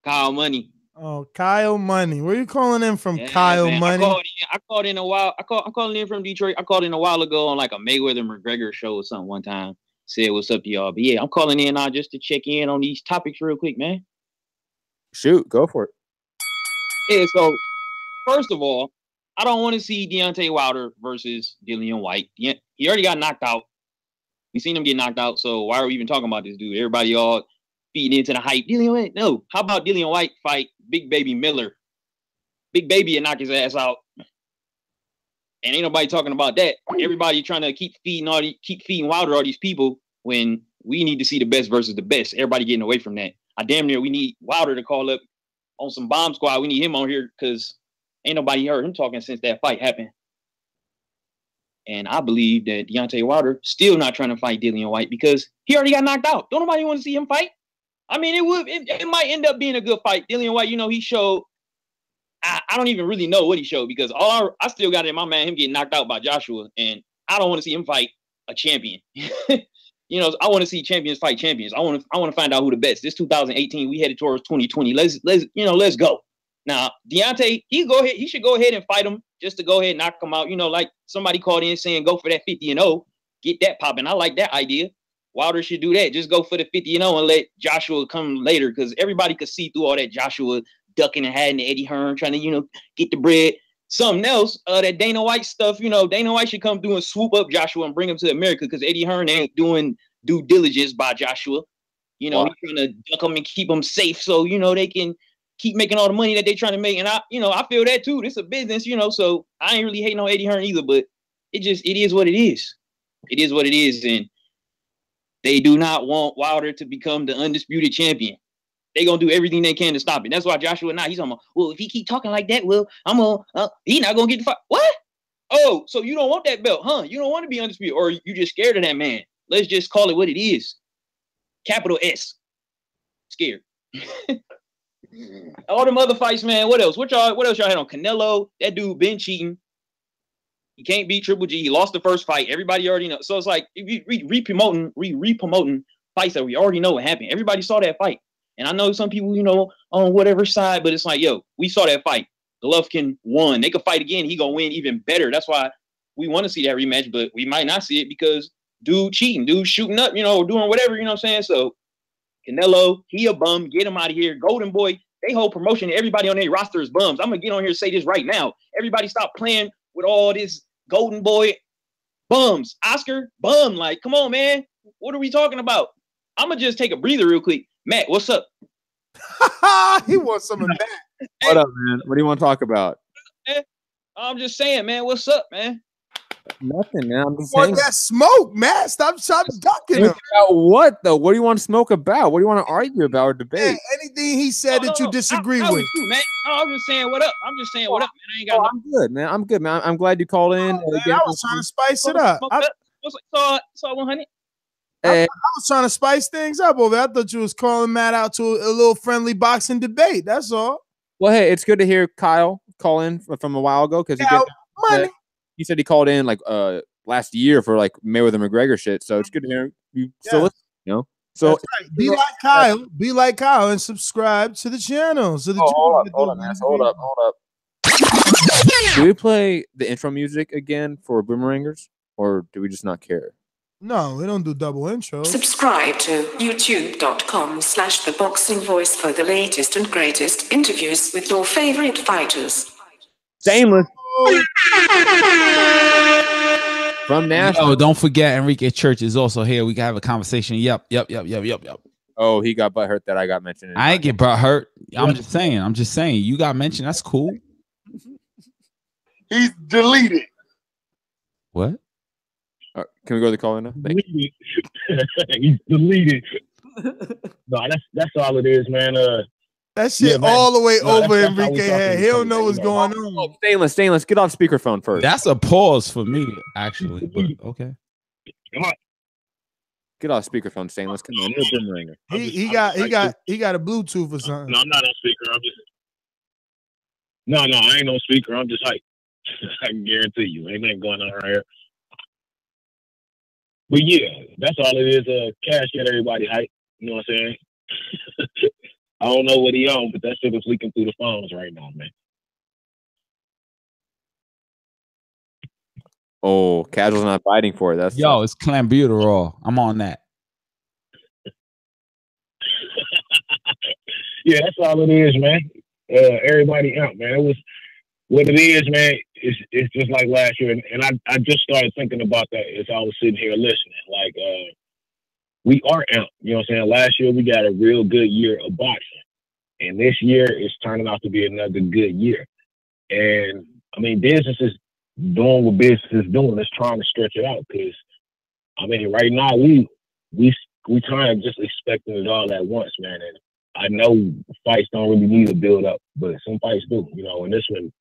Kyle Money. Oh, Kyle Money. Where are you calling in from, Kyle man. Money? I called in a while. I'm calling in from Detroit. I called in a while ago on like a Mayweather McGregor show or something one time. Said what's up to y'all. But yeah, I'm calling in now just to check in on these topics real quick, man. Shoot, go for it. Yeah, so first of all, I don't want to see Deontay Wilder versus Dillian White. He already got knocked out. We seen him get knocked out, so why are we even talking about this dude? Everybody all feeding into the hype. Dillian White? No. How about Dillian White fight Big Baby Miller? Big Baby and knock his ass out. And ain't nobody talking about that. Everybody trying to keep feeding Wilder all these people when we need to see the best versus the best. Everybody getting away from that. I damn near we need Wilder to call up on some bomb squad. We need him on here because ain't nobody heard him talking since that fight happened. And I believe that Deontay Wilder still not trying to fight Dillian White because he already got knocked out. Don't nobody want to see him fight. I mean, it might end up being a good fight. Dillian White, he showed. I don't even really know what he showed because I still got it in my mind him getting knocked out by Joshua, and I don't want to see him fight a champion. You know, I want to see champions fight champions. I want to find out who the best. This 2018, we headed towards 2020. Let's go. Now, Deontay, he should go ahead and fight him just to go ahead and knock him out. You know, like somebody called in saying go for that 50-0, get that popping. I like that idea. Wilder should do that. Just go for the 50-0 and let Joshua come later, because everybody could see through all that Joshua ducking and hiding, Eddie Hearn trying to, you know, get the bread. Something else, that Dana White stuff, you know, Dana White should come through and swoop up Joshua and bring him to America, because Eddie Hearn ain't doing due diligence by Joshua. You know, he's trying to duck him and keep him safe so, you know, they can keep making all the money that they're trying to make. And I feel that too. This is a business, you know, so I ain't really hating on Eddie Hearn either, but it is what it is. It is what it is. And they do not want Wilder to become the undisputed champion. They gonna do everything they can to stop it. That's why Joshua he's on. Well, if he keep talking like that, well, he not gonna get the fight. What? Oh, so you don't want that belt, huh? You don't want to be undisputed, or you just scared of that man? Let's just call it what it is. Capital S. Scared. All them other fights, man. What else? What else y'all had on? Canelo, that dude been cheating. He can't beat Triple G. He lost the first fight. Everybody already knows. So it's like re-promoting fights that we already know what happened. Everybody saw that fight. And I know some people, you know, on whatever side, but it's like, yo, we saw that fight. Golovkin won. They could fight again. He gonna win even better. That's why we want to see that rematch, but we might not see it because dude cheating, dude shooting up, you know, or doing whatever, you know what I'm saying? So Canelo, he a bum. Get him out of here. Golden Boy, they whole promotion, everybody on their roster is bums. I'm gonna get on here and say this right now. Everybody stop playing with all this Golden Boy bums. Oscar, bum. Like, come on, man. What are we talking about? I'm gonna just take a breather real quick. Matt, what's up? He wants some of that. What up, man? What do you want to talk about? I'm just saying, man. What's up, man? Nothing, man. I'm just Want saying. that smoke, Matt? Stop ducking him. About what though? What do you want to smoke about? What do you want to argue about or debate? Yeah, anything he said that you disagree with. You, man. No, I'm just saying what up. I'm just saying what up, man. I ain't got I'm good, man. I'm good, man. I'm glad you called in. Man, I was trying to spice it up. So 100. I was trying to spice things up over there. I thought you was calling Matt out to a little friendly boxing debate. That's all. Well, hey, it's good to hear Kyle call in from a while ago because he said he called in like last year for like Mayweather McGregor shit. So it's good to hear you still listen, you know. So right. Be like Kyle and subscribe to the channel. So hold up. Do we play the intro music again for Boomerangers, or do we just not care? No, we don't do double intros. Subscribe to youtube.com/ThaBoxingVoice for the latest and greatest interviews with your favorite fighters. Stainless. From Nashville. Oh, don't forget Enrique Church is also here. We can have a conversation. Yep. Oh, he got butthurt that I got mentioned. I ain't get butthurt. I'm just saying. You got mentioned. That's cool. He's deleted. What? Can we go to the call now? He's deleted. No, that's all it is, man. That shit all the way over Enrique head. He don't know what's going on. Stainless, get off speakerphone first. That's a pause for me, actually. But okay. Come on. Get off speakerphone, Stainless. Come on, you're a boomeranger. He got a Bluetooth or something. No, I'm not on speaker. I'm just No, I ain't on speaker. I'm just hype. I can guarantee you. Ain't nothing going on right here. But yeah, that's all it is. Cash get everybody hype. You know what I'm saying? I don't know what he on, but that shit is leaking through the phones right now, man. Oh, Casual's not fighting for it. That's it's clenbuterol. I'm on that. Yeah, that's all it is, man. Everybody out, man. It was what it is, man. It's just like last year, and I just started thinking about that as I was sitting here listening. Like, we are out. You know what I'm saying? Last year we got a real good year of boxing, and this year it's turning out to be another good year. And I mean, business is doing what business is doing. It's trying to stretch it out because, I mean, right now we kind of just expecting it all at once, man. And I know fights don't really need a build up, but some fights do, you know. And this one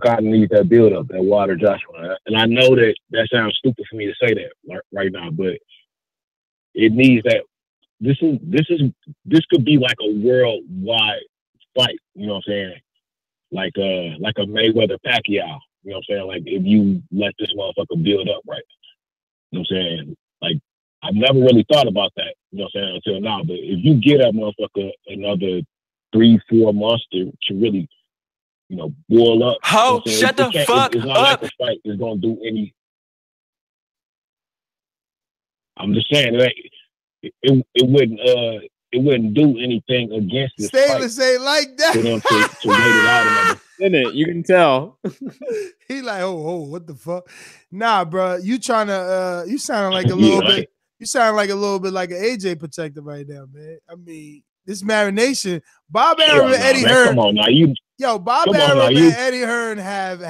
kind of needs that build up, that Wilder Joshua. And I know that sounds stupid for me to say that right now, but it needs that. This could be like a worldwide fight. You know what I'm saying? Like a Mayweather Pacquiao. You know what I'm saying? Like if you let this motherfucker build up right. You know what I'm saying? Like I've never really thought about that, you know what I'm saying, until now. But if you get that motherfucker another 3-4 months to really, you know, boil up. Ho, you know shut the fuck it's not up. like the fight is gonna do any. I'm just saying that it wouldn't do anything against this Stainless fight ain't like that. for them to wait it out another. Isn't it? You can tell. He like, oh, what the fuck? Nah, bro, you trying to you sounding like a little bit. You sound like a little bit like an AJ protector right now, man. I mean, this marination, Bob Arum and Eddie Hearn. Come on now, Bob Arum and Eddie Hearn have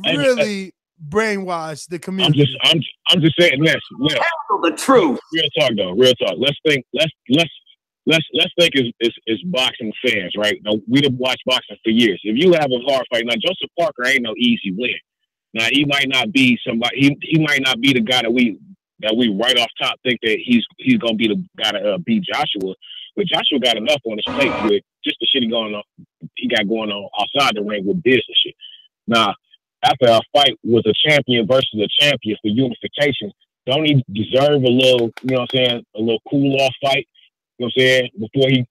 really brainwashed the community. I'm just saying this. Tell the truth. Real talk though. Real talk. Let's think is boxing fans, right? Now, we have watched boxing for years. If you have a hard fight, now Joseph Parker ain't no easy win. Now he might not be somebody. He might not be the guy that we right off top think that he's gonna be the guy to beat Joshua. But Joshua got enough on his plate with just the shit he got going on outside the ring with business shit. Now, after a fight with a champion versus a champion for unification, don't he deserve a little, you know what I'm saying, a little cool off fight? You know what I'm saying?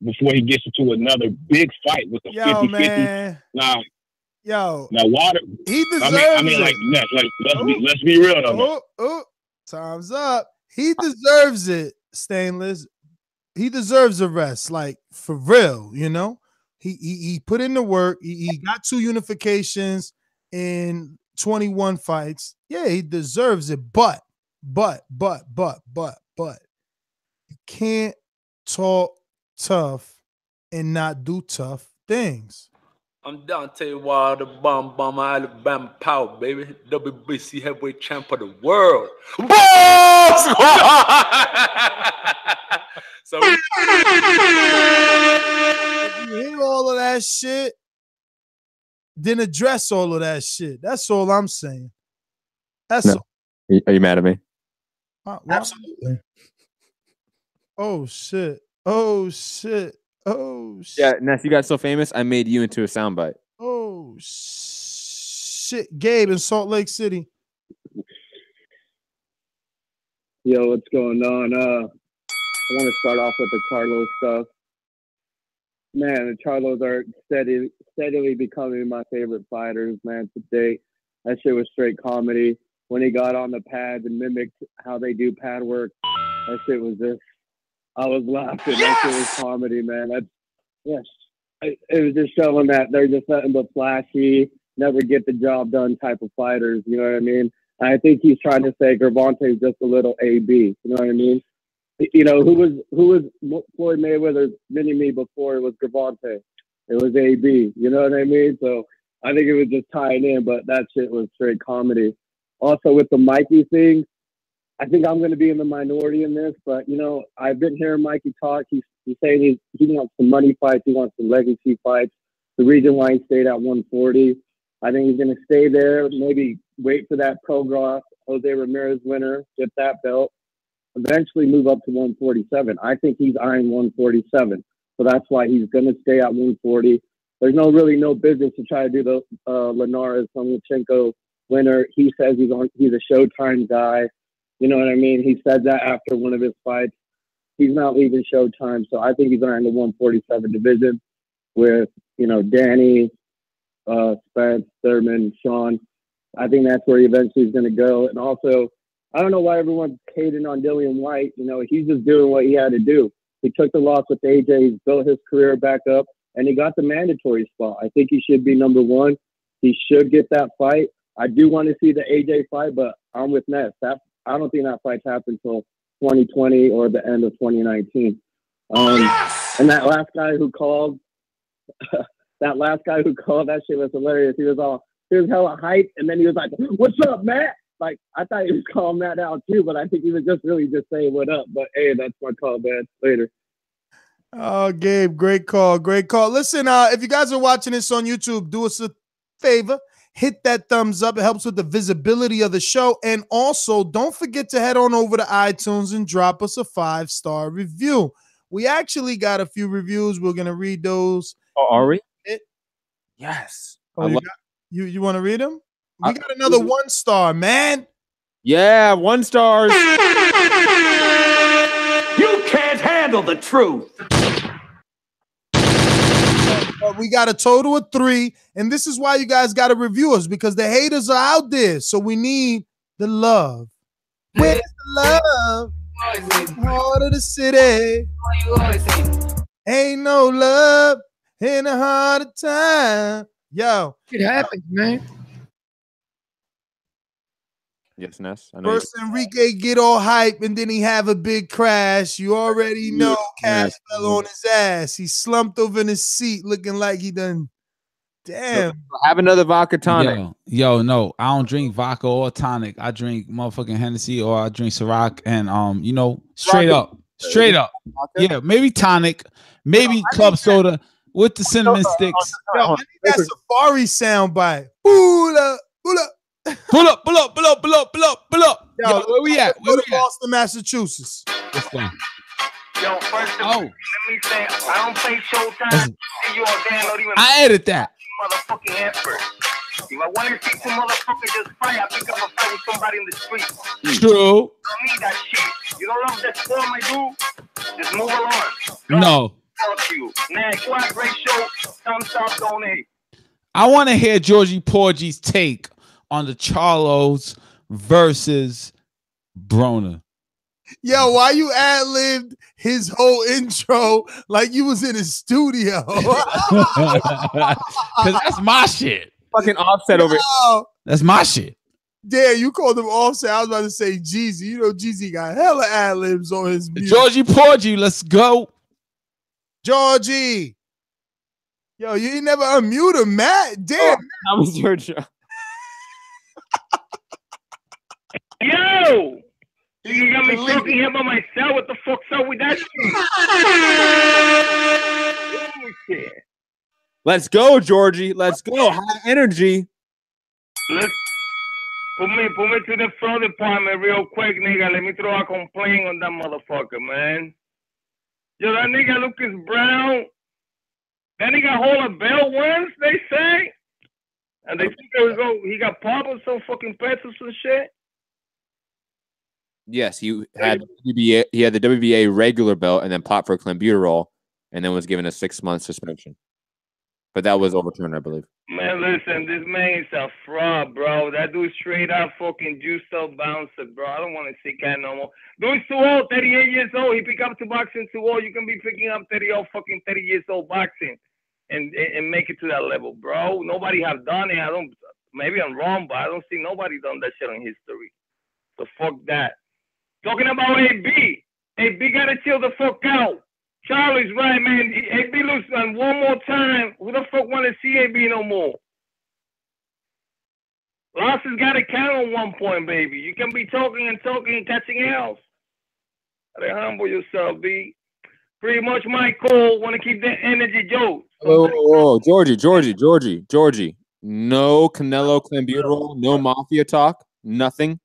Before he gets into another big fight with a 50-50. Now Wilder, he deserves let's be real though. Time's up. He deserves it, Stainless. He deserves a rest, like for real, you know. He put in the work. He got 2 unifications in 21 fights. Yeah, he deserves it, but you can't talk tough and not do tough things. I'm Deontay Wilder, bomb, Alabama power, baby. WBC heavyweight champ of the world. Balls! So if you hear all of that shit, then address all of that shit. That's all I'm saying. All. Are you mad at me? Absolutely. Oh shit. Yeah, Ness, you got so famous, I made you into a soundbite. Oh shit. Gabe in Salt Lake City. Yo, what's going on? I want to start off with the Charlo stuff. Man, the Charlos are steadily becoming my favorite fighters, man, to date. That shit was straight comedy. When he got on the pads and mimicked how they do pad work, that shit was just, I was laughing. Yes! That shit was comedy, man. It was just showing that they're just nothing but flashy, never get the job done type of fighters. You know what I mean? I think he's trying to say Gervonta is just a little AB. You know what I mean? You know, who was Floyd Mayweather's mini-me before it was Gervonta? It was AB. You know what I mean? So I think it was just tying in, but that shit was straight comedy. Also with the Mikey thing, I think I'm going to be in the minority in this, but, you know, I've been hearing Mikey talk. He's saying he wants some money fights. He wants some legacy fights. The reason why he stayed at 140, I think he's going to stay there, maybe wait for that Prograf, Jose Ramirez winner, get that belt, eventually move up to 147. I think he's eyeing 147. So that's why he's going to stay at 140. There's no business to try to do the Linares Lomachenko winner. He says he's a Showtime guy. You know what I mean? He said that after one of his fights. He's not leaving Showtime, so I think he's eyeing the 147 division with, you know, Danny, Spence, Thurman, Sean. I think that's where he eventually is going to go. And also, I don't know why everyone's hating on Dillian White. You know, he's just doing what he had to do. He took the loss with AJ. He's built his career back up, and he got the mandatory spot. I think he should be number 1. He should get that fight. I do want to see the AJ fight, but I'm with Ness. I don't think that fight's happened until 2020 or the end of 2019. And that last guy who called, that shit was hilarious. He was hella hype, and then he was like, "What's up, Matt?" Like, I thought he was calling Matt out too, but I think he was just saying what up. But hey, that's my call, man. Later. Oh, Gabe, great call. Listen, if you guys are watching this on YouTube, do us a favor. Hit that thumbs up. It helps with the visibility of the show. And also, don't forget to head on over to iTunes and drop us a 5-star review. We actually got a few reviews. We're going to read those. Oh, are we? Yes. You want to read them? We got another 1-star, man. Yeah, 1 stars. handle the truth. We got a total of 3, and this is why you guys got to review us, because the haters are out there. So we need the love. Where's the love? Heart of the city. Ain't no love in the heart of time. Yo, it happens, man. Yes, Ness. I know first Enrique get all hype, and then he have a big crash. You already know Cash fell on his ass. He slumped over in his seat looking like he done. Damn. Have another vodka tonic. Yo, no, I don't drink vodka or tonic. I drink motherfucking Hennessy or I drink Ciroc and straight up. Yeah, maybe tonic, maybe club soda with the cinnamon sticks. Yo, I need that Safari sound bite. Pull up, pull up. Pull up. Yo, where we at? Go to Boston, Massachusetts. Let's go. Yo, first of all, let me say, I don't play Showtime. You all damn not even. I edit that. Motherfucking effort. If I want to see some motherfuckers just fight, I pick up a fight with somebody in the street. True. I don't need that shit. You don't love that form I do? Just move along. No. Fuck you. Man, you want a great show? Come stop, donate. I want to hear Georgie Porgy's take on the Charlos versus Broner. Yo, why you ad-libbed his whole intro like you was in his studio? Because that's my shit. Fucking Offset over here. That's my shit. Damn, you called him Offset. I was about to say Jeezy. You know Jeezy got hella ad-libs on his music. Georgie Porgy, let's go. Georgie. Yo, you ain't never unmute him, Matt. Damn. That was your job. Yo! You got me talking here by myself. What the fuck's up with that shit? Let's go, Georgie. Let's go. High energy. Let's put me to the fraud department real quick, nigga. Let me throw a complaint on that motherfucker, man. Yo, that nigga Lucas Browne, that nigga hold a bell once, they say. And they think he got popped with some fucking pesos and shit. Yes, he had the WBA regular belt and then popped for clenbuterol and then was given a 6-month suspension. But that was overturned, I believe. Man, listen, this man is a fraud, bro. That dude straight up fucking juiced up bouncer, bro. I don't want to see Cat no more. Dude's too old, 38 years old. He picked up to boxing too old. You can be picking up 30 years old boxing and make it to that level, bro. Nobody have done it. Maybe I'm wrong, but I don't see nobody done that shit in history. So fuck that. Talking about AB. AB got to chill the fuck out. Charlie's right, man. AB looks on one more time. Who the fuck want to see AB no more? Losses got to count on one point, baby. You can be talking and catching else. Gotta humble yourself, B. Pretty much my call. Want to keep that energy, Joe. Oh, Georgie. No Canelo clenbuterol, no mafia talk, nothing.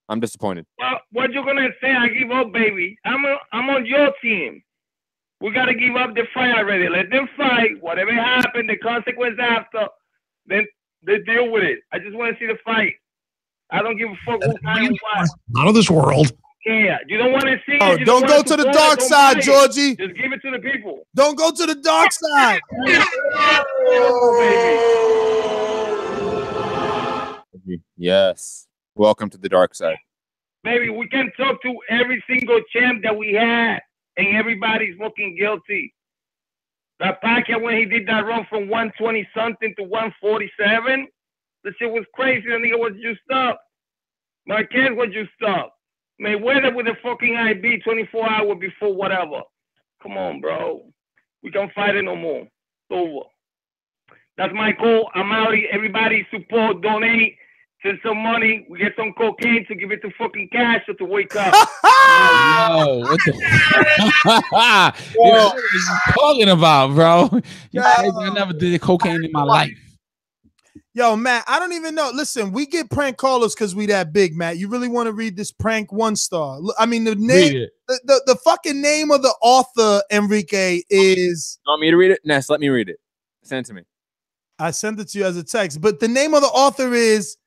I'm disappointed. Well, what you gonna say? I give up, baby. I'm on your team. We gotta give up the fight already. Let them fight. Whatever happened, the consequence after, then they deal with it. I just want to see the fight. I don't give a fuck who kind of what. Not of this world. Yeah, you don't want to see it. Don't go to the dark side, Georgie. Just give it to the people. Don't go to the dark side. Yes. Welcome to the dark side. Baby, we can talk to every single champ that we had, and everybody's fucking guilty. That Pacquiao, when he did that run from 120-something to 147, the shit was crazy. The nigga was juiced up. Marquez was juiced up. Mayweather with a fucking IB 24 hours before whatever. Come on, bro. We can't fight it no more. It's over. That's my goal. I'm out. Everybody support, donate. Send some money. We get some cocaine to give it to fucking Cash or to wake up. Yo, what the what are you talking about, bro? I never did cocaine in my life. Yo, Matt, I don't even know. Listen, we get prank callers because we that big, Matt. You really want to read this prank 1-star? I mean, the name, the fucking name of the author, Enrique, is. You want me to read it? Ness, let me read it. Send it to me. I sent it to you as a text, but the name of the author is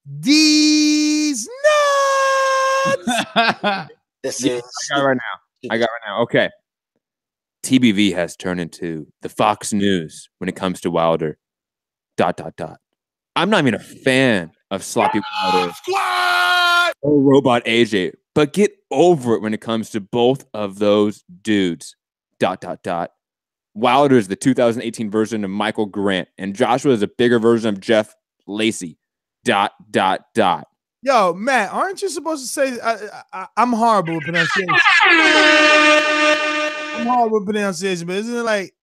These Nuts. I got it right now. I got right now. Okay. TBV has turned into the Fox News when it comes to Wilder. ... I'm not even a fan of sloppy Wilder or robot AJ, but get over it when it comes to both of those dudes. ... Wilder is the 2018 version of Michael Grant, and Joshua is a bigger version of Jeff Lacey. ... Yo, Matt, aren't you supposed to say I'm horrible with pronunciation? I'm horrible with pronunciation, but isn't it like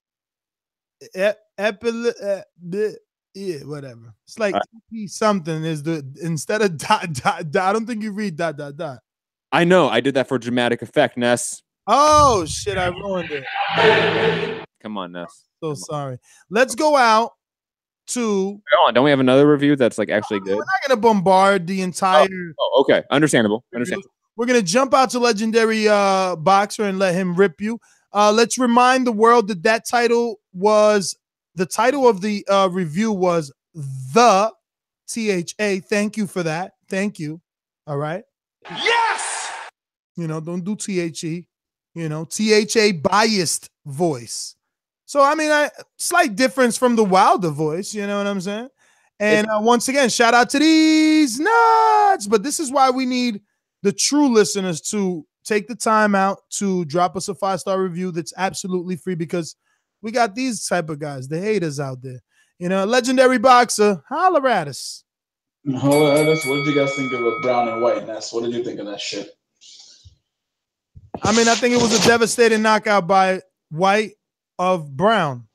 yeah, whatever. It's like something is the instead of ... I don't think you read ... I know. I did that for dramatic effect, Ness. Oh shit, I ruined it. Come on, Ness. So sorry. Let's go out to. Hold on, don't we have another review that's like actually good? We're not gonna bombard the entire. Oh, okay. Understandable. We're gonna jump out to legendary boxer and let him rip you. Let's remind the world that title was the title of the review was the THA. Thank you for that. Thank you. All right. Yes. You know, don't do THE. You know, THA biased voice. So I mean, slight difference from the Wilder voice. You know what I'm saying? And once again, shout out to these nuts. But this is why we need the true listeners to take the time out to drop us a 5-star review that's absolutely free, because we got these type of guys, the haters out there. You know, legendary boxer, holler at us. Holler at us. What did you guys think of Browne and Whyte, Ness? What did you think of that shit? I mean, I think it was a devastating knockout by Whyte of Browne.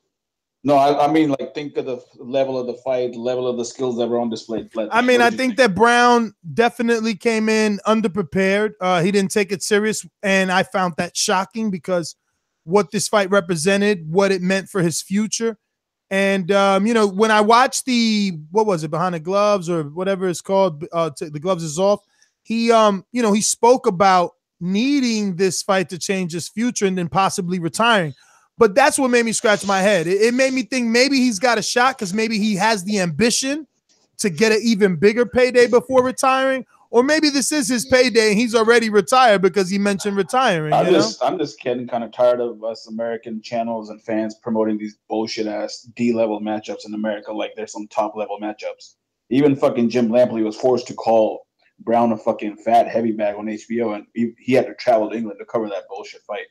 No, I mean, like, think of the level of the fight, level of the skills that were on display. I mean, I think that Browne definitely came in underprepared. He didn't take it serious, and I found that shocking because what this fight represented, what it meant for his future. And, you know, when I watched what was it, Behind the Gloves or whatever it's called, The Gloves Is Off, he, you know, he spoke about needing this fight to change his future and then possibly retiring. But that's what made me scratch my head. It made me think maybe he's got a shot because maybe he has the ambition to get an even bigger payday before retiring. Or maybe this is his payday and he's already retired because he mentioned retiring. I'm just getting kind of tired of us American channels and fans promoting these bullshit ass D-level matchups in America like there's some top level matchups. Even fucking Jim Lampley was forced to call Browne a fucking fat heavy bag on HBO, and he had to travel to England to cover that bullshit fight.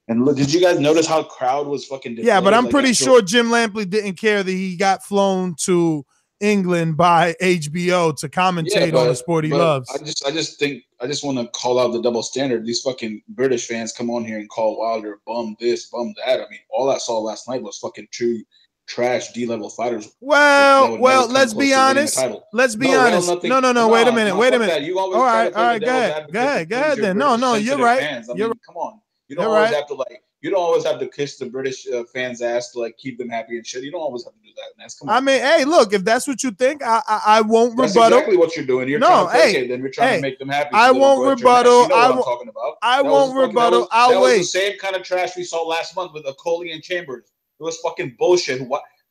And look, did you guys notice how crowd was fucking deflated? Yeah, but I'm pretty sure Jim Lampley didn't care that he got flown to England by HBO to commentate on the sport he loves. I just want to call out the double standard. These fucking British fans come on here and call Wilder bum this, bum that. I mean, all I saw last night was fucking true trash D-level fighters. Well, let's be honest. Let's be honest. No, wait a minute. All right, go ahead then. No, you're right. Come on. You don't always have to you don't always have to kiss the British fans' ass to keep them happy and shit. You don't always have to do that. Come on. I mean, hey, look, if that's what you think, I won't rebuttal. That's exactly what you're doing. You're trying to make them happy. I won't rebuttal. You know what I'm talking about. I won't rebuttal. I'll wait. That was the same kind of trash we saw last month with Coley and Chambers. It was fucking bullshit.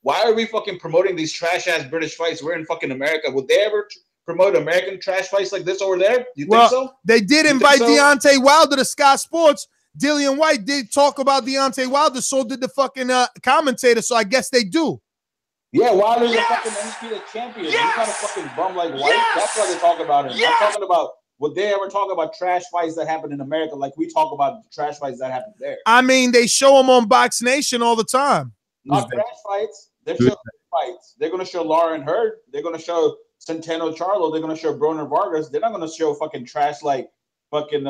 Why are we fucking promoting these trash ass British fights? We're in fucking America. Would they ever promote American trash fights like this over there? You think so? They did invite Deontay Wilder to Sky Sports. Dillian White did talk about Deontay Wilder, so did the fucking commentator, so I guess they do. Yeah, Wilder's a fucking undisputed champion. He's not a fucking bum like White. That's why they talk about him. I'm talking about, would they ever talk about trash fights that happen in America like we talk about the trash fights that happen there? I mean, they show them on Box Nation all the time. Not trash fights. They're showing fights. They're going to show Lauren Hurd. They're going to show Centeno Charlo. They're going to show Broner Vargas. They're not going to show fucking trash like fucking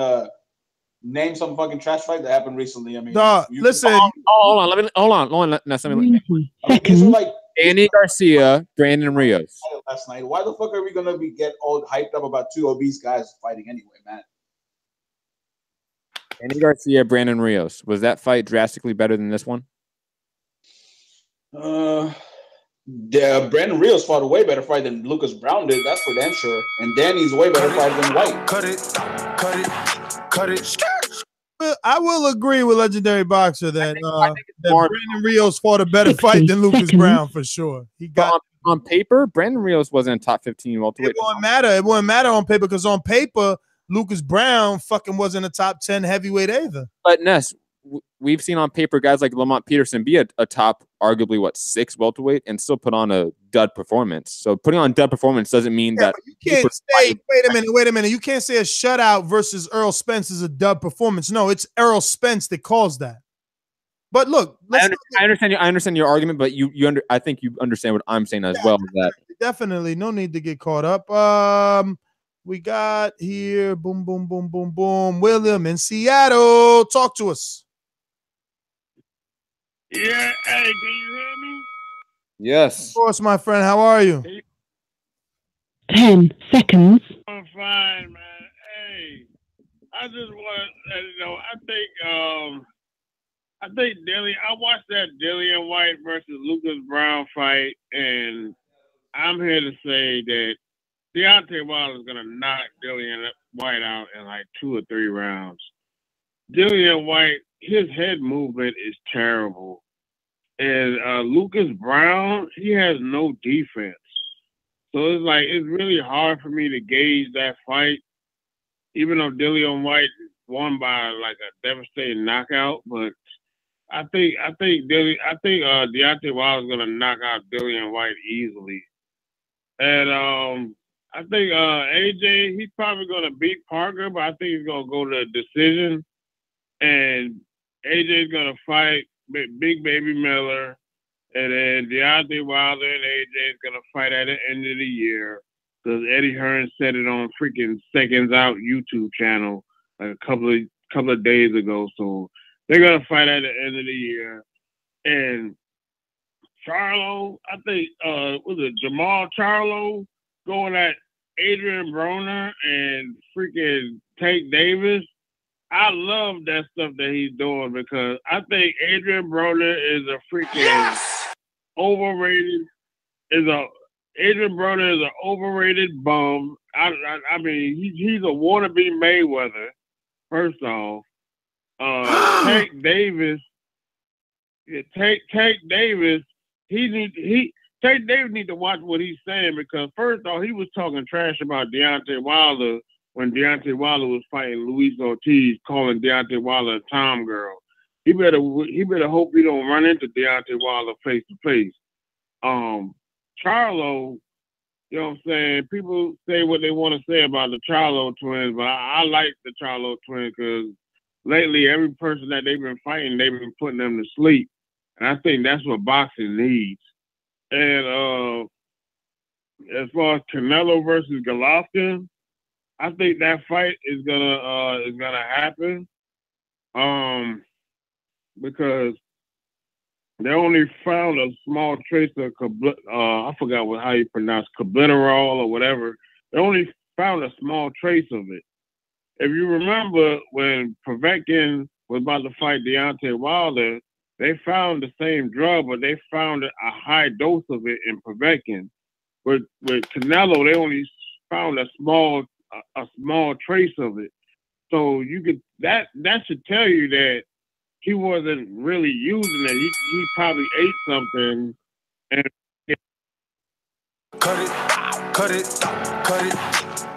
name some fucking trash fight that happened recently. I mean, listen. Hold on. These are like Andy Garcia, Brandon Rios. Last night. Why the fuck are we gonna get all hyped up about two obese guys fighting anyway, man? Andy Garcia, Brandon Rios. Was that fight drastically better than this one? Brandon Rios fought a way better fight than Lucas Browne did. That's for damn sure. And Danny's a way better fight than White. Cut it. I will agree with legendary boxer that Brandon Rios fought a better fight than Lucas Browne for sure. He got on paper. Brandon Rios wasn't a top 15 welterweight. It wouldn't matter. It wouldn't matter on paper because on paper, Lucas Browne fucking wasn't a top 10 heavyweight either. But Ness, we've seen on paper guys like Lamont Peterson be a top, arguably, 6 welterweight and still put on a dud performance. So putting on dud performance doesn't mean that you can't say, wait a minute. You can't say a shutout versus Errol Spence is a dud performance. No, it's Errol Spence that caused that. But look, I understand your argument, but I think you understand what I'm saying as well. That definitely no need to get caught up. We got here, boom, boom, boom, boom, boom. William in Seattle, talk to us. Yeah, hey, can you hear me? Yes. Of course, my friend. How are you? 10 seconds. I'm fine, man. Hey, I just want to, you know, I think I watched that Dillian White versus Lucas Browne fight, and I'm here to say that Deontay Wilder is going to knock Dillian White out in like 2 or 3 rounds. Dillian White, his head movement is terrible. And Lucas Browne, he has no defense. So it's really hard for me to gauge that fight, even though Dillian White won by like a devastating knockout. But I think Deontay Wilder is gonna knock out Dillian White easily. And I think AJ, he's probably gonna beat Parker, but I think he's gonna go to a decision. And AJ's gonna fight Big Baby Miller, and then Deontay Wilder and AJ is gonna fight at the end of the year because Eddie Hearn said it on freaking Seconds Out YouTube channel like a couple of days ago. So they're gonna fight at the end of the year. And Charlo, I think was it Jermall Charlo going at Adrien Broner and freaking Tank Davis. I love that stuff that he's doing because I think Adrien Broner is a freaking overrated. Adrien Broner is an overrated bum. I mean, he's a wannabe Mayweather. First off, Tank Davis. Tank Davis. Tank Davis need to watch what he's saying because first off, he was talking trash about Deontay Wilder when Deontay Wilder was fighting Luis Ortiz, calling Deontay Wilder a Tom girl. He better hope he don't run into Deontay Wilder face to face. Charlo, you know what I'm saying? People say what they want to say about the Charlo twins, but I like the Charlo twins because lately every person that they've been fighting, they've been putting them to sleep. And I think that's what boxing needs. And as far as Canelo versus Golovkin, I think that fight is gonna happen. Because they only found a small trace of I forgot how you pronounce clenbuterol or whatever. They only found a small trace of it. If you remember when Povetkin was about to fight Deontay Wilder, they found the same drug, but they found a high dose of it in Povetkin. With Canelo, they only found a small trace of it. So you could that should tell you that he wasn't really using it. He probably ate something and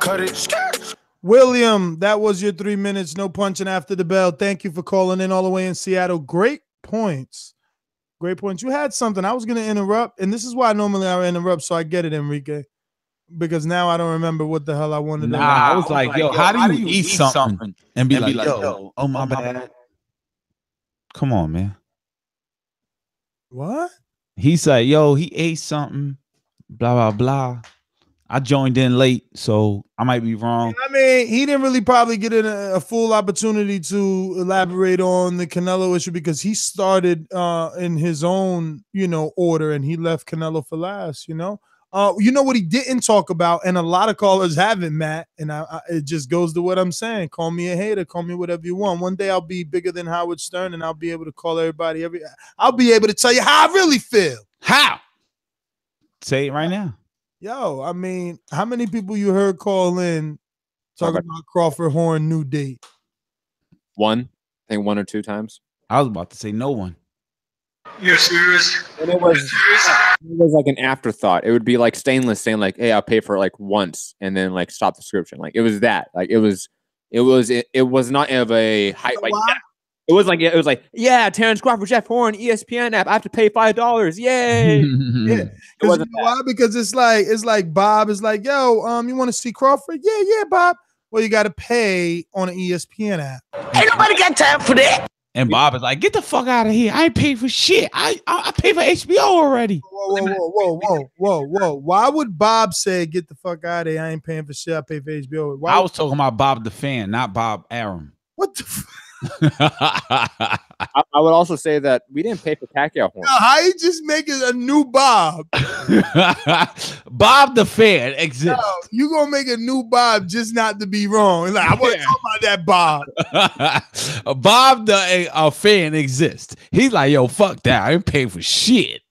cut it. William, that was your 3 minutes. No punching after the bell. Thank you for calling in all the way in Seattle. Great points. Great points. You had something. I was going to interrupt, and this is why normally I interrupt, so I get it, Enrique. Because now I don't remember what the hell I wanted to know. I was like, yo, how do you eat something and be like, yo, oh my bad. Come on, man. What? He's like, yo, he ate something, blah, blah, blah. I joined in late, so I might be wrong. I mean, he didn't really probably get a full opportunity to elaborate on the Canelo issue because he started in his own, order, and he left Canelo for last, You know what he didn't talk about, and a lot of callers haven't, Matt, and it just goes to what I'm saying. Call me a hater, call me whatever you want. One day I'll be bigger than Howard Stern, and I'll be able to call everybody I'll be able to tell you how I really feel. How? Say it right now. Yo, I mean, how many people you heard call in talking about Crawford Horn new date? One. I think 1 or 2 times. I was about to say no one. You're serious? And it was like an afterthought. It would be like Stainless saying like, hey, I'll pay for it like once and then like stop the subscription. Like it was that. Like it was It was not of a hype like that. It was like yeah, Terrence Crawford, Jeff Horn, ESPN app. I have to pay $5. Yay! Yeah, because you know why? Because it's like Bob is like, yo, you want to see Crawford? Yeah, Bob. Well, you got to pay on an ESPN app. Ain't nobody got time for that. And Bob is like, get the fuck out of here. I ain't paid for shit. I paid for HBO already. Whoa. Why would Bob say, get the fuck out of here? I ain't paying for shit. I pay for HBO. I was talking about Bob the fan, not Bob Arum. What the fuck? I would also say that we didn't pay for Pacquiao horn. How you just making a new Bob? Bob the fan exists. No, you gonna make a new Bob just not to be wrong. Like, I want to talk about that Bob. Bob the fan exists. He's like, yo, fuck that. I ain't paying for shit.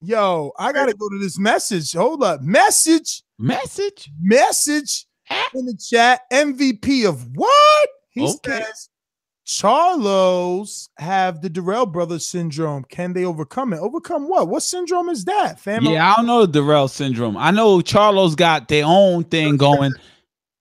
Yo, I gotta go to this message. Hold up. Message in the chat. MVP of what? He says Charlos have the Darrell brothers syndrome. Can they overcome it? Overcome what? What syndrome is that, family? Yeah, I don't know the Darrell syndrome. I know Charlos got their own thing going.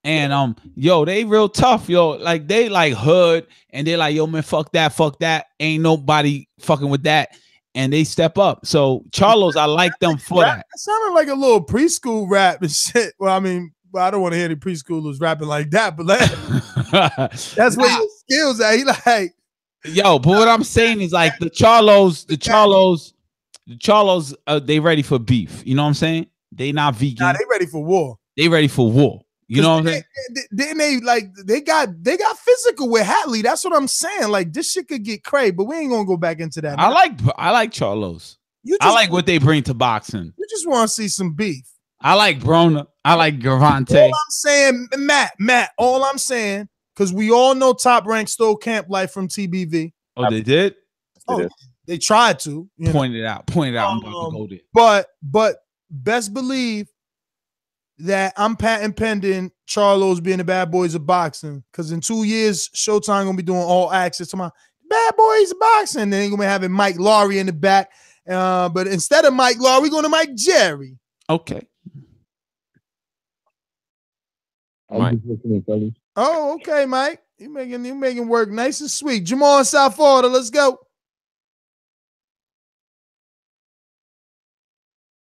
And yo, they real tough, yo. Like they like hood, and they like, yo, man, fuck that. Ain't nobody fucking with that. And they step up. So Charlos, I like them for that. It sounded like a little preschool rap and shit. Well, I mean, I don't want to hear any preschoolers rapping like that, but that's where your skills at. He like, yo, but what I'm saying is like the Charlos, they ready for beef. You know what I'm saying? They not vegan. Nah, they ready for war. They ready for war. You know what I'm saying? Then they got physical with Hatley. That's what I'm saying. Like this shit could get crazy, but we ain't gonna go back into that. I like Charlos. I like what they bring to boxing. You just want to see some beef. I like Broner. I like Gervonta. All I'm saying, Matt, all I'm saying, because we all know Top Rank stole Camp Life from TBV. Oh, they did? Oh, they tried to. Point it out. I'm about to go there. But best believe that I'm patent pending Charlos being the bad boys of boxing. Because in 2 years, Showtime going to be doing all access to my bad boys of boxing. They're going to be having Mike Laurie in the back. But instead of Mike Laurie, we're going to Mike Jerry. Okay. Oh, okay, Mike. You making work nice and sweet. Jermall in South Florida, let's go.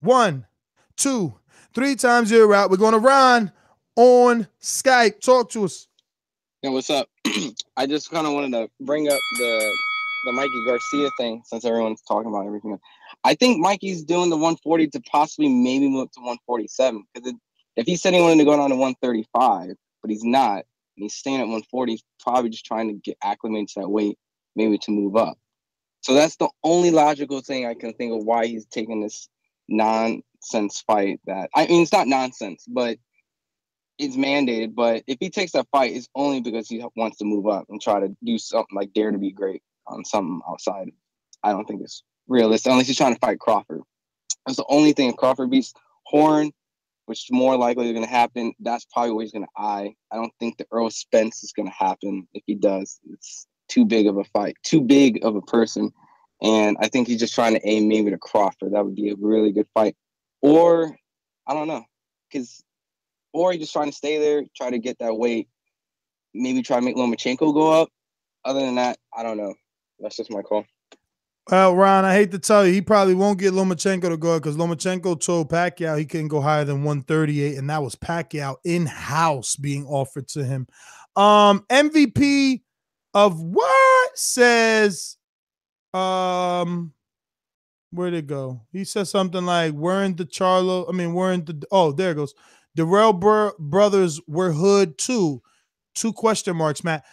1, 2, 3 times you're out. We're going to Ron on Skype. Talk to us. Yeah, what's up? I just kind of wanted to bring up the Mikey Garcia thing since everyone's talking about everything. I think Mikey's doing the 140 to possibly maybe move up to 147 because if he said he wanted to go down to 135, but he's not, and he's staying at 140, he's probably just trying to get acclimated to that weight, maybe to move up. So that's the only logical thing I can think of why he's taking this nonsense fight. That I mean, it's not nonsense, but it's mandated. But if he takes that fight, it's only because he wants to move up and try to do something like dare to be great on something outside. I don't think it's realistic unless he's trying to fight Crawford. That's the only thing. If Crawford beats Horn, which is more likely going to happen, that's probably what he's going to eye. I don't think the Earl Spence is going to happen. If he does, it's too big of a fight, too big of a person. And I think he's just trying to aim maybe to Crawford. That would be a really good fight. Or, I don't know. Or he's just trying to stay there, try to get that weight, maybe try to make Lomachenko go up. Other than that, I don't know. That's just my call. Well, Ron, I hate to tell you, he probably won't get Lomachenko to go because Lomachenko told Pacquiao he couldn't go higher than 138, and that was Pacquiao in-house being offered to him. MVP of what says, where'd it go? He said something like, there it goes. Darrell brothers were hood too. 2 question marks, Matt.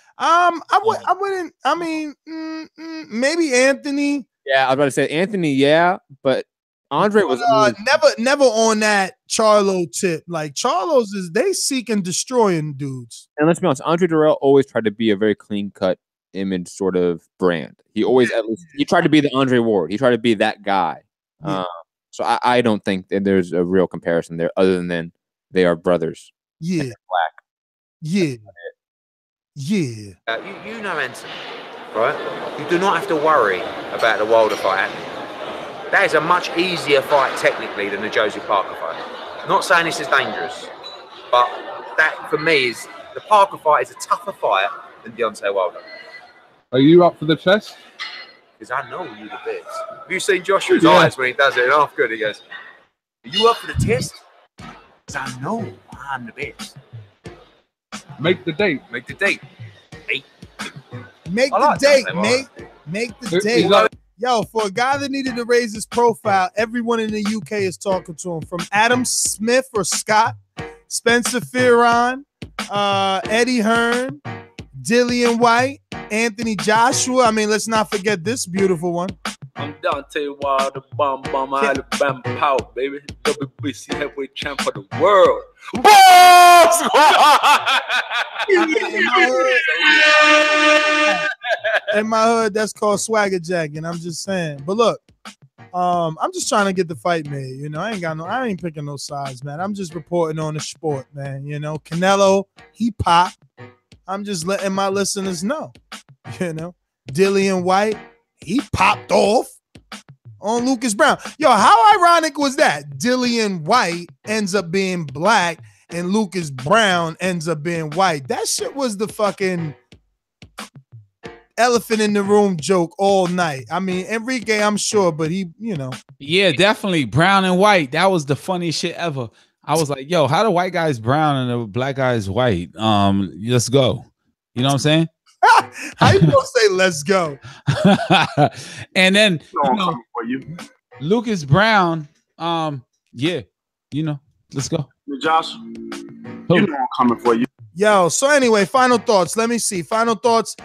Maybe Anthony. Yeah, I was about to say Anthony, yeah, but Andre was never on that Charlo tip. Like Charlo's they seeking destroying dudes. And let's be honest, Andre Darrell always tried to be a very clean cut image sort of brand. He always he tried to be the Andre Ward. He tried to be that guy. Yeah. So I don't think that there's a real comparison there other than they are brothers. Yeah. Black. Yeah. Yeah. You know Anthony, right? You do not have to worry about the Wilder fight. That is a much easier fight technically than the Joseph Parker fight. Not saying this is dangerous, but that for me is the Parker fight is a tougher fight than Deontay Wilder. Are you up for the chest? Because I know you the best. Have you seen Joshua's eyes when he does it in half good? He goes, "Are you up for the test?" Because I know I'm the best. Make the date. Make the date. Make the date. Make the date. Yo, for a guy that needed to raise his profile, everyone in the UK is talking to him. From Adam Smith or Scott, Spencer Fearon, Eddie Hearn, Dillian White, Anthony Joshua. I mean, let's not forget this beautiful one. I'm Deontay Wilder, Alabama power, baby. WBC heavyweight champ of the world. In my hood, that's called swagger jacking. I'm just saying. But look, I'm just trying to get the fight made. You know, I ain't picking no sides, man. I'm just reporting on the sport, man. You know, Canelo, he popped. I'm just letting my listeners know. You know, Dillian White, he popped off on Lucas Browne. Yo, how ironic was that? Dillian White ends up being black and Lucas Browne ends up being white. That shit was the fucking elephant in the room joke all night. I mean, Enrique, I'm sure, but he, you know. Yeah, definitely. Brown and white. That was the funniest shit ever. I was like, yo, how the white guy is brown and the black guy is white? Let's go. You know what I'm saying? How you gonna say let's go? And then Lucas Browne, yeah, you know, let's go. Josh, you know I'm coming for you. Yo, so anyway, final thoughts. Let me see. Final thoughts.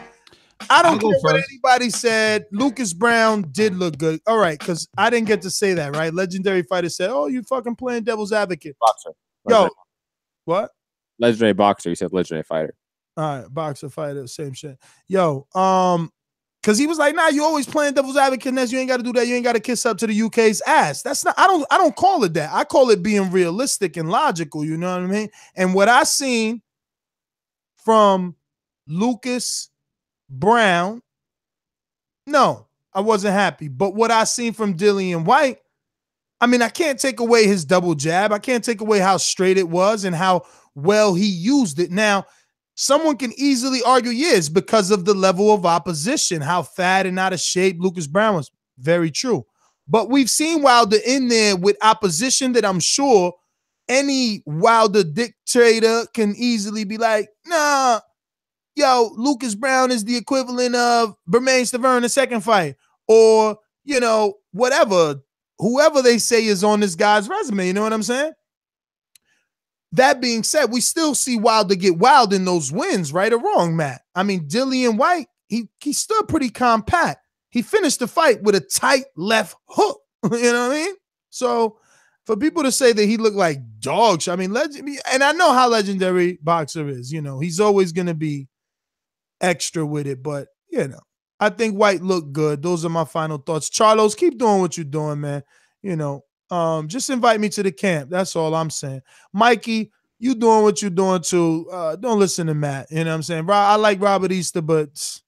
I don't care what anybody said. Lucas Browne did look good. All right, because I didn't get to say that, right? Legendary Fighter said, oh, you fucking playing devil's advocate. Boxer. Yo, what? Legendary boxer. You said legendary fighter. All right, boxer, fighter, same shit. Yo, because he was like, nah, you always playing devil's advocate, Ness. You ain't got to do that. You ain't got to kiss up to the UK's ass. That's not, I don't call it that. I call it being realistic and logical, you know what I mean? And what I seen from Lucas Browne, no, I wasn't happy. But what I seen from Dillian White, I mean, I can't take away his double jab. I can't take away how straight it was and how well he used it. Now, someone can easily argue, yes, because of the level of opposition, how fat and out of shape Lucas Browne was. Very true. But we've seen Wilder in there with opposition that I'm sure any Wilder dictator can easily be like, nah, yo, Lucas Browne is the equivalent of Bermane Stiverne in the second fight. Or, you know, whatever, whoever they say is on this guy's resume. You know what I'm saying? That being said, we still see Wilder get wild in those wins, right or wrong, Matt? I mean, Dillian White, he stood pretty compact. He finished the fight with a tight left hook. You know what I mean? So for people to say that he looked like dog shit, I mean, and I know how legendary boxer is. You know, he's always going to be extra with it, but, you know, I think White looked good. Those are my final thoughts. Charlos, keep doing what you're doing, man. You know, just invite me to the camp. That's all I'm saying. Mikey, you doing what you're doing too. Don't listen to Matt. You know what I'm saying? I like Robert Easter, but,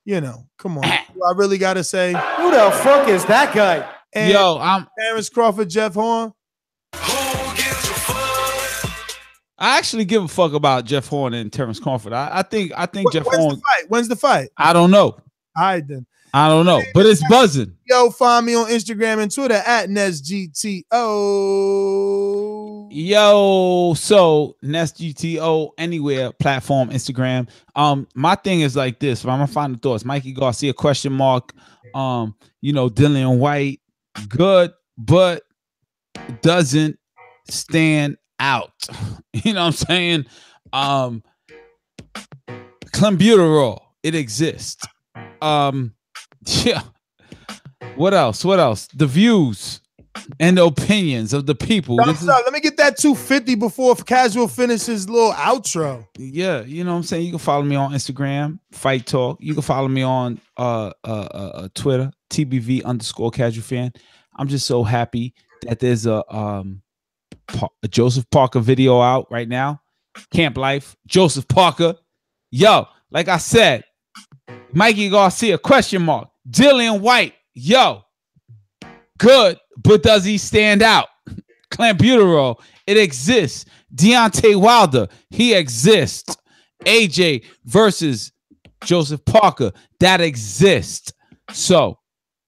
you know, come on. I really got to say. Who the fuck is that guy? And yo, I'm Terrence Crawford, Jeff Horn. I actually give a fuck about Jeff Horn and Terrence Crawford. I think Jeff Horn. When's the fight? I don't know. All right, then. I don't know, but it's buzzing. Yo, find me on Instagram and Twitter at NestGTO. Yo, so NestGTO anywhere, platform, Instagram. My thing is like this. My final thoughts. Mikey Garcia, question mark. You know, Dillian White, good, but doesn't stand out. You know what I'm saying? Clenbuterol, it exists. Yeah. What else? The views and the opinions of the people. Let me get that 250 before Casual finishes little outro. Yeah, you know what I'm saying? You can follow me on Instagram, Fight Talk. You can follow me on Twitter, TBV_casual_fan. I'm just so happy that there's a Joseph Parker video out right now. Camp Life, Joseph Parker. Yo, like I said, Mikey Garcia, question mark. Dillian White, yo, good, but does he stand out? Clenbuterol, it exists. Deontay Wilder, he exists. AJ versus Joseph Parker that exists. So,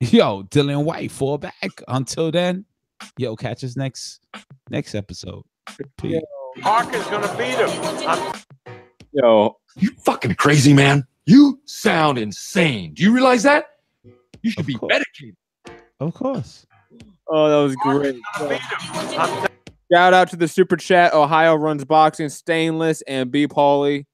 yo, Dillian White, fall back. Until then, yo, catch us next episode. Peace. Parker's gonna beat him. Yo, you fucking crazy, man. You sound insane. Do you realize that? You should be medicated. Of course. Oh, that was great. Shout out to the super chat. Ohio runs boxing. Stainless and B. Pauly.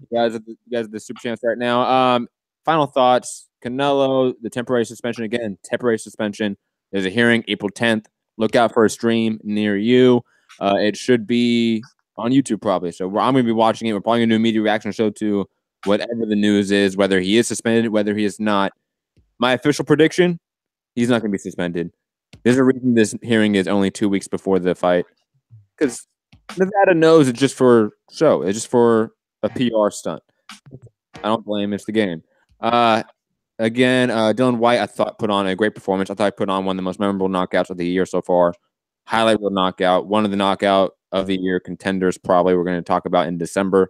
You guys are the super champs right now. Final thoughts. Canelo, the temporary suspension again. Temporary suspension. There's a hearing April 10th. Look out for a stream near you. It should be on YouTube probably. So I'm going to be watching it. We're probably going to do a media reaction show to whatever the news is, whether he is suspended, whether he is not. My official prediction, he's not going to be suspended. There's a reason this hearing is only 2 weeks before the fight. Because Nevada knows it's just for show. It's just for a PR stunt. I don't blame him. It's the game. Again, Dillian White, I thought, put on a great performance. I thought he put on one of the most memorable knockouts of the year so far. Highlight reel knockout. One of the knockout of the year contenders probably we're going to talk about in December.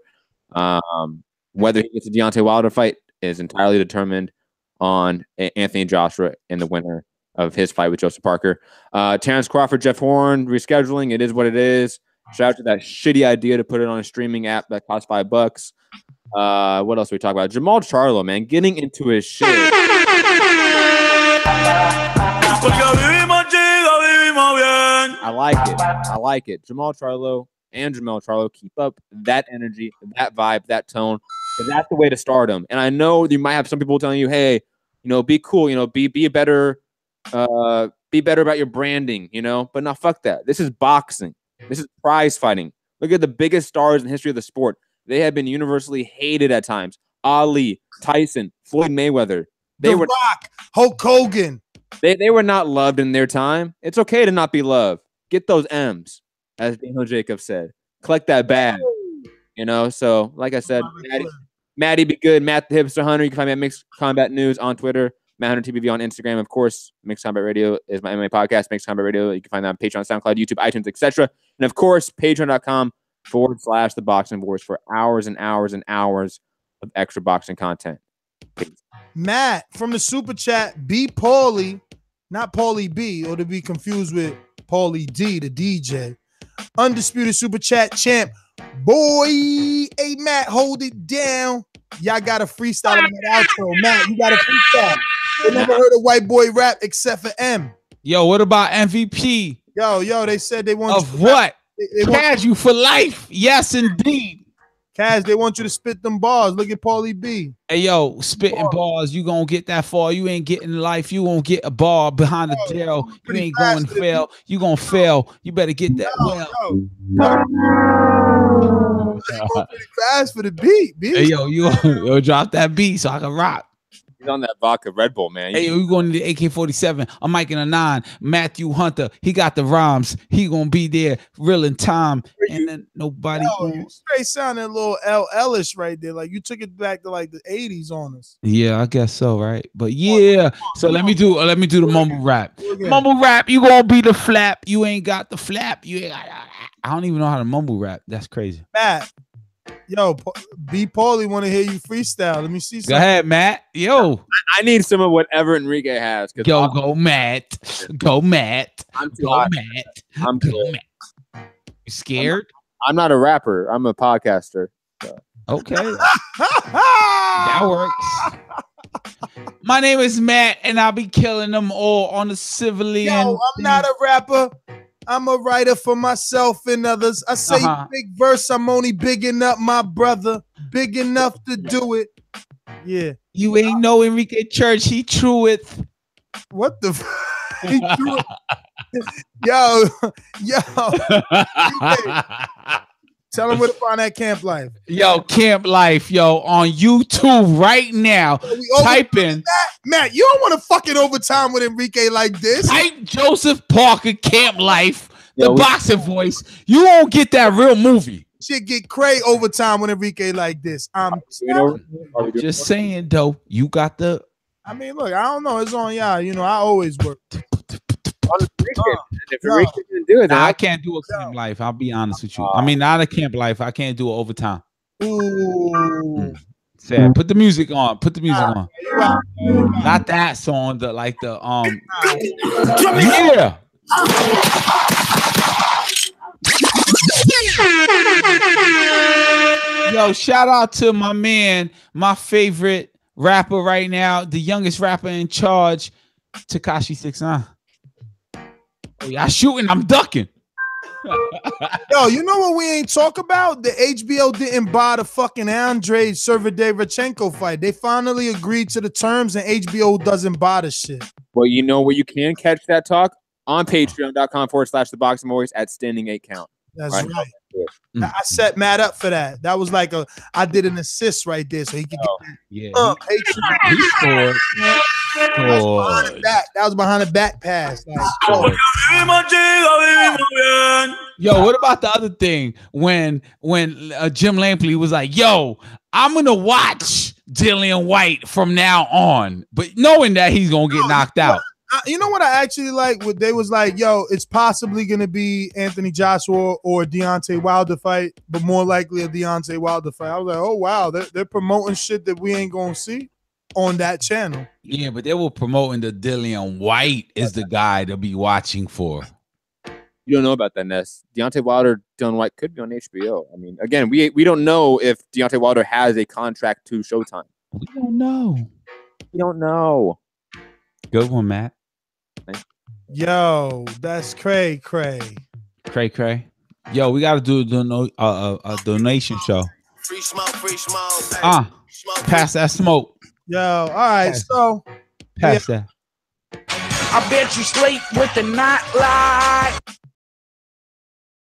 Whether he gets a Deontay Wilder fight is entirely determined on Anthony Joshua and the winner of his fight with Joseph Parker. Terrence Crawford, Jeff Horn, rescheduling. It is what it is. Shout out to that shitty idea to put it on a streaming app that costs $5. What else do we talk about? Jermall Charlo, man, getting into his shit. I like it. Jermall Charlo, keep up that energy, that vibe, that tone. That's the way to start him. And I know you might have some people telling you, hey, be cool, be better about your branding, but no, fuck that. This is boxing. This is prize fighting. Look at the biggest stars in the history of the sport. They have been universally hated at times. Ali, Tyson, Floyd Mayweather. The Rock, Hulk Hogan. They were not loved in their time. It's okay to not be loved. Get those M's, as Daniel Jacobs said. Collect that bag. So like I said, Maddie be good. Matt the Hipster Hunter. You can find me at Mixed Combat News on Twitter. Matt Hunter TVV on Instagram. Of course, Mixed Combat Radio is my MMA podcast. Mixed Combat Radio. You can find that on Patreon, SoundCloud, YouTube, iTunes, etc. And of course, patreon.com/ThaBoxingVoice for hours and hours and hours of extra boxing content. Peace. Matt from the super chat, B. Pauly, not Pauly B, or to be confused with Pauly D, the DJ. Undisputed super chat champ. Boy, hey Matt, hold it down. Y'all got a freestyle on that outro. Matt, you got a freestyle. I never heard a white boy rap except for M. Yo, what about MVP? Yo, they said they want of what? Cash you for life. Yes, indeed. Cash, they want you to spit them bars. Look at Pauly B. Hey, yo, spitting bars. You gonna get that far. You ain't getting life. You won't get a bar behind the jail. You ain't going to fail. You gonna fail. You better get that pretty fast for the beat, B. Hey, yo, drop that beat so I can rock. He's on that vodka Red Bull, man. Hey, we going to the AK-47. I'm Mike in a 9. Matthew Hunter, he got the rhymes. He gonna be there real in time. And then nobody. You straight sounding a little Ellis right there. Like you took it back to like the 80s on us. Yeah, I guess so, right? But yeah. So let me do the mumble rap. Mumble rap, you gonna be the flap. You ain't got the flap. I don't even know how to mumble rap. That's crazy. Matt. Yo, B. Pauly want to hear you freestyle. Let me see something. Go ahead, Matt. Yo. I need some of whatever Enrique has. Yo, go Matt. Go Matt. I'm too go hot. Matt. I'm go Matt. You scared? I'm not a rapper. I'm a podcaster. So. Okay. That works. My name is Matt, and I'll be killing them all on the civilian. Yo, I'm not a rapper. I'm a writer for myself and others. I say big verse, I'm only bigging up my brother. Big enough to do it. Yeah. You ain't know Enrique Church. He true it. What the he true it. Yo. Tell him where to find that Camp Life. Yo, Camp Life, on YouTube right now. Type in. Matt, you don't want to fuck it overtime with Enrique like this. Type Joseph Parker Camp Life, the boxing voice. You won't get that real movie. Shit get cray overtime with Enrique like this. I'm just saying, though, you got the. I mean, look, I don't know. It's on y'all. I always work. If Enrique didn't do it, I can't do a Camp Life. I'll be honest with you. I mean, not a Camp Life. I can't do it overtime. Ooh. Sad. Put the music on. Put the music on. Not that song. The yeah. Yo, shout out to my man, my favorite rapper right now, the youngest rapper in charge, Tekashi 6ix9ine. Oh, y'all shooting, I'm ducking. Yo, you know what we ain't talk about? The HBO didn't buy the fucking Andrei Servadeyevchenko fight. They finally agreed to the terms and HBO doesn't buy the shit. Well, you know where you can catch that talk? On patreon.com/ThaBoxingVoice at standing 8 count. That's right. I set Matt up for that. That was like I did an assist right there so he could get that. Yeah. Patreon. He scored. That was behind the back pass. Like, yo, what about the other thing when Jim Lampley was like, yo, I'm gonna watch Dillian White from now on, but knowing that he's gonna get knocked out. You know what I actually like? What they was like, yo, it's possibly gonna be Anthony Joshua or Deontay Wilder fight, but more likely a Deontay Wilder fight. I was like, oh wow, they're promoting shit that we ain't gonna see on that channel. Yeah, but they were promoting the Dillian White is the guy to be watching for. You don't know about that, Ness. Deontay Wilder, Dillian White could be on HBO. I mean, again, we don't know if Deontay Wilder has a contract to Showtime. We don't know. We don't know. Good one, Matt. Yo, that's cray. Yo, we gotta do a donation show. Free smoke. Pass that smoke. Yo, all right, so pass that. I bet you sleep with the nightlight.